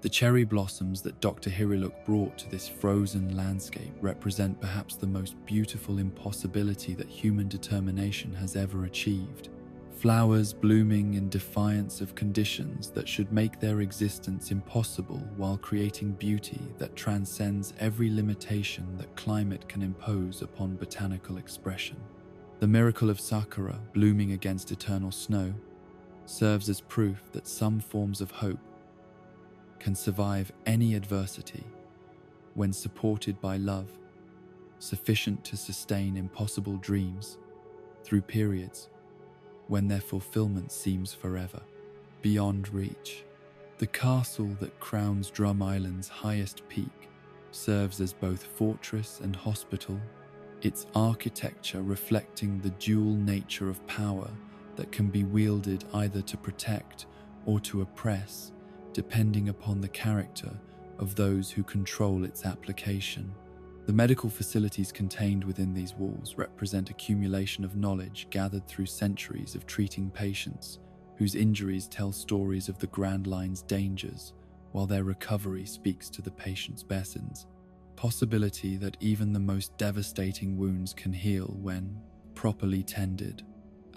The cherry blossoms that Dr. Hiriluk brought to this frozen landscape represent perhaps the most beautiful impossibility that human determination has ever achieved. Flowers blooming in defiance of conditions that should make their existence impossible while creating beauty that transcends every limitation that climate can impose upon botanical expression. The miracle of sakura blooming against eternal snow serves as proof that some forms of hope can survive any adversity when supported by love sufficient to sustain impossible dreams through periods when their fulfillment seems forever beyond reach. The castle that crowns Drum Island's highest peak serves as both fortress and hospital, its architecture reflecting the dual nature of power that can be wielded either to protect or to oppress, depending upon the character of those who control its application. The medical facilities contained within these walls represent accumulation of knowledge gathered through centuries of treating patients whose injuries tell stories of the Grand Line's dangers, while their recovery speaks to the patient's lessons. Possibility that even the most devastating wounds can heal when properly tended.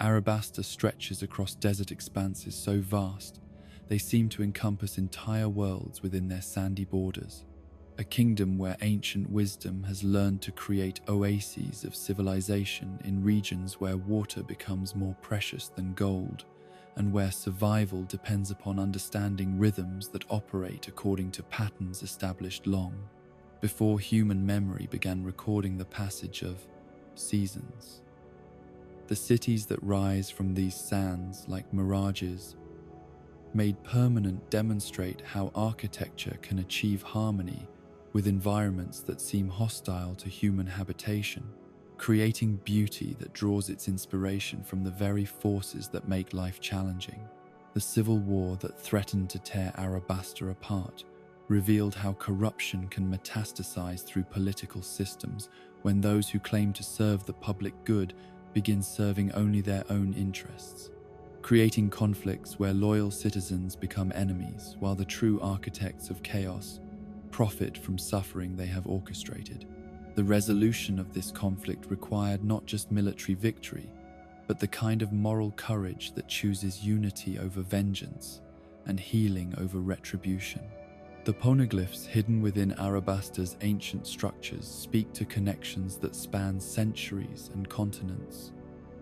Arabasta stretches across desert expanses so vast, they seem to encompass entire worlds within their sandy borders. A kingdom where ancient wisdom has learned to create oases of civilization in regions where water becomes more precious than gold, and where survival depends upon understanding rhythms that operate according to patterns established long before human memory began recording the passage of seasons. The cities that rise from these sands like mirages, made permanent, demonstrate how architecture can achieve harmony with environments that seem hostile to human habitation, creating beauty that draws its inspiration from the very forces that make life challenging. The civil war that threatened to tear Arabasta apart revealed how corruption can metastasize through political systems when those who claim to serve the public good begin serving only their own interests, creating conflicts where loyal citizens become enemies while the true architects of chaos profit from suffering they have orchestrated. The resolution of this conflict required not just military victory, but the kind of moral courage that chooses unity over vengeance and healing over retribution. The poneglyphs hidden within Arabasta's ancient structures speak to connections that span centuries and continents.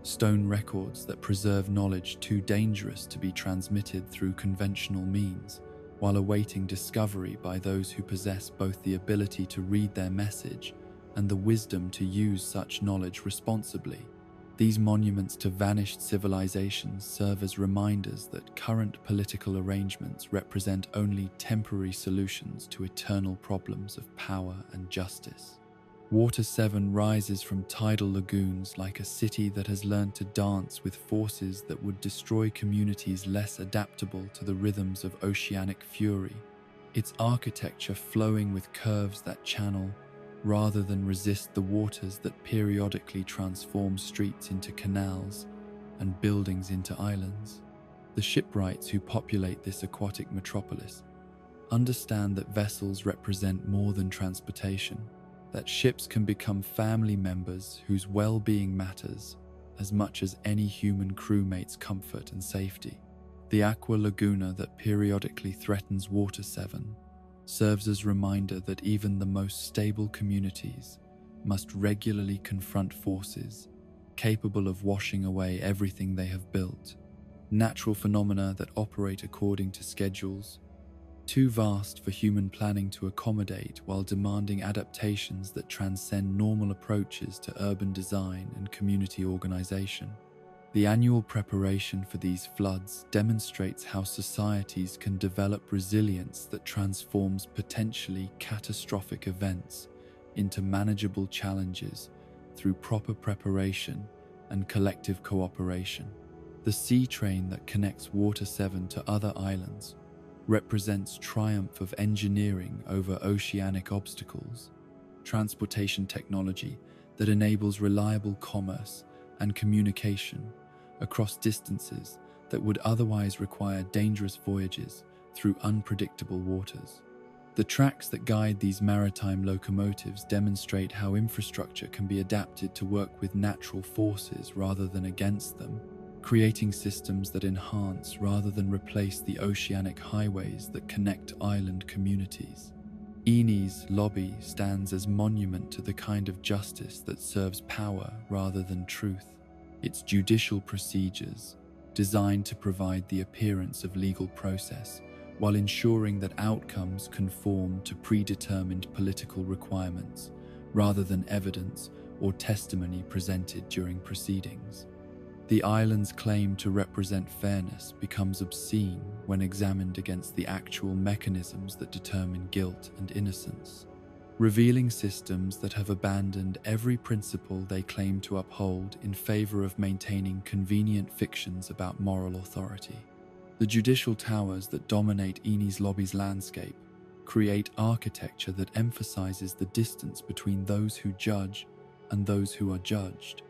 Stone records that preserve knowledge too dangerous to be transmitted through conventional means, while awaiting discovery by those who possess both the ability to read their message and the wisdom to use such knowledge responsibly. These monuments to vanished civilizations serve as reminders that current political arrangements represent only temporary solutions to eternal problems of power and justice. Water 7 rises from tidal lagoons like a city that has learned to dance with forces that would destroy communities less adaptable to the rhythms of oceanic fury, its architecture flowing with curves that channel rather than resist the waters that periodically transform streets into canals and buildings into islands. The shipwrights who populate this aquatic metropolis understand that vessels represent more than transportation, that ships can become family members whose well-being matters as much as any human crewmate's comfort and safety. The Aqua Laguna that periodically threatens Water 7 serves as a reminder that even the most stable communities must regularly confront forces capable of washing away everything they have built. Natural phenomena that operate according to schedules, too vast for human planning to accommodate, while demanding adaptations that transcend normal approaches to urban design and community organization. The annual preparation for these floods demonstrates how societies can develop resilience that transforms potentially catastrophic events into manageable challenges through proper preparation and collective cooperation. The sea train that connects Water 7 to other islands represents triumph of engineering over oceanic obstacles, transportation technology that enables reliable commerce and communication across distances that would otherwise require dangerous voyages through unpredictable waters. The tracks that guide these maritime locomotives demonstrate how infrastructure can be adapted to work with natural forces rather than against them, creating systems that enhance rather than replace the oceanic highways that connect island communities. Enies Lobby stands as monument to the kind of justice that serves power rather than truth. Its judicial procedures, designed to provide the appearance of legal process, while ensuring that outcomes conform to predetermined political requirements, rather than evidence or testimony presented during proceedings. The island's claim to represent fairness becomes obscene when examined against the actual mechanisms that determine guilt and innocence, revealing systems that have abandoned every principle they claim to uphold in favor of maintaining convenient fictions about moral authority. The judicial towers that dominate Enies Lobby's landscape create architecture that emphasizes the distance between those who judge and those who are judged,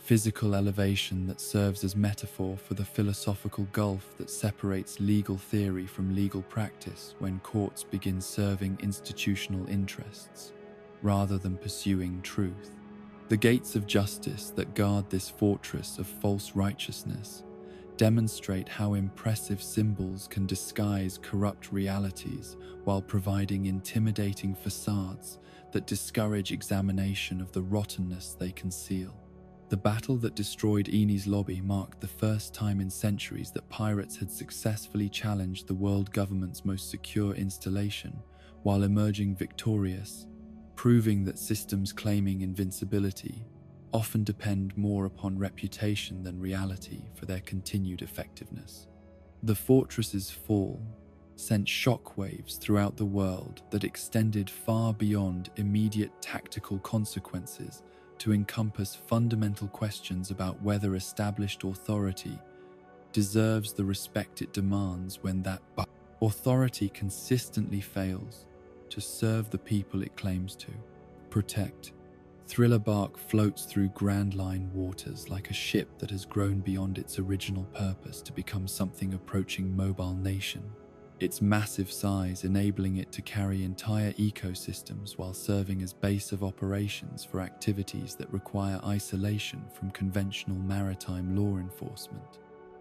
physical elevation that serves as metaphor for the philosophical gulf that separates legal theory from legal practice when courts begin serving institutional interests rather than pursuing truth. The gates of justice that guard this fortress of false righteousness demonstrate how impressive symbols can disguise corrupt realities while providing intimidating facades that discourage examination of the rottenness they conceal. The battle that destroyed Eni's lobby marked the first time in centuries that pirates had successfully challenged the world government's most secure installation while emerging victorious, proving that systems claiming invincibility often depend more upon reputation than reality for their continued effectiveness. The fortress's fall sent shockwaves throughout the world that extended far beyond immediate tactical consequences to encompass fundamental questions about whether established authority deserves the respect it demands when that authority consistently fails to serve the people it claims to protect. Thriller Bark floats through Grand Line waters like a ship that has grown beyond its original purpose to become something approaching mobile nation, its massive size enabling it to carry entire ecosystems while serving as base of operations for activities that require isolation from conventional maritime law enforcement.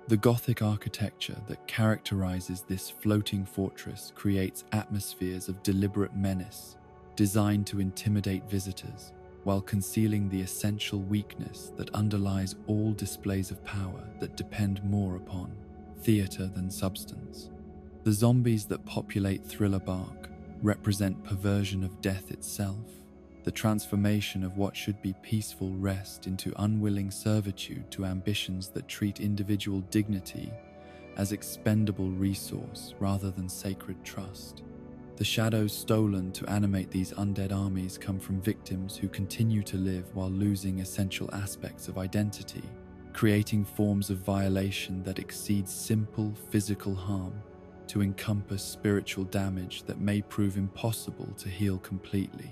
The Gothic architecture that characterizes this floating fortress creates atmospheres of deliberate menace, designed to intimidate visitors, while concealing the essential weakness that underlies all displays of power that depend more upon theater than substance. The zombies that populate Thriller Bark represent perversion of death itself, the transformation of what should be peaceful rest into unwilling servitude to ambitions that treat individual dignity as expendable resource rather than sacred trust. The shadows stolen to animate these undead armies come from victims who continue to live while losing essential aspects of identity, creating forms of violation that exceed simple physical harm to encompass spiritual damage that may prove impossible to heal completely.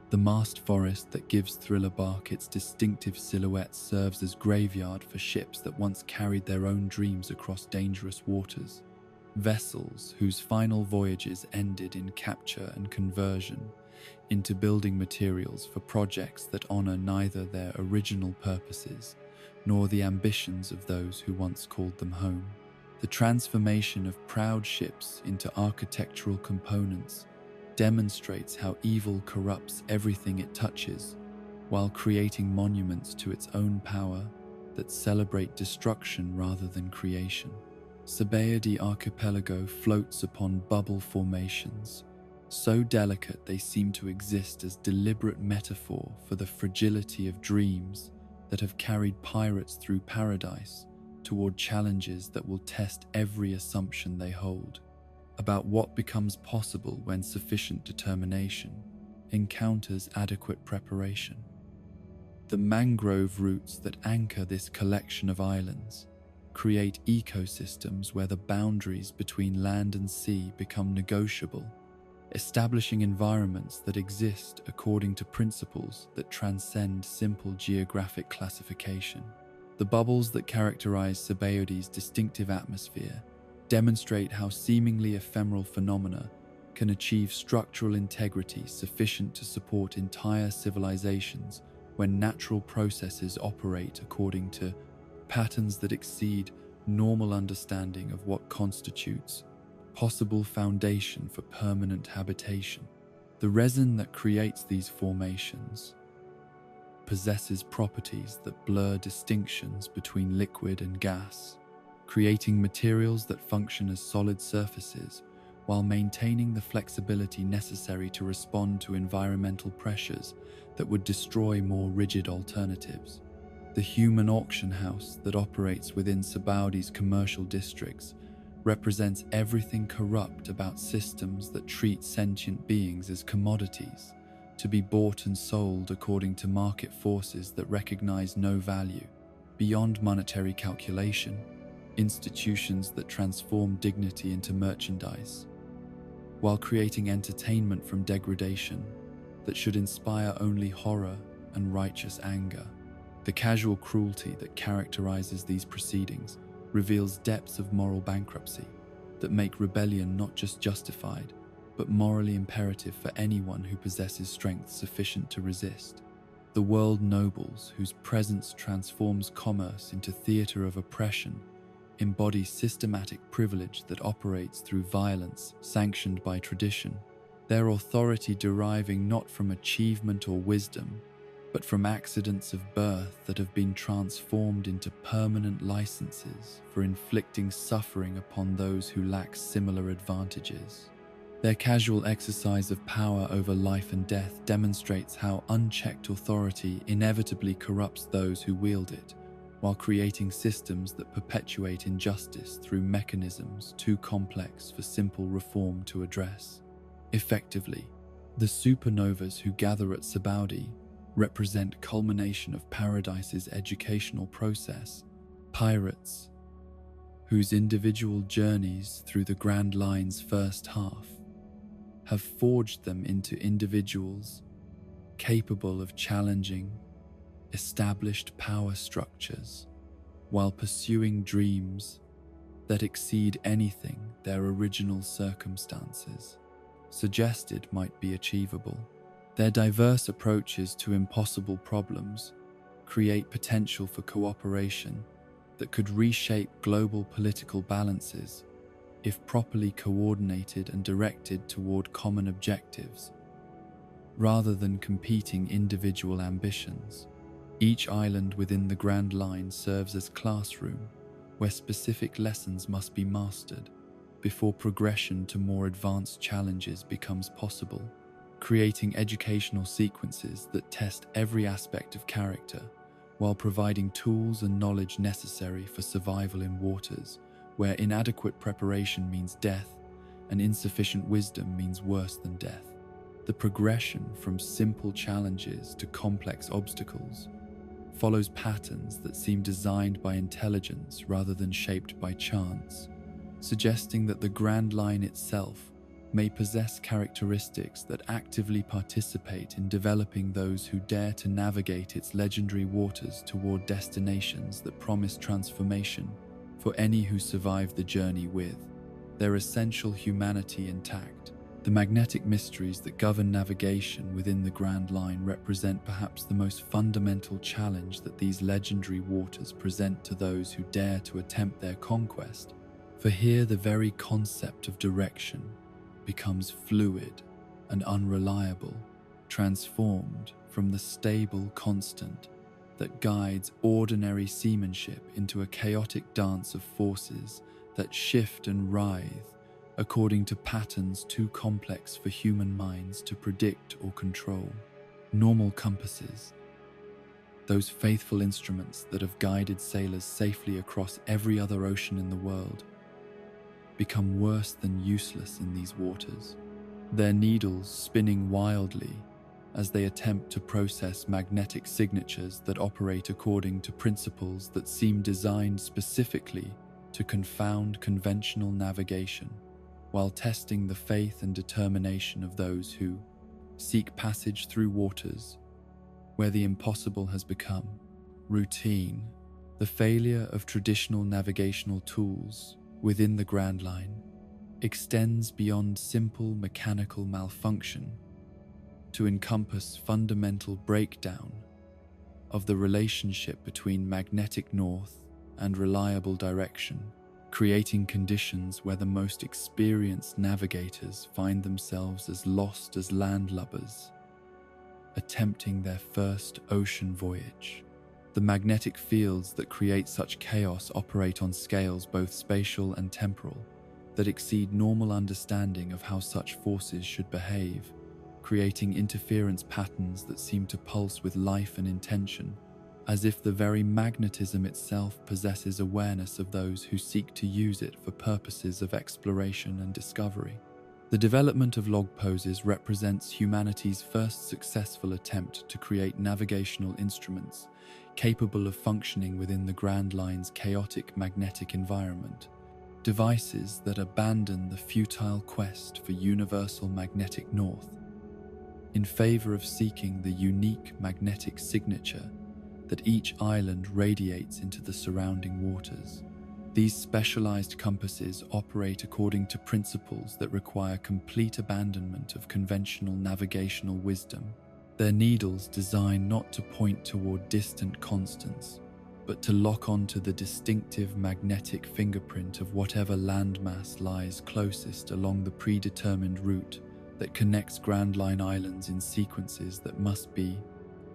The massed forest that gives Thriller Bark its distinctive silhouette serves as graveyard for ships that once carried their own dreams across dangerous waters. Vessels whose final voyages ended in capture and conversion into building materials for projects that honor neither their original purposes nor the ambitions of those who once called them home. The transformation of proud ships into architectural components demonstrates how evil corrupts everything it touches, while creating monuments to its own power that celebrate destruction rather than creation. Sabaody Archipelago floats upon bubble formations, so delicate they seem to exist as deliberate metaphor for the fragility of dreams that have carried pirates through paradise toward challenges that will test every assumption they hold about what becomes possible when sufficient determination encounters adequate preparation. The mangrove roots that anchor this collection of islands create ecosystems where the boundaries between land and sea become negotiable, establishing environments that exist according to principles that transcend simple geographic classification. The bubbles that characterize Sabaody's distinctive atmosphere demonstrate how seemingly ephemeral phenomena can achieve structural integrity sufficient to support entire civilizations when natural processes operate according to patterns that exceed normal understanding of what constitutes possible foundation for permanent habitation. The resin that creates these formations possesses properties that blur distinctions between liquid and gas, creating materials that function as solid surfaces while maintaining the flexibility necessary to respond to environmental pressures that would destroy more rigid alternatives. The human auction house that operates within Sabaody's commercial districts represents everything corrupt about systems that treat sentient beings as commodities, to be bought and sold according to market forces that recognize no value beyond monetary calculation, institutions that transform dignity into merchandise, while creating entertainment from degradation that should inspire only horror and righteous anger. The casual cruelty that characterizes these proceedings reveals depths of moral bankruptcy that make rebellion not just justified, but morally imperative for anyone who possesses strength sufficient to resist. The world nobles, whose presence transforms commerce into theater of oppression, embody systematic privilege that operates through violence sanctioned by tradition, their authority deriving not from achievement or wisdom, but from accidents of birth that have been transformed into permanent licenses for inflicting suffering upon those who lack similar advantages. Their casual exercise of power over life and death demonstrates how unchecked authority inevitably corrupts those who wield it, while creating systems that perpetuate injustice through mechanisms too complex for simple reform to address. Effectively, the supernovas who gather at Sabaudi represent culmination of Paradise's educational process, pirates whose individual journeys through the Grand Line's first half have forged them into individuals capable of challenging established power structures while pursuing dreams that exceed anything their original circumstances suggested might be achievable. Their diverse approaches to impossible problems create potential for cooperation that could reshape global political balances if properly coordinated and directed toward common objectives, rather than competing individual ambitions. Each island within the Grand Line serves as classroom where specific lessons must be mastered before progression to more advanced challenges becomes possible, creating educational sequences that test every aspect of character while providing tools and knowledge necessary for survival in waters where inadequate preparation means death and insufficient wisdom means worse than death. The progression from simple challenges to complex obstacles follows patterns that seem designed by intelligence rather than shaped by chance, suggesting that the Grand Line itself may possess characteristics that actively participate in developing those who dare to navigate its legendary waters toward destinations that promise transformation for any who survive the journey with their essential humanity intact. The magnetic mysteries that govern navigation within the Grand Line represent perhaps the most fundamental challenge that these legendary waters present to those who dare to attempt their conquest. For here the very concept of direction becomes fluid and unreliable, transformed from the stable constant that guides ordinary seamanship into a chaotic dance of forces that shift and writhe according to patterns too complex for human minds to predict or control. Normal compasses, those faithful instruments that have guided sailors safely across every other ocean in the world, become worse than useless in these waters, their needles spinning wildly as they attempt to process magnetic signatures that operate according to principles that seem designed specifically to confound conventional navigation, while testing the faith and determination of those who seek passage through waters where the impossible has become routine. The failure of traditional navigational tools within the Grand Line extends beyond simple mechanical malfunction to encompass fundamental breakdown of the relationship between magnetic north and reliable direction, creating conditions where the most experienced navigators find themselves as lost as landlubbers, attempting their first ocean voyage. The magnetic fields that create such chaos operate on scales both spatial and temporal that exceed normal understanding of how such forces should behave, creating interference patterns that seem to pulse with life and intention, as if the very magnetism itself possesses awareness of those who seek to use it for purposes of exploration and discovery. The development of log poses represents humanity's first successful attempt to create navigational instruments capable of functioning within the Grand Line's chaotic magnetic environment, devices that abandon the futile quest for universal magnetic north in favor of seeking the unique magnetic signature that each island radiates into the surrounding waters. These specialized compasses operate according to principles that require complete abandonment of conventional navigational wisdom. Their needles designed not to point toward distant constants, but to lock onto the distinctive magnetic fingerprint of whatever landmass lies closest along the predetermined route that connects Grand Line Islands in sequences that must be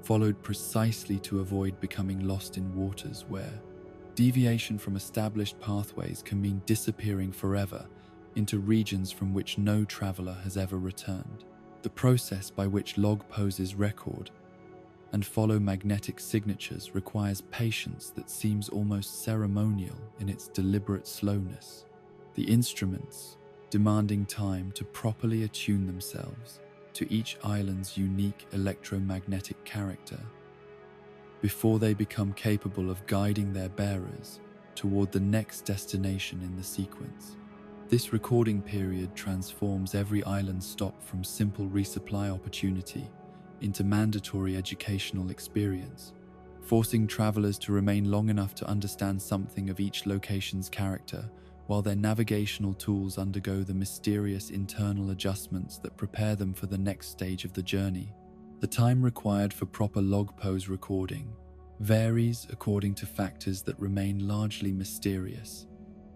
followed precisely to avoid becoming lost in waters where deviation from established pathways can mean disappearing forever into regions from which no traveler has ever returned. The process by which log poses record and follow magnetic signatures requires patience that seems almost ceremonial in its deliberate slowness. The instruments, demanding time to properly attune themselves to each island's unique electromagnetic character before they become capable of guiding their bearers toward the next destination in the sequence. This recording period transforms every island stop from simple resupply opportunity into mandatory educational experience, forcing travelers to remain long enough to understand something of each location's character while their navigational tools undergo the mysterious internal adjustments that prepare them for the next stage of the journey. The time required for proper log pose recording varies according to factors that remain largely mysterious,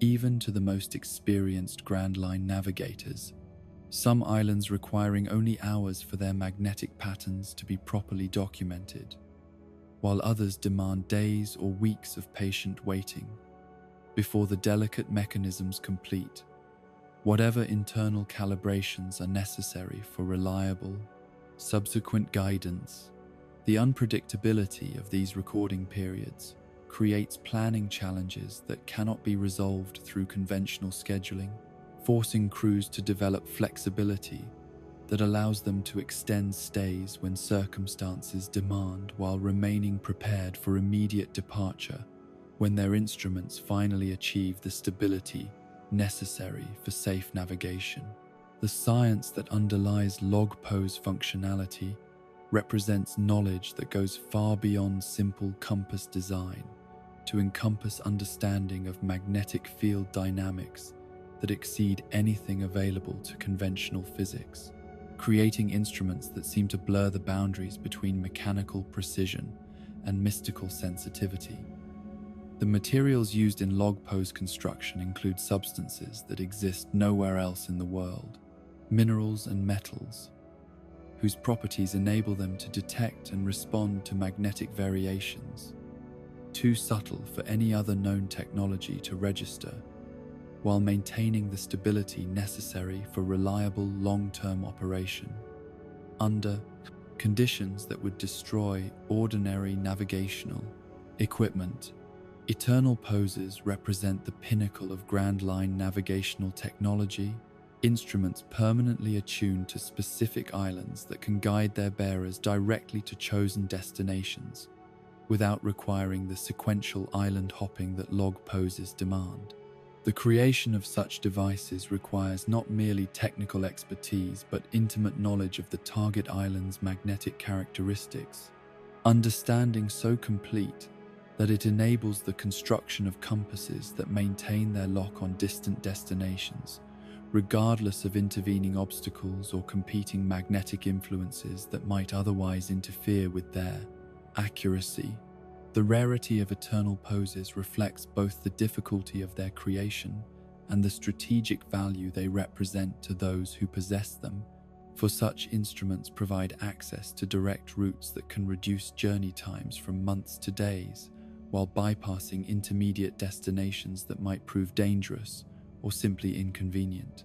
even to the most experienced Grand Line navigators. Some islands requiring only hours for their magnetic patterns to be properly documented, while others demand days or weeks of patient waiting before the delicate mechanisms complete whatever internal calibrations are necessary for reliable, subsequent guidance. The unpredictability of these recording periods creates planning challenges that cannot be resolved through conventional scheduling, forcing crews to develop flexibility that allows them to extend stays when circumstances demand while remaining prepared for immediate departure when their instruments finally achieve the stability necessary for safe navigation. The science that underlies log pose functionality represents knowledge that goes far beyond simple compass design to encompass understanding of magnetic field dynamics that exceed anything available to conventional physics, creating instruments that seem to blur the boundaries between mechanical precision and mystical sensitivity. The materials used in log pose construction include substances that exist nowhere else in the world, minerals and metals, whose properties enable them to detect and respond to magnetic variations, too subtle for any other known technology to register, while maintaining the stability necessary for reliable long-term operation under conditions that would destroy ordinary navigational equipment. Eternal poses represent the pinnacle of Grand Line navigational technology, instruments permanently attuned to specific islands that can guide their bearers directly to chosen destinations without requiring the sequential island hopping that log poses demand. The creation of such devices requires not merely technical expertise but intimate knowledge of the target island's magnetic characteristics, understanding so complete that it enables the construction of compasses that maintain their lock on distant destinations, regardless of intervening obstacles or competing magnetic influences that might otherwise interfere with their accuracy. The rarity of eternal poses reflects both the difficulty of their creation and the strategic value they represent to those who possess them, for such instruments provide access to direct routes that can reduce journey times from months to days, while bypassing intermediate destinations that might prove dangerous or simply inconvenient.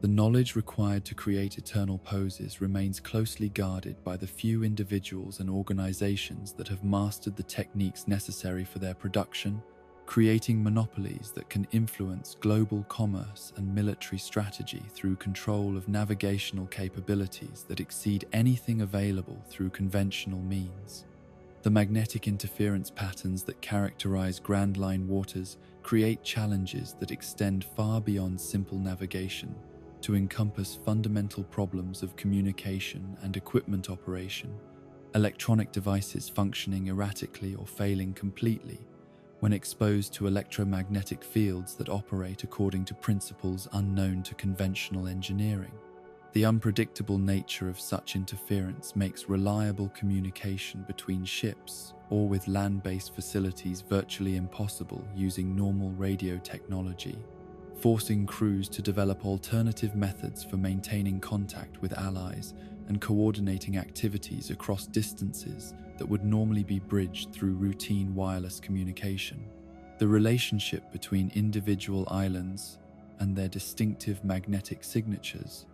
The knowledge required to create eternal poses remains closely guarded by the few individuals and organizations that have mastered the techniques necessary for their production, creating monopolies that can influence global commerce and military strategy through control of navigational capabilities that exceed anything available through conventional means. The magnetic interference patterns that characterize Grand Line waters create challenges that extend far beyond simple navigation to encompass fundamental problems of communication and equipment operation, electronic devices functioning erratically or failing completely when exposed to electromagnetic fields that operate according to principles unknown to conventional engineering. The unpredictable nature of such interference makes reliable communication between ships or with land-based facilities virtually impossible using normal radio technology, forcing crews to develop alternative methods for maintaining contact with allies and coordinating activities across distances that would normally be bridged through routine wireless communication. The relationship between individual islands and their distinctive magnetic signatures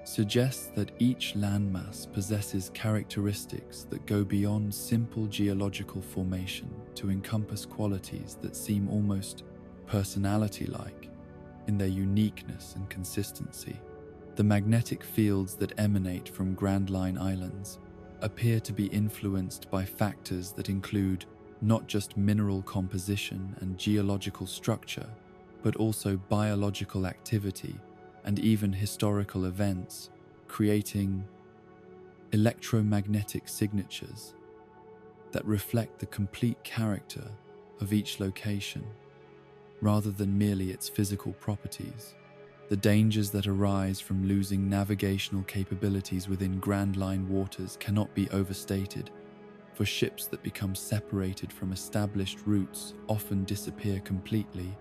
suggests that each landmass possesses characteristics that go beyond simple geological formation to encompass qualities that seem almost personality-like in their uniqueness and consistency. The magnetic fields that emanate from Grand Line Islands appear to be influenced by factors that include not just mineral composition and geological structure, but also biological activity and even historical events, creating electromagnetic signatures that reflect the complete character of each location, rather than merely its physical properties. The dangers that arise from losing navigational capabilities within Grand Line waters cannot be overstated, for ships that become separated from established routes often disappear completely,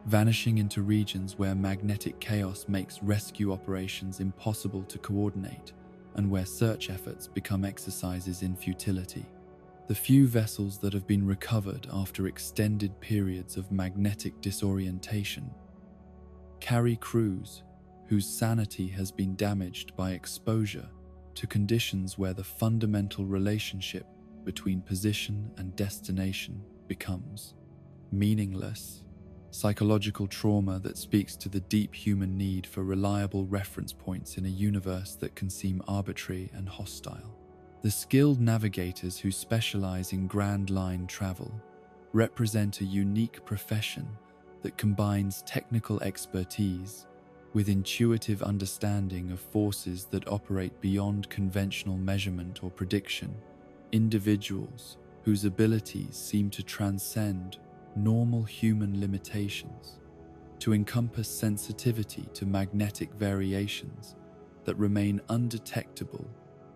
vanishing into regions where magnetic chaos makes rescue operations impossible to coordinate and where search efforts become exercises in futility. The few vessels that have been recovered after extended periods of magnetic disorientation carry crews whose sanity has been damaged by exposure to conditions where the fundamental relationship between position and destination becomes meaningless. Psychological trauma that speaks to the deep human need for reliable reference points in a universe that can seem arbitrary and hostile. The skilled navigators who specialize in Grand Line travel represent a unique profession that combines technical expertise with intuitive understanding of forces that operate beyond conventional measurement or prediction. Individuals whose abilities seem to transcend normal human limitations, to encompass sensitivity to magnetic variations that remain undetectable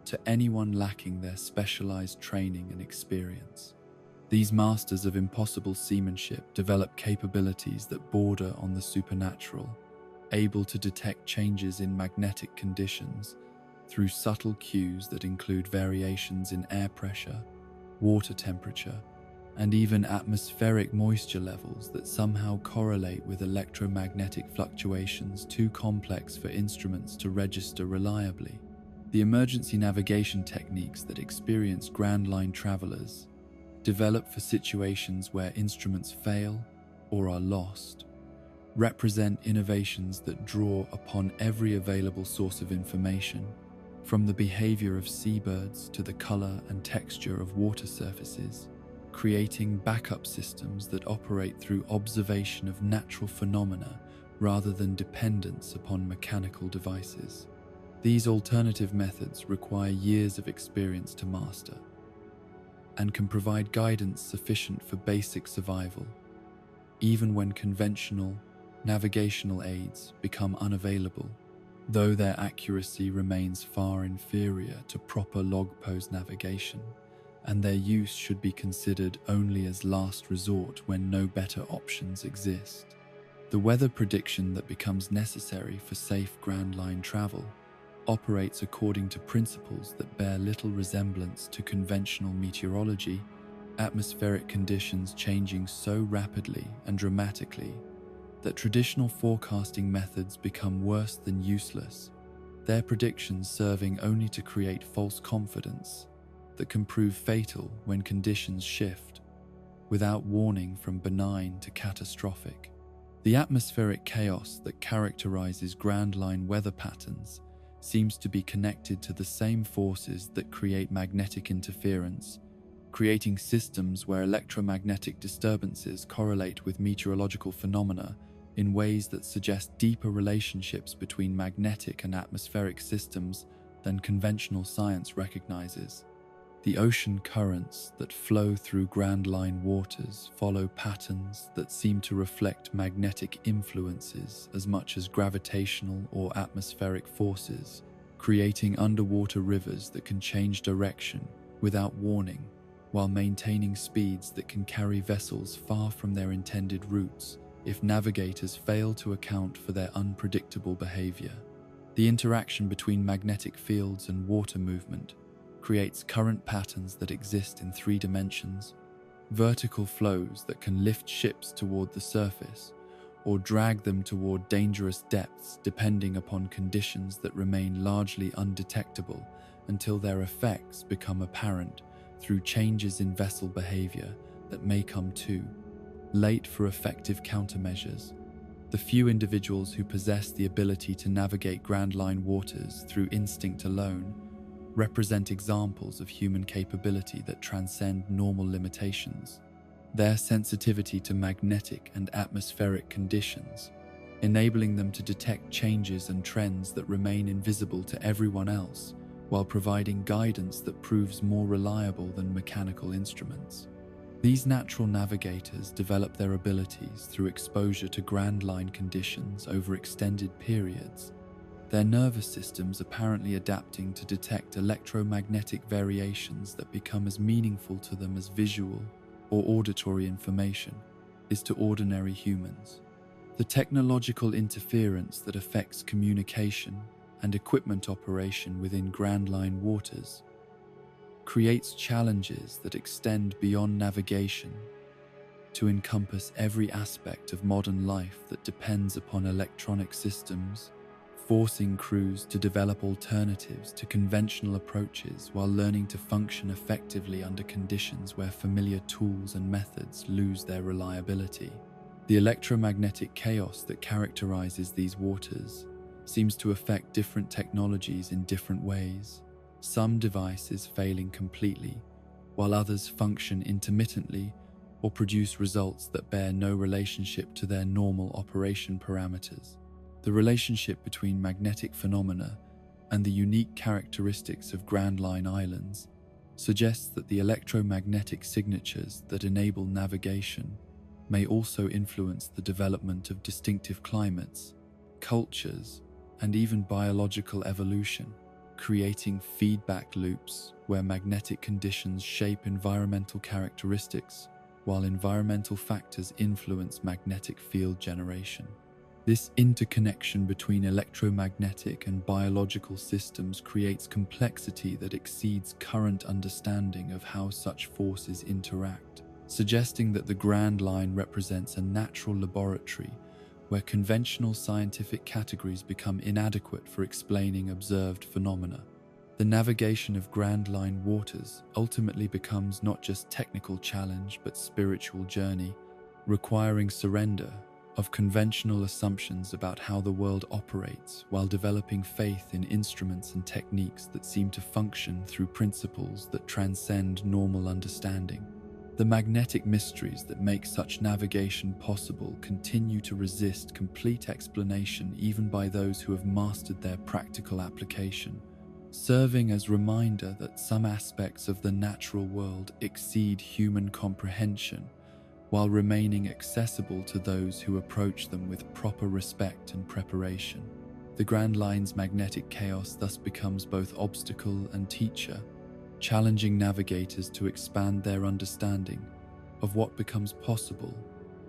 to anyone lacking their specialized training and experience. These masters of impossible seamanship develop capabilities that border on the supernatural, able to detect changes in magnetic conditions through subtle cues that include variations in air pressure, water temperature, and even atmospheric moisture levels that somehow correlate with electromagnetic fluctuations too complex for instruments to register reliably. The emergency navigation techniques that experienced Grand Line travelers develop for situations where instruments fail or are lost represent innovations that draw upon every available source of information, from the behavior of seabirds to the color and texture of water surfaces, creating backup systems that operate through observation of natural phenomena rather than dependence upon mechanical devices. These alternative methods require years of experience to master and can provide guidance sufficient for basic survival, even when conventional navigational aids become unavailable, though their accuracy remains far inferior to proper log post navigation, and their use should be considered only as last resort when no better options exist. The weather prediction that becomes necessary for safe Grand Line travel operates according to principles that bear little resemblance to conventional meteorology, atmospheric conditions changing so rapidly and dramatically that traditional forecasting methods become worse than useless, their predictions serving only to create false confidence that can prove fatal when conditions shift, without warning from benign to catastrophic. The atmospheric chaos that characterizes Grand Line weather patterns seems to be connected to the same forces that create magnetic interference, creating systems where electromagnetic disturbances correlate with meteorological phenomena in ways that suggest deeper relationships between magnetic and atmospheric systems than conventional science recognizes. The ocean currents that flow through Grand Line waters follow patterns that seem to reflect magnetic influences as much as gravitational or atmospheric forces, creating underwater rivers that can change direction without warning, while maintaining speeds that can carry vessels far from their intended routes if navigators fail to account for their unpredictable behavior. The interaction between magnetic fields and water movement creates current patterns that exist in 3 dimensions: vertical flows that can lift ships toward the surface or drag them toward dangerous depths depending upon conditions that remain largely undetectable until their effects become apparent through changes in vessel behavior that may come too late for effective countermeasures. The few individuals who possess the ability to navigate Grand Line waters through instinct alone represent examples of human capability that transcend normal limitations. Their sensitivity to magnetic and atmospheric conditions, enabling them to detect changes and trends that remain invisible to everyone else, while providing guidance that proves more reliable than mechanical instruments. These natural navigators develop their abilities through exposure to Grand Line conditions over extended periods, their nervous systems apparently adapting to detect electromagnetic variations that become as meaningful to them as visual or auditory information is to ordinary humans. The technological interference that affects communication and equipment operation within Grand Line waters creates challenges that extend beyond navigation to encompass every aspect of modern life that depends upon electronic systems, forcing crews to develop alternatives to conventional approaches while learning to function effectively under conditions where familiar tools and methods lose their reliability. The electromagnetic chaos that characterizes these waters seems to affect different technologies in different ways, some devices failing completely, while others function intermittently or produce results that bear no relationship to their normal operation parameters. The relationship between magnetic phenomena and the unique characteristics of Grand Line Islands suggests that the electromagnetic signatures that enable navigation may also influence the development of distinctive climates, cultures, and even biological evolution, creating feedback loops where magnetic conditions shape environmental characteristics while environmental factors influence magnetic field generation. This interconnection between electromagnetic and biological systems creates complexity that exceeds current understanding of how such forces interact, suggesting that the Grand Line represents a natural laboratory where conventional scientific categories become inadequate for explaining observed phenomena. The navigation of Grand Line waters ultimately becomes not just technical challenge but spiritual journey, requiring surrender of conventional assumptions about how the world operates while developing faith in instruments and techniques that seem to function through principles that transcend normal understanding. The magnetic mysteries that make such navigation possible continue to resist complete explanation even by those who have mastered their practical application, serving as reminder that some aspects of the natural world exceed human comprehension while remaining accessible to those who approach them with proper respect and preparation. The Grand Line's magnetic chaos thus becomes both obstacle and teacher, challenging navigators to expand their understanding of what becomes possible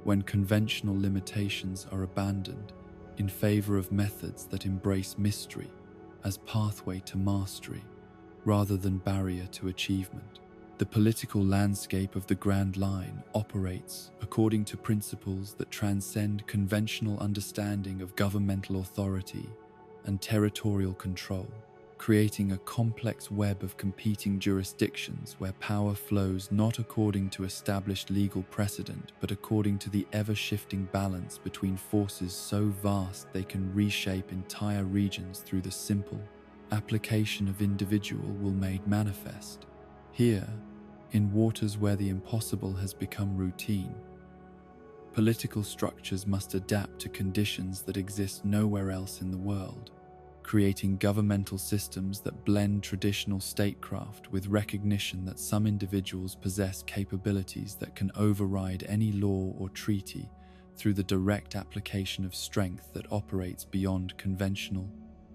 when conventional limitations are abandoned in favor of methods that embrace mystery as pathway to mastery rather than barrier to achievement. The political landscape of the Grand Line operates according to principles that transcend conventional understanding of governmental authority and territorial control, creating a complex web of competing jurisdictions where power flows not according to established legal precedent but according to the ever-shifting balance between forces so vast they can reshape entire regions through the simple application of individual will made manifest. Here, in waters where the impossible has become routine, political structures must adapt to conditions that exist nowhere else in the world, creating governmental systems that blend traditional statecraft with recognition that some individuals possess capabilities that can override any law or treaty through the direct application of strength that operates beyond conventional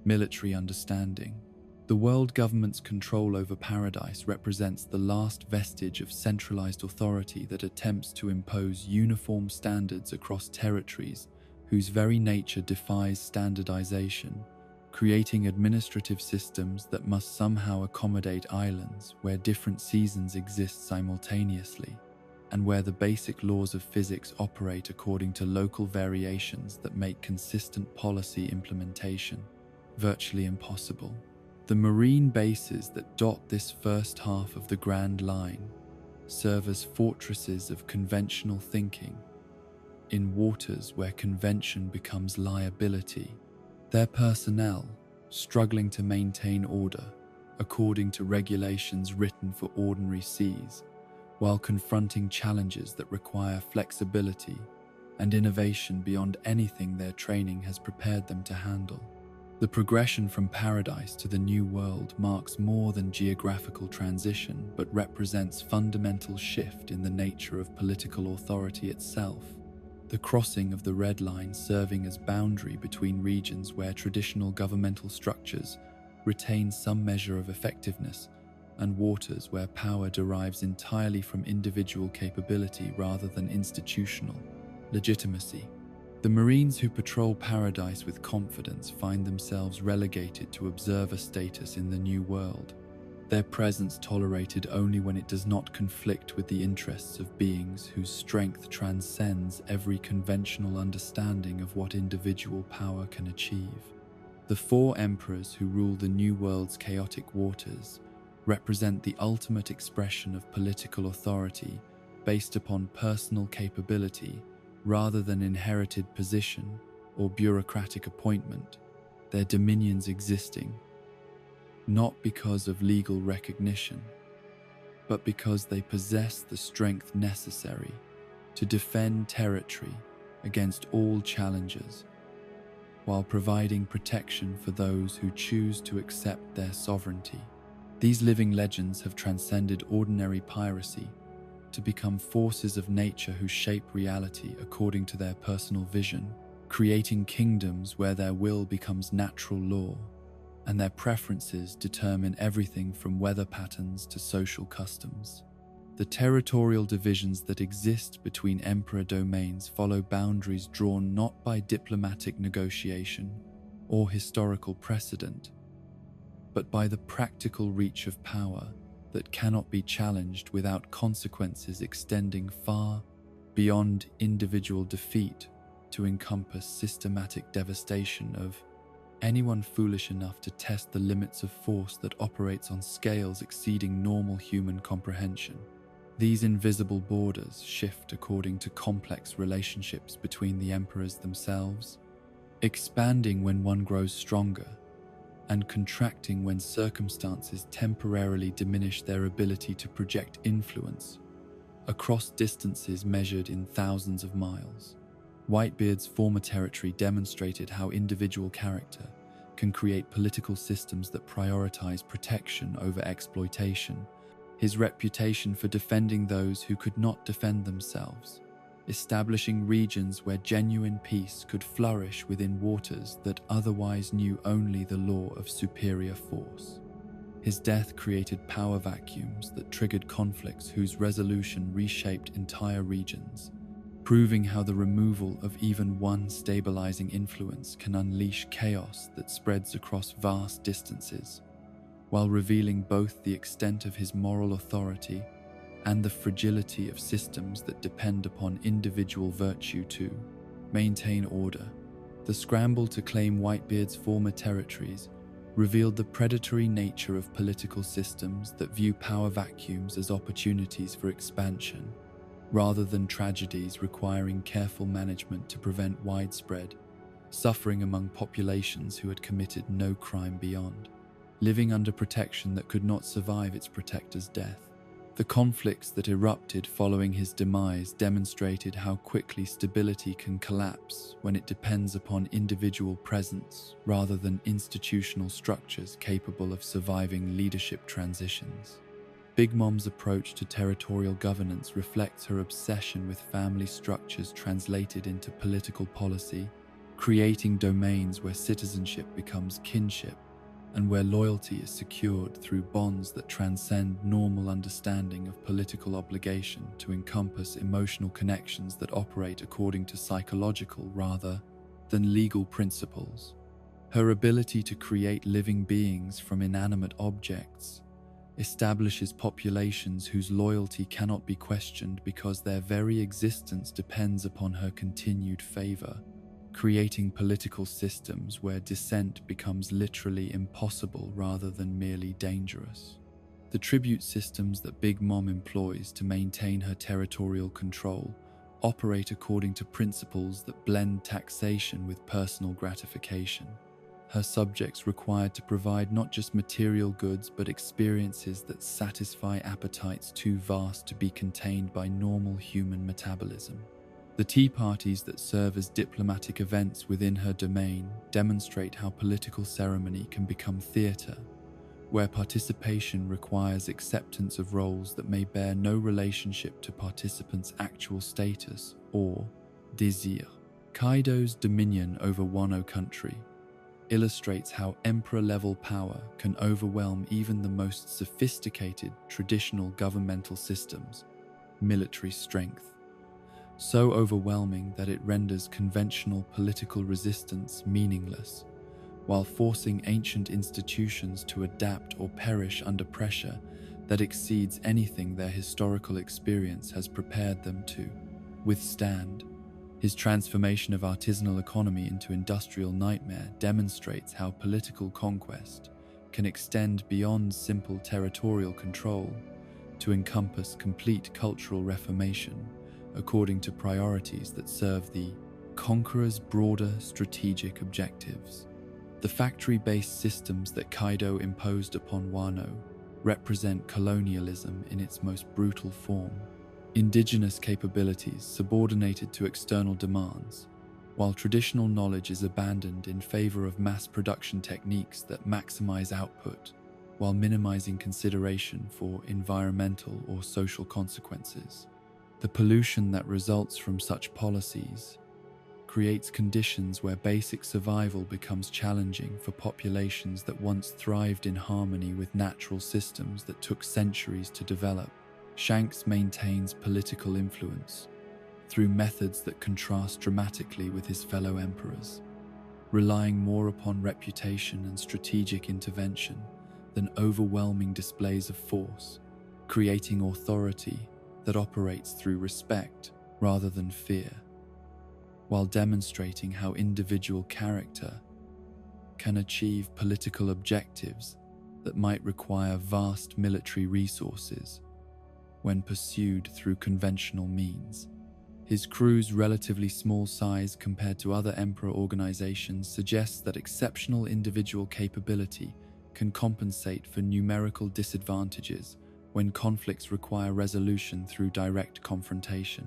military understanding. The world government's control over Paradise represents the last vestige of centralized authority that attempts to impose uniform standards across territories whose very nature defies standardization, creating administrative systems that must somehow accommodate islands where different seasons exist simultaneously, and where the basic laws of physics operate according to local variations that make consistent policy implementation virtually impossible. The marine bases that dot this first half of the Grand Line serve as fortresses of conventional thinking in waters where convention becomes liability. Their personnel, struggling to maintain order according to regulations written for ordinary seas, while confronting challenges that require flexibility and innovation beyond anything their training has prepared them to handle. The progression from Paradise to the New World marks more than geographical transition, but represents fundamental shift in the nature of political authority itself. The crossing of the Red Line serving as boundary between regions where traditional governmental structures retain some measure of effectiveness, and waters where power derives entirely from individual capability rather than institutional legitimacy. The Marines who patrol Paradise with confidence find themselves relegated to observer status in the New World, their presence tolerated only when it does not conflict with the interests of beings whose strength transcends every conventional understanding of what individual power can achieve. The four emperors who rule the New World's chaotic waters represent the ultimate expression of political authority based upon personal capability rather than inherited position or bureaucratic appointment, their dominions existing not because of legal recognition, but because they possess the strength necessary to defend territory against all challengers, while providing protection for those who choose to accept their sovereignty. These living legends have transcended ordinary piracy to become forces of nature who shape reality according to their personal vision, creating kingdoms where their will becomes natural law, and their preferences determine everything from weather patterns to social customs. The territorial divisions that exist between emperor domains follow boundaries drawn not by diplomatic negotiation or historical precedent, but by the practical reach of power that cannot be challenged without consequences extending far beyond individual defeat to encompass systematic devastation of anyone foolish enough to test the limits of force that operates on scales exceeding normal human comprehension. These invisible borders shift according to complex relationships between the emperors themselves, expanding when one grows stronger, and contracting when circumstances temporarily diminish their ability to project influence across distances measured in thousands of miles. Whitebeard's former territory demonstrated how individual character can create political systems that prioritize protection over exploitation. His reputation for defending those who could not defend themselves, establishing regions where genuine peace could flourish within waters that otherwise knew only the law of superior force. His death created power vacuums that triggered conflicts whose resolution reshaped entire regions, proving how the removal of even one stabilizing influence can unleash chaos that spreads across vast distances, while revealing both the extent of his moral authority and the fragility of systems that depend upon individual virtue to maintain order. The scramble to claim Whitebeard's former territories revealed the predatory nature of political systems that view power vacuums as opportunities for expansion, rather than tragedies requiring careful management to prevent widespread suffering among populations who had committed no crime beyond living under protection that could not survive its protector's death. The conflicts that erupted following his demise demonstrated how quickly stability can collapse when it depends upon individual presence rather than institutional structures capable of surviving leadership transitions. Big Mom's approach to territorial governance reflects her obsession with family structures translated into political policy, creating domains where citizenship becomes kinship and where loyalty is secured through bonds that transcend normal understanding of political obligation to encompass emotional connections that operate according to psychological rather than legal principles. Her ability to create living beings from inanimate objects establishes populations whose loyalty cannot be questioned because their very existence depends upon her continued favor, creating political systems where dissent becomes literally impossible rather than merely dangerous. The tribute systems that Big Mom employs to maintain her territorial control operate according to principles that blend taxation with personal gratification. Her subjects required to provide not just material goods but experiences that satisfy appetites too vast to be contained by normal human metabolism. The tea parties that serve as diplomatic events within her domain demonstrate how political ceremony can become theatre, where participation requires acceptance of roles that may bear no relationship to participants' actual status or désir. Kaido's dominion over Wano country illustrates how emperor-level power can overwhelm even the most sophisticated traditional governmental systems. Military strength, so overwhelming that it renders conventional political resistance meaningless, while forcing ancient institutions to adapt or perish under pressure that exceeds anything their historical experience has prepared them to withstand. His transformation of artisanal economy into industrial nightmare demonstrates how political conquest can extend beyond simple territorial control to encompass complete cultural reformation according to priorities that serve the conqueror's broader strategic objectives. The factory-based systems that Kaido imposed upon Wano represent colonialism in its most brutal form. Indigenous capabilities subordinated to external demands, while traditional knowledge is abandoned in favor of mass production techniques that maximize output while minimizing consideration for environmental or social consequences. The pollution that results from such policies creates conditions where basic survival becomes challenging for populations that once thrived in harmony with natural systems that took centuries to develop. Shanks maintains political influence through methods that contrast dramatically with his fellow emperors, relying more upon reputation and strategic intervention than overwhelming displays of force, creating authority that operates through respect rather than fear, while demonstrating how individual character can achieve political objectives that might require vast military resources when pursued through conventional means. His crew's relatively small size compared to other Emperor organizations suggests that exceptional individual capability can compensate for numerical disadvantages when conflicts require resolution through direct confrontation.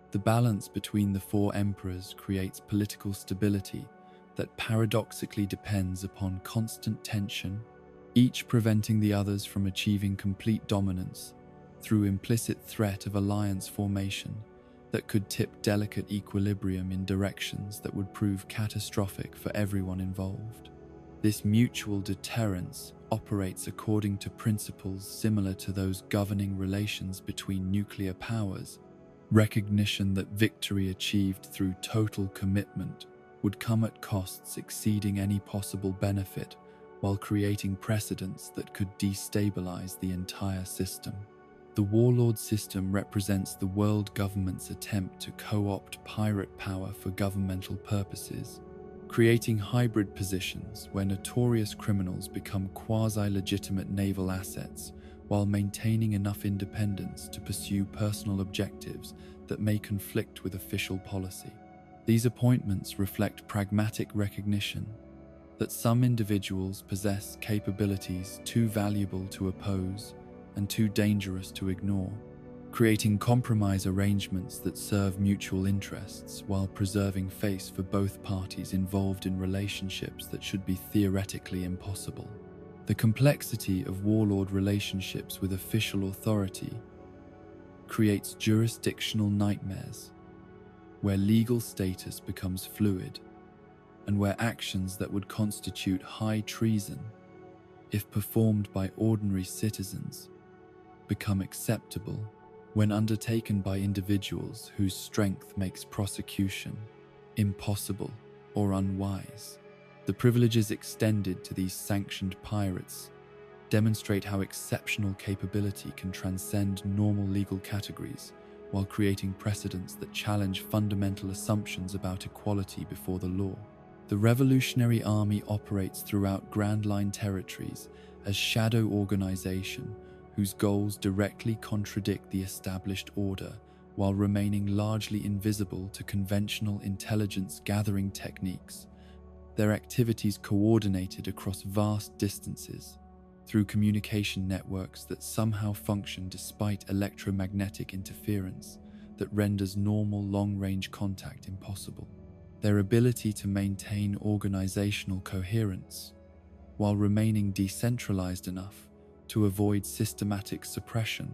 The balance between the four emperors creates political stability that paradoxically depends upon constant tension, each preventing the others from achieving complete dominance through implicit threat of alliance formation that could tip delicate equilibrium in directions that would prove catastrophic for everyone involved. This mutual deterrence operates according to principles similar to those governing relations between nuclear powers. Recognition that victory achieved through total commitment would come at costs exceeding any possible benefit, while creating precedents that could destabilize the entire system. The warlord system represents the world government's attempt to co-opt pirate power for governmental purposes, creating hybrid positions where notorious criminals become quasi-legitimate naval assets while maintaining enough independence to pursue personal objectives that may conflict with official policy. These appointments reflect pragmatic recognition that some individuals possess capabilities too valuable to oppose and too dangerous to ignore, creating compromise arrangements that serve mutual interests while preserving face for both parties involved in relationships that should be theoretically impossible. The complexity of warlord relationships with official authority creates jurisdictional nightmares, where legal status becomes fluid and where actions that would constitute high treason, if performed by ordinary citizens, become acceptable when undertaken by individuals whose strength makes prosecution impossible or unwise. The privileges extended to these sanctioned pirates demonstrate how exceptional capability can transcend normal legal categories while creating precedents that challenge fundamental assumptions about equality before the law. The Revolutionary Army operates throughout Grand Line territories as shadow organization whose goals directly contradict the established order while remaining largely invisible to conventional intelligence gathering techniques. Their activities coordinated across vast distances through communication networks that somehow function despite electromagnetic interference that renders normal long-range contact impossible. Their ability to maintain organizational coherence while remaining decentralized enough to avoid systematic suppression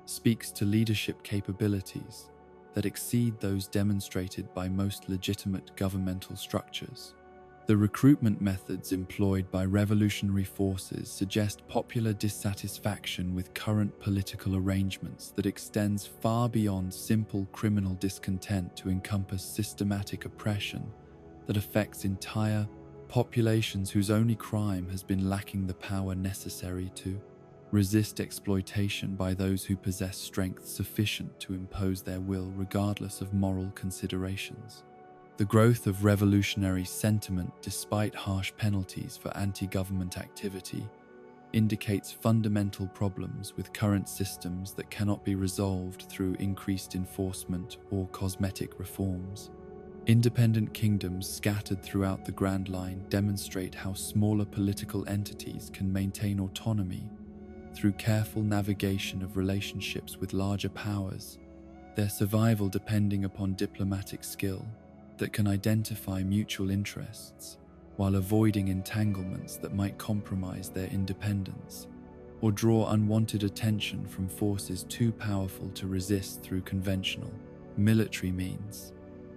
speaks to leadership capabilities that exceed those demonstrated by most legitimate governmental structures. The recruitment methods employed by revolutionary forces suggest popular dissatisfaction with current political arrangements that extends far beyond simple criminal discontent to encompass systematic oppression that affects entire populations whose only crime has been lacking the power necessary to resist exploitation by those who possess strength sufficient to impose their will regardless of moral considerations. The growth of revolutionary sentiment despite harsh penalties for anti-government activity indicates fundamental problems with current systems that cannot be resolved through increased enforcement or cosmetic reforms. Independent kingdoms scattered throughout the Grand Line demonstrate how smaller political entities can maintain autonomy through careful navigation of relationships with larger powers, their survival depending upon diplomatic skill that can identify mutual interests while avoiding entanglements that might compromise their independence or draw unwanted attention from forces too powerful to resist through conventional military means.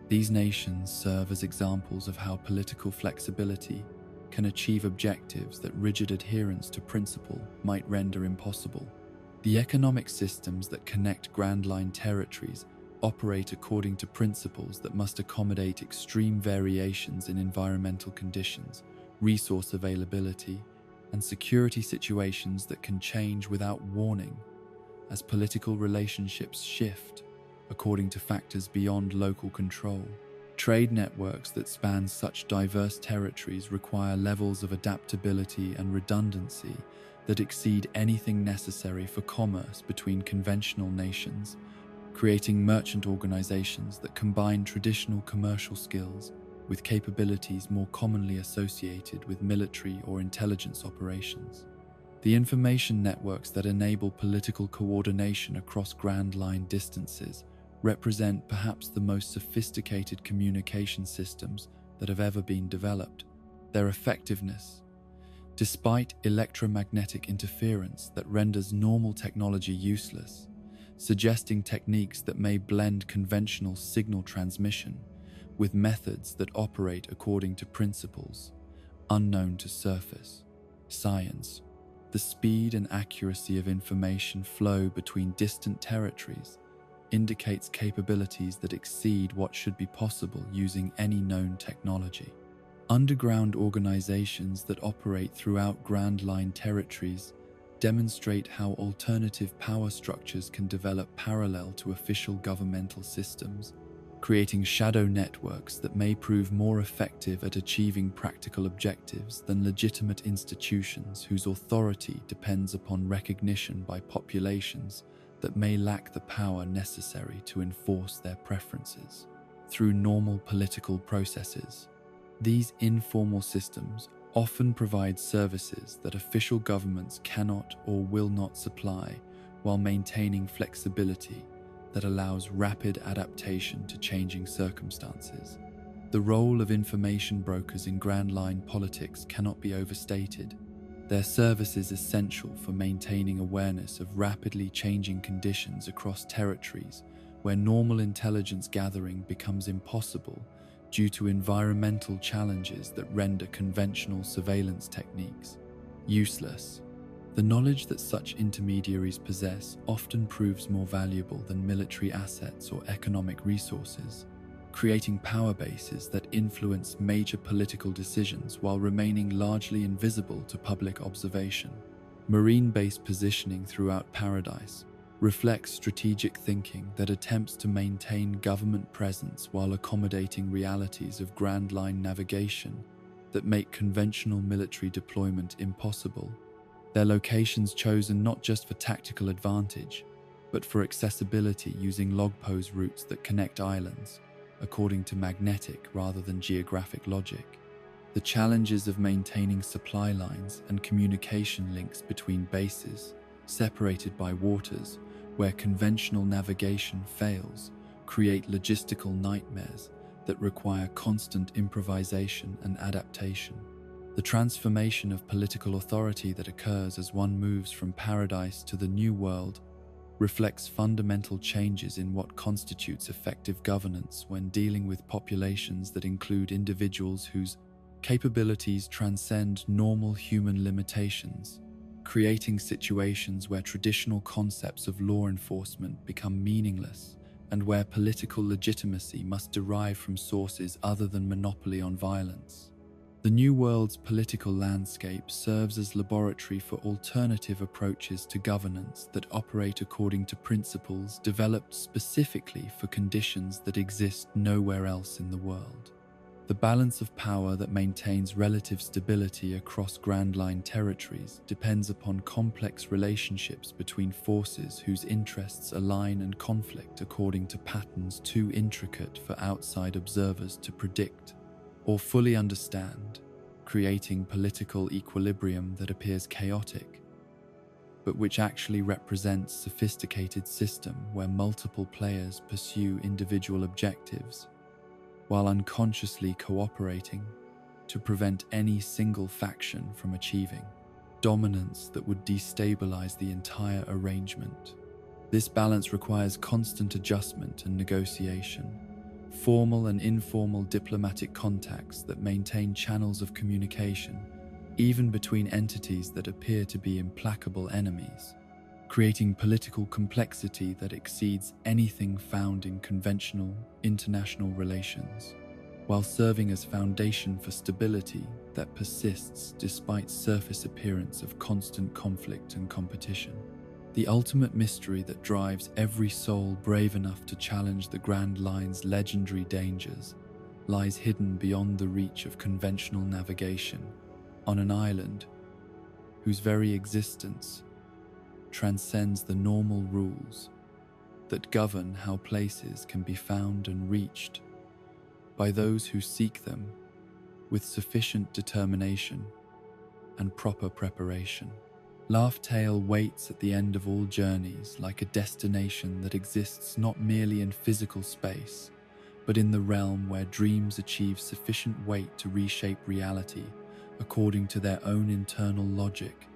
These nations serve as examples of how political flexibility can achieve objectives that rigid adherence to principle might render impossible. The economic systems that connect Grand Line territories operate according to principles that must accommodate extreme variations in environmental conditions, resource availability, and security situations that can change without warning as political relationships shift according to factors beyond local control. Trade networks that span such diverse territories require levels of adaptability and redundancy that exceed anything necessary for commerce between conventional nations, creating merchant organizations that combine traditional commercial skills with capabilities more commonly associated with military or intelligence operations. The information networks that enable political coordination across Grand Line distances represent perhaps the most sophisticated communication systems that have ever been developed. Their effectiveness, despite electromagnetic interference that renders normal technology useless, suggesting techniques that may blend conventional signal transmission with methods that operate according to principles unknown to surface science. The speed and accuracy of information flow between distant territories indicates capabilities that exceed what should be possible using any known technology. Underground organizations that operate throughout Grand Line territories demonstrate how alternative power structures can develop parallel to official governmental systems, creating shadow networks that may prove more effective at achieving practical objectives than legitimate institutions whose authority depends upon recognition by populations that may lack the power necessary to enforce their preferences. Through normal political processes, these informal systems often provide services that official governments cannot or will not supply, while maintaining flexibility that allows rapid adaptation to changing circumstances. The role of information brokers in Grand Line politics cannot be overstated. Their service is essential for maintaining awareness of rapidly changing conditions across territories where normal intelligence gathering becomes impossible due to environmental challenges that render conventional surveillance techniques useless. The knowledge that such intermediaries possess often proves more valuable than military assets or economic resources, creating power bases that influence major political decisions while remaining largely invisible to public observation. Marine-based positioning throughout Paradise reflects strategic thinking that attempts to maintain government presence while accommodating realities of Grand Line navigation that make conventional military deployment impossible. Their locations chosen not just for tactical advantage, but for accessibility using log pose routes that connect islands, according to magnetic rather than geographic logic. The challenges of maintaining supply lines and communication links between bases, separated by waters, where conventional navigation fails, create logistical nightmares that require constant improvisation and adaptation. The transformation of political authority that occurs as one moves from Paradise to the New World reflects fundamental changes in what constitutes effective governance when dealing with populations that include individuals whose capabilities transcend normal human limitations, creating situations where traditional concepts of law enforcement become meaningless and where political legitimacy must derive from sources other than monopoly on violence. The New World's political landscape serves as laboratory for alternative approaches to governance that operate according to principles developed specifically for conditions that exist nowhere else in the world. The balance of power that maintains relative stability across Grand Line territories depends upon complex relationships between forces whose interests align and conflict according to patterns too intricate for outside observers to predict or fully understand, creating political equilibrium that appears chaotic, but which actually represents a sophisticated system where multiple players pursue individual objectives, while unconsciously cooperating to prevent any single faction from achieving dominance that would destabilize the entire arrangement. This balance requires constant adjustment and negotiation, formal and informal diplomatic contacts that maintain channels of communication, even between entities that appear to be implacable enemies, creating political complexity that exceeds anything found in conventional international relations, while serving as foundation for stability that persists despite surface appearance of constant conflict and competition. The ultimate mystery that drives every soul brave enough to challenge the Grand Line's legendary dangers lies hidden beyond the reach of conventional navigation, on an island whose very existence transcends the normal rules that govern how places can be found and reached by those who seek them with sufficient determination and proper preparation. Laugh Tale waits at the end of all journeys like a destination that exists not merely in physical space, but in the realm where dreams achieve sufficient weight to reshape reality according to their own internal logic,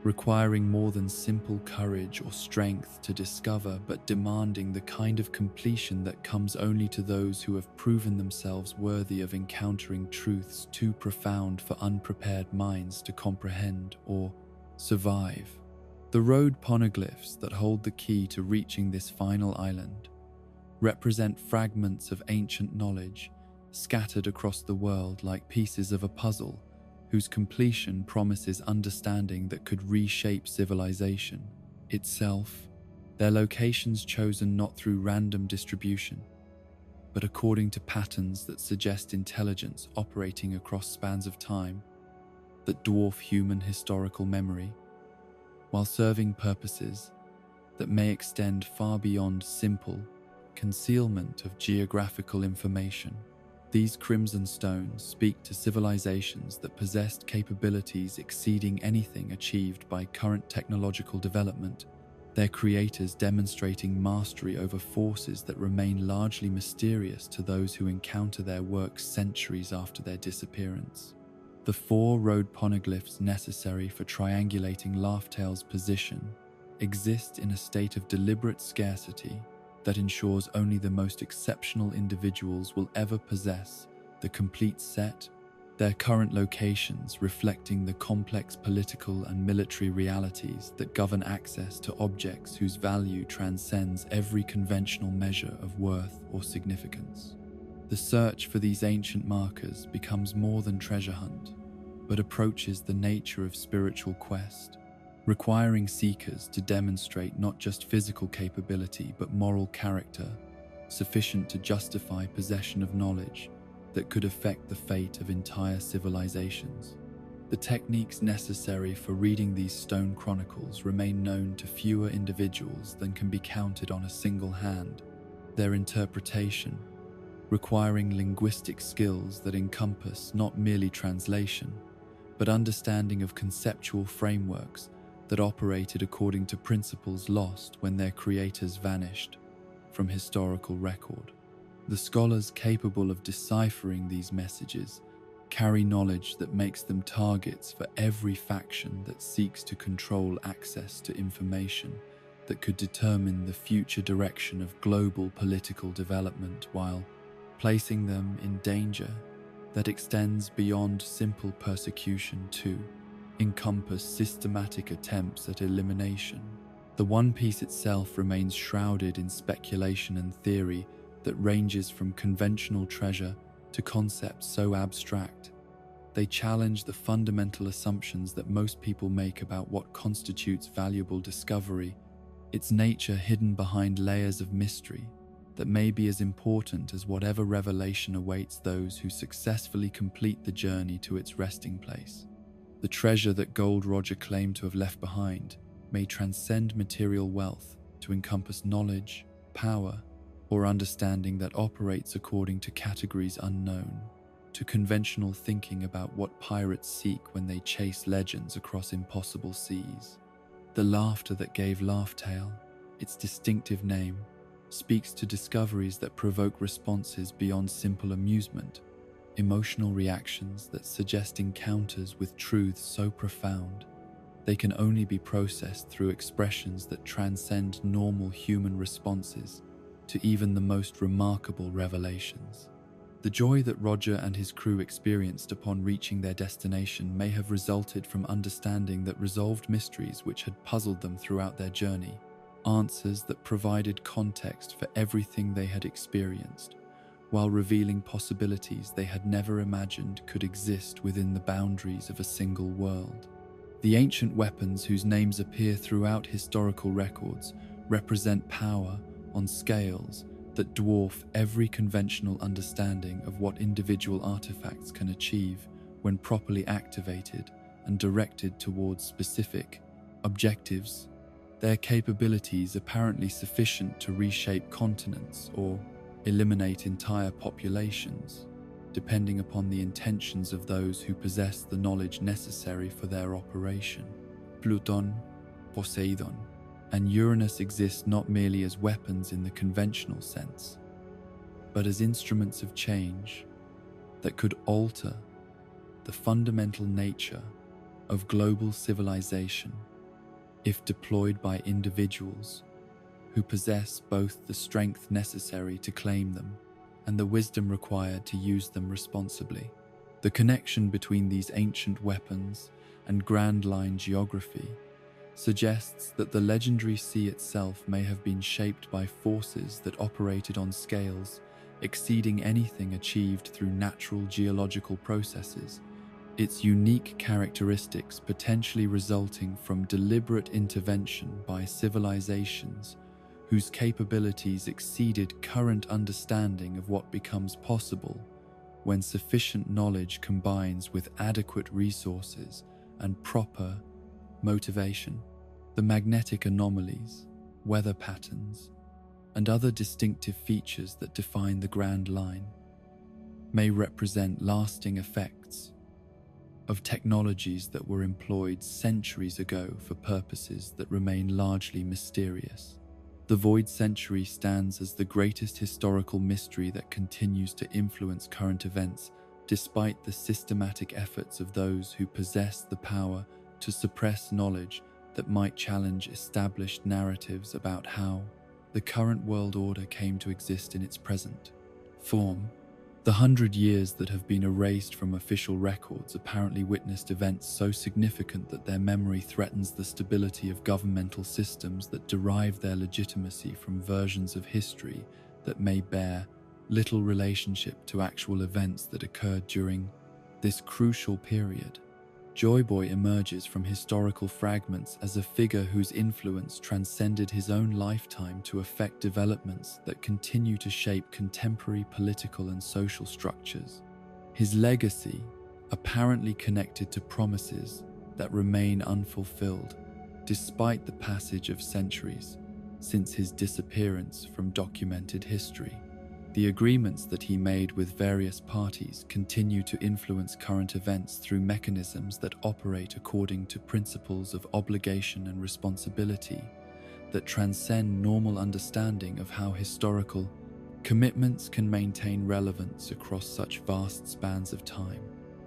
requiring more than simple courage or strength to discover, but demanding the kind of completion that comes only to those who have proven themselves worthy of encountering truths too profound for unprepared minds to comprehend or survive. The road poneglyphs that hold the key to reaching this final island represent fragments of ancient knowledge scattered across the world like pieces of a puzzle whose completion promises understanding that could reshape civilization itself. Their locations chosen not through random distribution, but according to patterns that suggest intelligence operating across spans of time that dwarf human historical memory, while serving purposes that may extend far beyond simple concealment of geographical information. These crimson stones speak to civilizations that possessed capabilities exceeding anything achieved by current technological development, their creators demonstrating mastery over forces that remain largely mysterious to those who encounter their works centuries after their disappearance. The 4 road poneglyphs necessary for triangulating Laughtale's position exist in a state of deliberate scarcity that ensures only the most exceptional individuals will ever possess the complete set, their current locations reflecting the complex political and military realities that govern access to objects whose value transcends every conventional measure of worth or significance. The search for these ancient markers becomes more than treasure hunt, but approaches the nature of spiritual quest, requiring seekers to demonstrate not just physical capability but moral character sufficient to justify possession of knowledge that could affect the fate of entire civilizations. The techniques necessary for reading these stone chronicles remain known to fewer individuals than can be counted on a single hand. Their interpretation, requiring linguistic skills that encompass not merely translation, but understanding of conceptual frameworks that operated according to principles lost when their creators vanished from historical record. The scholars capable of deciphering these messages carry knowledge that makes them targets for every faction that seeks to control access to information that could determine the future direction of global political development, while placing them in danger that extends beyond simple persecution to encompass systematic attempts at elimination. The One Piece itself remains shrouded in speculation and theory that ranges from conventional treasure to concepts so abstract they challenge the fundamental assumptions that most people make about what constitutes valuable discovery, its nature hidden behind layers of mystery that may be as important as whatever revelation awaits those who successfully complete the journey to its resting place. The treasure that Gold Roger claimed to have left behind may transcend material wealth to encompass knowledge, power, or understanding that operates according to categories unknown, to conventional thinking about what pirates seek when they chase legends across impossible seas. The laughter that gave Laughtale its distinctive name speaks to discoveries that provoke responses beyond simple amusement, emotional reactions that suggest encounters with truths so profound they can only be processed through expressions that transcend normal human responses to even the most remarkable revelations. The joy that Roger and his crew experienced upon reaching their destination may have resulted from understanding that resolved mysteries which had puzzled them throughout their journey, answers that provided context for everything they had experienced, while revealing possibilities they had never imagined could exist within the boundaries of a single world. The ancient weapons whose names appear throughout historical records represent power on scales that dwarf every conventional understanding of what individual artifacts can achieve when properly activated and directed towards specific objectives. Their capabilities apparently sufficient to reshape continents or eliminate entire populations, depending upon the intentions of those who possess the knowledge necessary for their operation. Pluton, Poseidon, and Uranus exist not merely as weapons in the conventional sense, but as instruments of change that could alter the fundamental nature of global civilization if deployed by individuals who possess both the strength necessary to claim them and the wisdom required to use them responsibly. The connection between these ancient weapons and Grand Line geography suggests that the legendary sea itself may have been shaped by forces that operated on scales exceeding anything achieved through natural geological processes, its unique characteristics potentially resulting from deliberate intervention by civilizations whose capabilities exceeded current understanding of what becomes possible when sufficient knowledge combines with adequate resources and proper motivation. The magnetic anomalies, weather patterns, and other distinctive features that define the Grand Line may represent lasting effects of technologies that were employed centuries ago for purposes that remain largely mysterious. The Void Century stands as the greatest historical mystery that continues to influence current events, despite the systematic efforts of those who possess the power to suppress knowledge that might challenge established narratives about how the current world order came to exist in its present form. The 100 years that have been erased from official records apparently witnessed events so significant that their memory threatens the stability of governmental systems that derive their legitimacy from versions of history that may bear little relationship to actual events that occurred during this crucial period. Joyboy emerges from historical fragments as a figure whose influence transcended his own lifetime to affect developments that continue to shape contemporary political and social structures. His legacy, apparently connected to promises that remain unfulfilled despite the passage of centuries since his disappearance from documented history. The agreements that he made with various parties continue to influence current events through mechanisms that operate according to principles of obligation and responsibility that transcend normal understanding of how historical commitments can maintain relevance across such vast spans of time.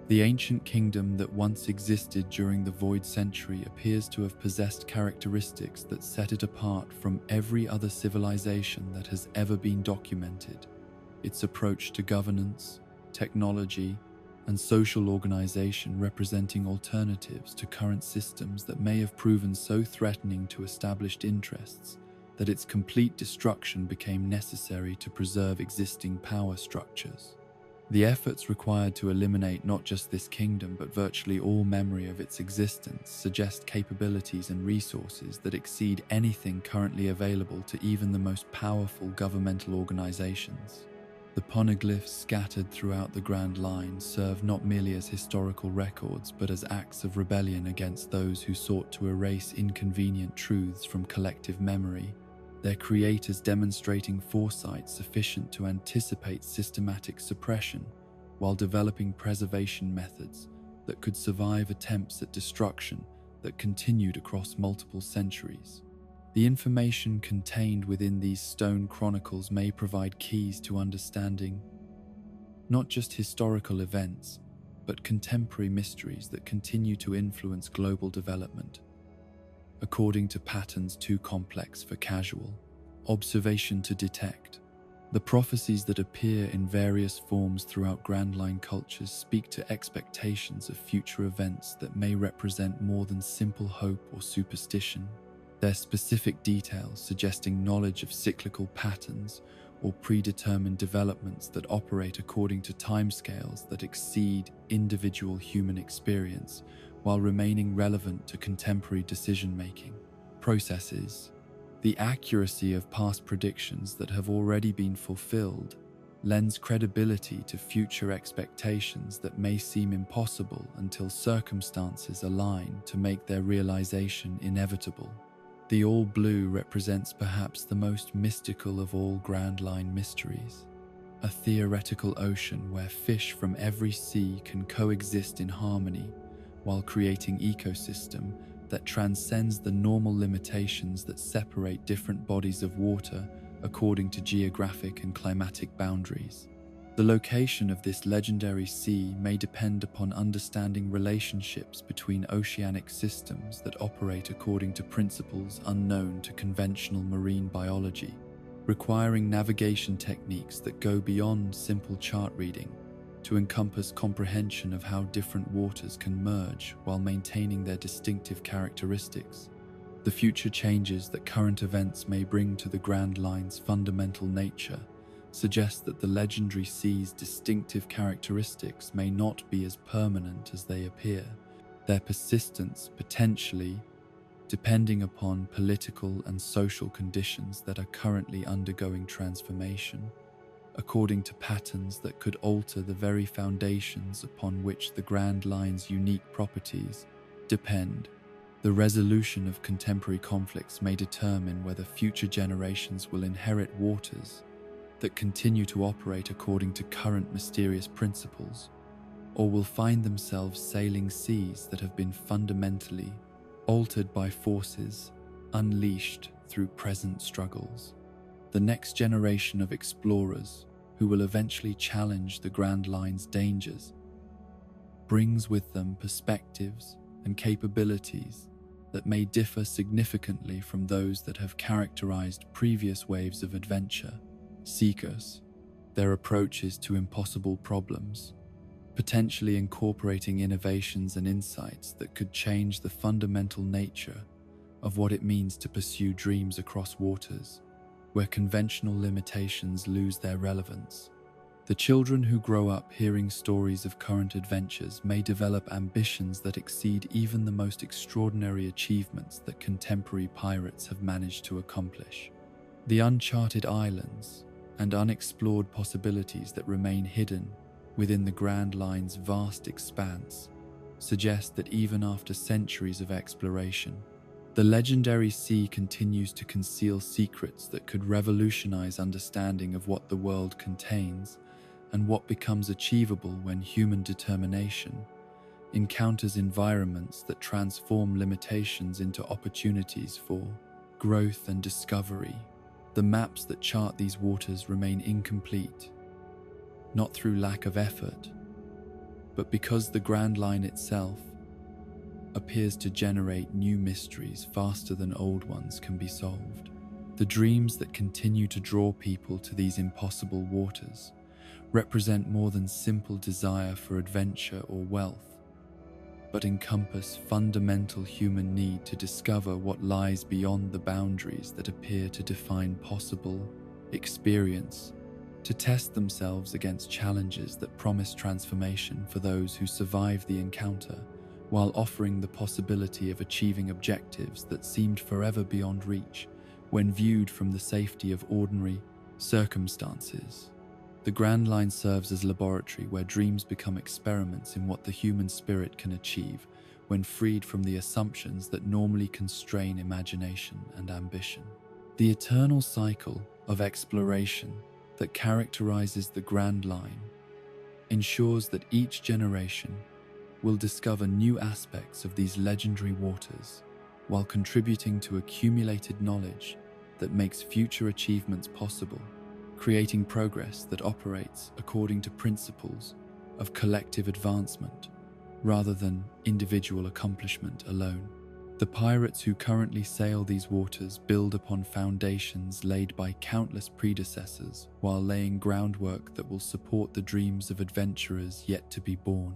The ancient kingdom that once existed during the Void Century appears to have possessed characteristics that set it apart from every other civilization that has ever been documented. Its approach to governance, technology, and social organization representing alternatives to current systems that may have proven so threatening to established interests that its complete destruction became necessary to preserve existing power structures. The efforts required to eliminate not just this kingdom but virtually all memory of its existence suggest capabilities and resources that exceed anything currently available to even the most powerful governmental organizations. The poneglyphs scattered throughout the Grand Line serve not merely as historical records but as acts of rebellion against those who sought to erase inconvenient truths from collective memory, their creators demonstrating foresight sufficient to anticipate systematic suppression while developing preservation methods that could survive attempts at destruction that continued across multiple centuries. The information contained within these stone chronicles may provide keys to understanding not just historical events, but contemporary mysteries that continue to influence global development. According to patterns too complex for casual observation to detect, the prophecies that appear in various forms throughout Grand Line cultures speak to expectations of future events that may represent more than simple hope or superstition. Their specific details suggesting knowledge of cyclical patterns or predetermined developments that operate according to timescales that exceed individual human experience while remaining relevant to contemporary decision-making processes. The accuracy of past predictions that have already been fulfilled lends credibility to future expectations that may seem impossible until circumstances align to make their realization inevitable. The All Blue represents perhaps the most mystical of all Grand Line mysteries, a theoretical ocean where fish from every sea can coexist in harmony while creating ecosystem that transcends the normal limitations that separate different bodies of water according to geographic and climatic boundaries. The location of this legendary sea may depend upon understanding relationships between oceanic systems that operate according to principles unknown to conventional marine biology, requiring navigation techniques that go beyond simple chart reading to encompass comprehension of how different waters can merge while maintaining their distinctive characteristics. The future changes that current events may bring to the Grand Line's fundamental nature suggest that the legendary sea's distinctive characteristics may not be as permanent as they appear, their persistence potentially depending upon political and social conditions that are currently undergoing transformation, according to patterns that could alter the very foundations upon which the Grand Line's unique properties depend. The resolution of contemporary conflicts may determine whether future generations will inherit waters that continue to operate according to current mysterious principles, or will find themselves sailing seas that have been fundamentally altered by forces unleashed through present struggles. The next generation of explorers, who will eventually challenge the Grand Line's dangers, brings with them perspectives and capabilities that may differ significantly from those that have characterized previous waves of adventure seekers. Their approaches to impossible problems, potentially incorporating innovations and insights that could change the fundamental nature of what it means to pursue dreams across waters where conventional limitations lose their relevance. The children who grow up hearing stories of current adventures may develop ambitions that exceed even the most extraordinary achievements that contemporary pirates have managed to accomplish. The uncharted islands and unexplored possibilities that remain hidden within the Grand Line's vast expanse suggest that even after centuries of exploration, the legendary sea continues to conceal secrets that could revolutionize understanding of what the world contains and what becomes achievable when human determination encounters environments that transform limitations into opportunities for growth and discovery. The maps that chart these waters remain incomplete, not through lack of effort, but because the Grand Line itself appears to generate new mysteries faster than old ones can be solved. The dreams that continue to draw people to these impossible waters represent more than simple desire for adventure or wealth, but encompass fundamental human need to discover what lies beyond the boundaries that appear to define possible experience, to test themselves against challenges that promise transformation for those who survive the encounter, while offering the possibility of achieving objectives that seemed forever beyond reach when viewed from the safety of ordinary circumstances. The Grand Line serves as a laboratory where dreams become experiments in what the human spirit can achieve when freed from the assumptions that normally constrain imagination and ambition. The eternal cycle of exploration that characterizes the Grand Line ensures that each generation will discover new aspects of these legendary waters while contributing to accumulated knowledge that makes future achievements possible, creating progress that operates according to principles of collective advancement rather than individual accomplishment alone. The pirates who currently sail these waters build upon foundations laid by countless predecessors while laying groundwork that will support the dreams of adventurers yet to be born.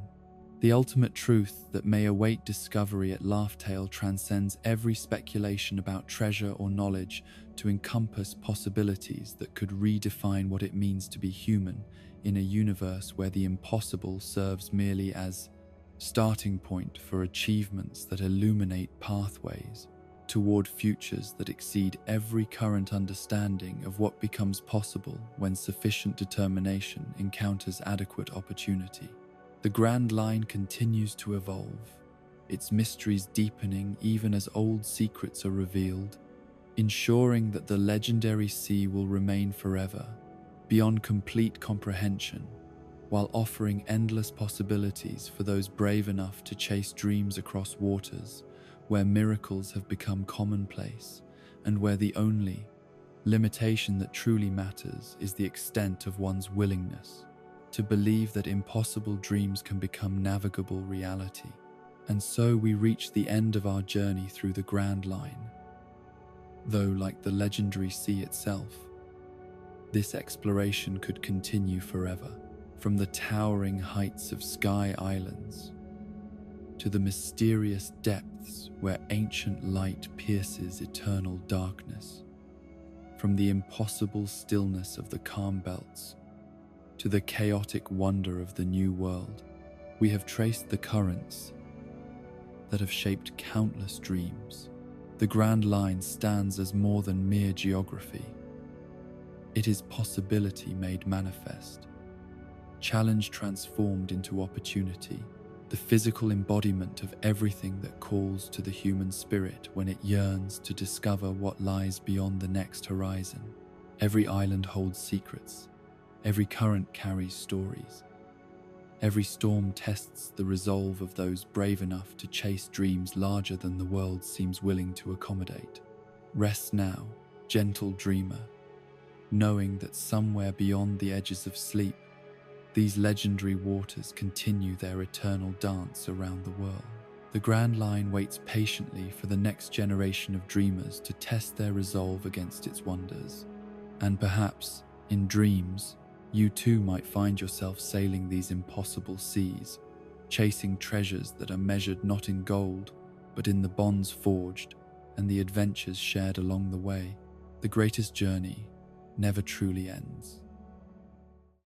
The ultimate truth that may await discovery at Laughtale transcends every speculation about treasure or knowledge to encompass possibilities that could redefine what it means to be human in a universe where the impossible serves merely as starting point for achievements that illuminate pathways toward futures that exceed every current understanding of what becomes possible when sufficient determination encounters adequate opportunity. The Grand Line continues to evolve, its mysteries deepening even as old secrets are revealed, ensuring that the legendary sea will remain forever, beyond complete comprehension, while offering endless possibilities for those brave enough to chase dreams across waters where miracles have become commonplace and where the only limitation that truly matters is the extent of one's willingness to believe that impossible dreams can become navigable reality. And so we reach the end of our journey through the Grand Line. Though, like the legendary sea itself, this exploration could continue forever, from the towering heights of Sky Islands to the mysterious depths where ancient light pierces eternal darkness, from the impossible stillness of the calm belts to the chaotic wonder of the New World. We have traced the currents that have shaped countless dreams. The Grand Line stands as more than mere geography. It is possibility made manifest, challenge transformed into opportunity, the physical embodiment of everything that calls to the human spirit when it yearns to discover what lies beyond the next horizon. Every island holds secrets. Every current carries stories. Every storm tests the resolve of those brave enough to chase dreams larger than the world seems willing to accommodate. Rest now, gentle dreamer, knowing that somewhere beyond the edges of sleep, these legendary waters continue their eternal dance around the world. The Grand Line waits patiently for the next generation of dreamers to test their resolve against its wonders. And perhaps, in dreams, you too might find yourself sailing these impossible seas, chasing treasures that are measured not in gold, but in the bonds forged and the adventures shared along the way. The greatest journey never truly ends.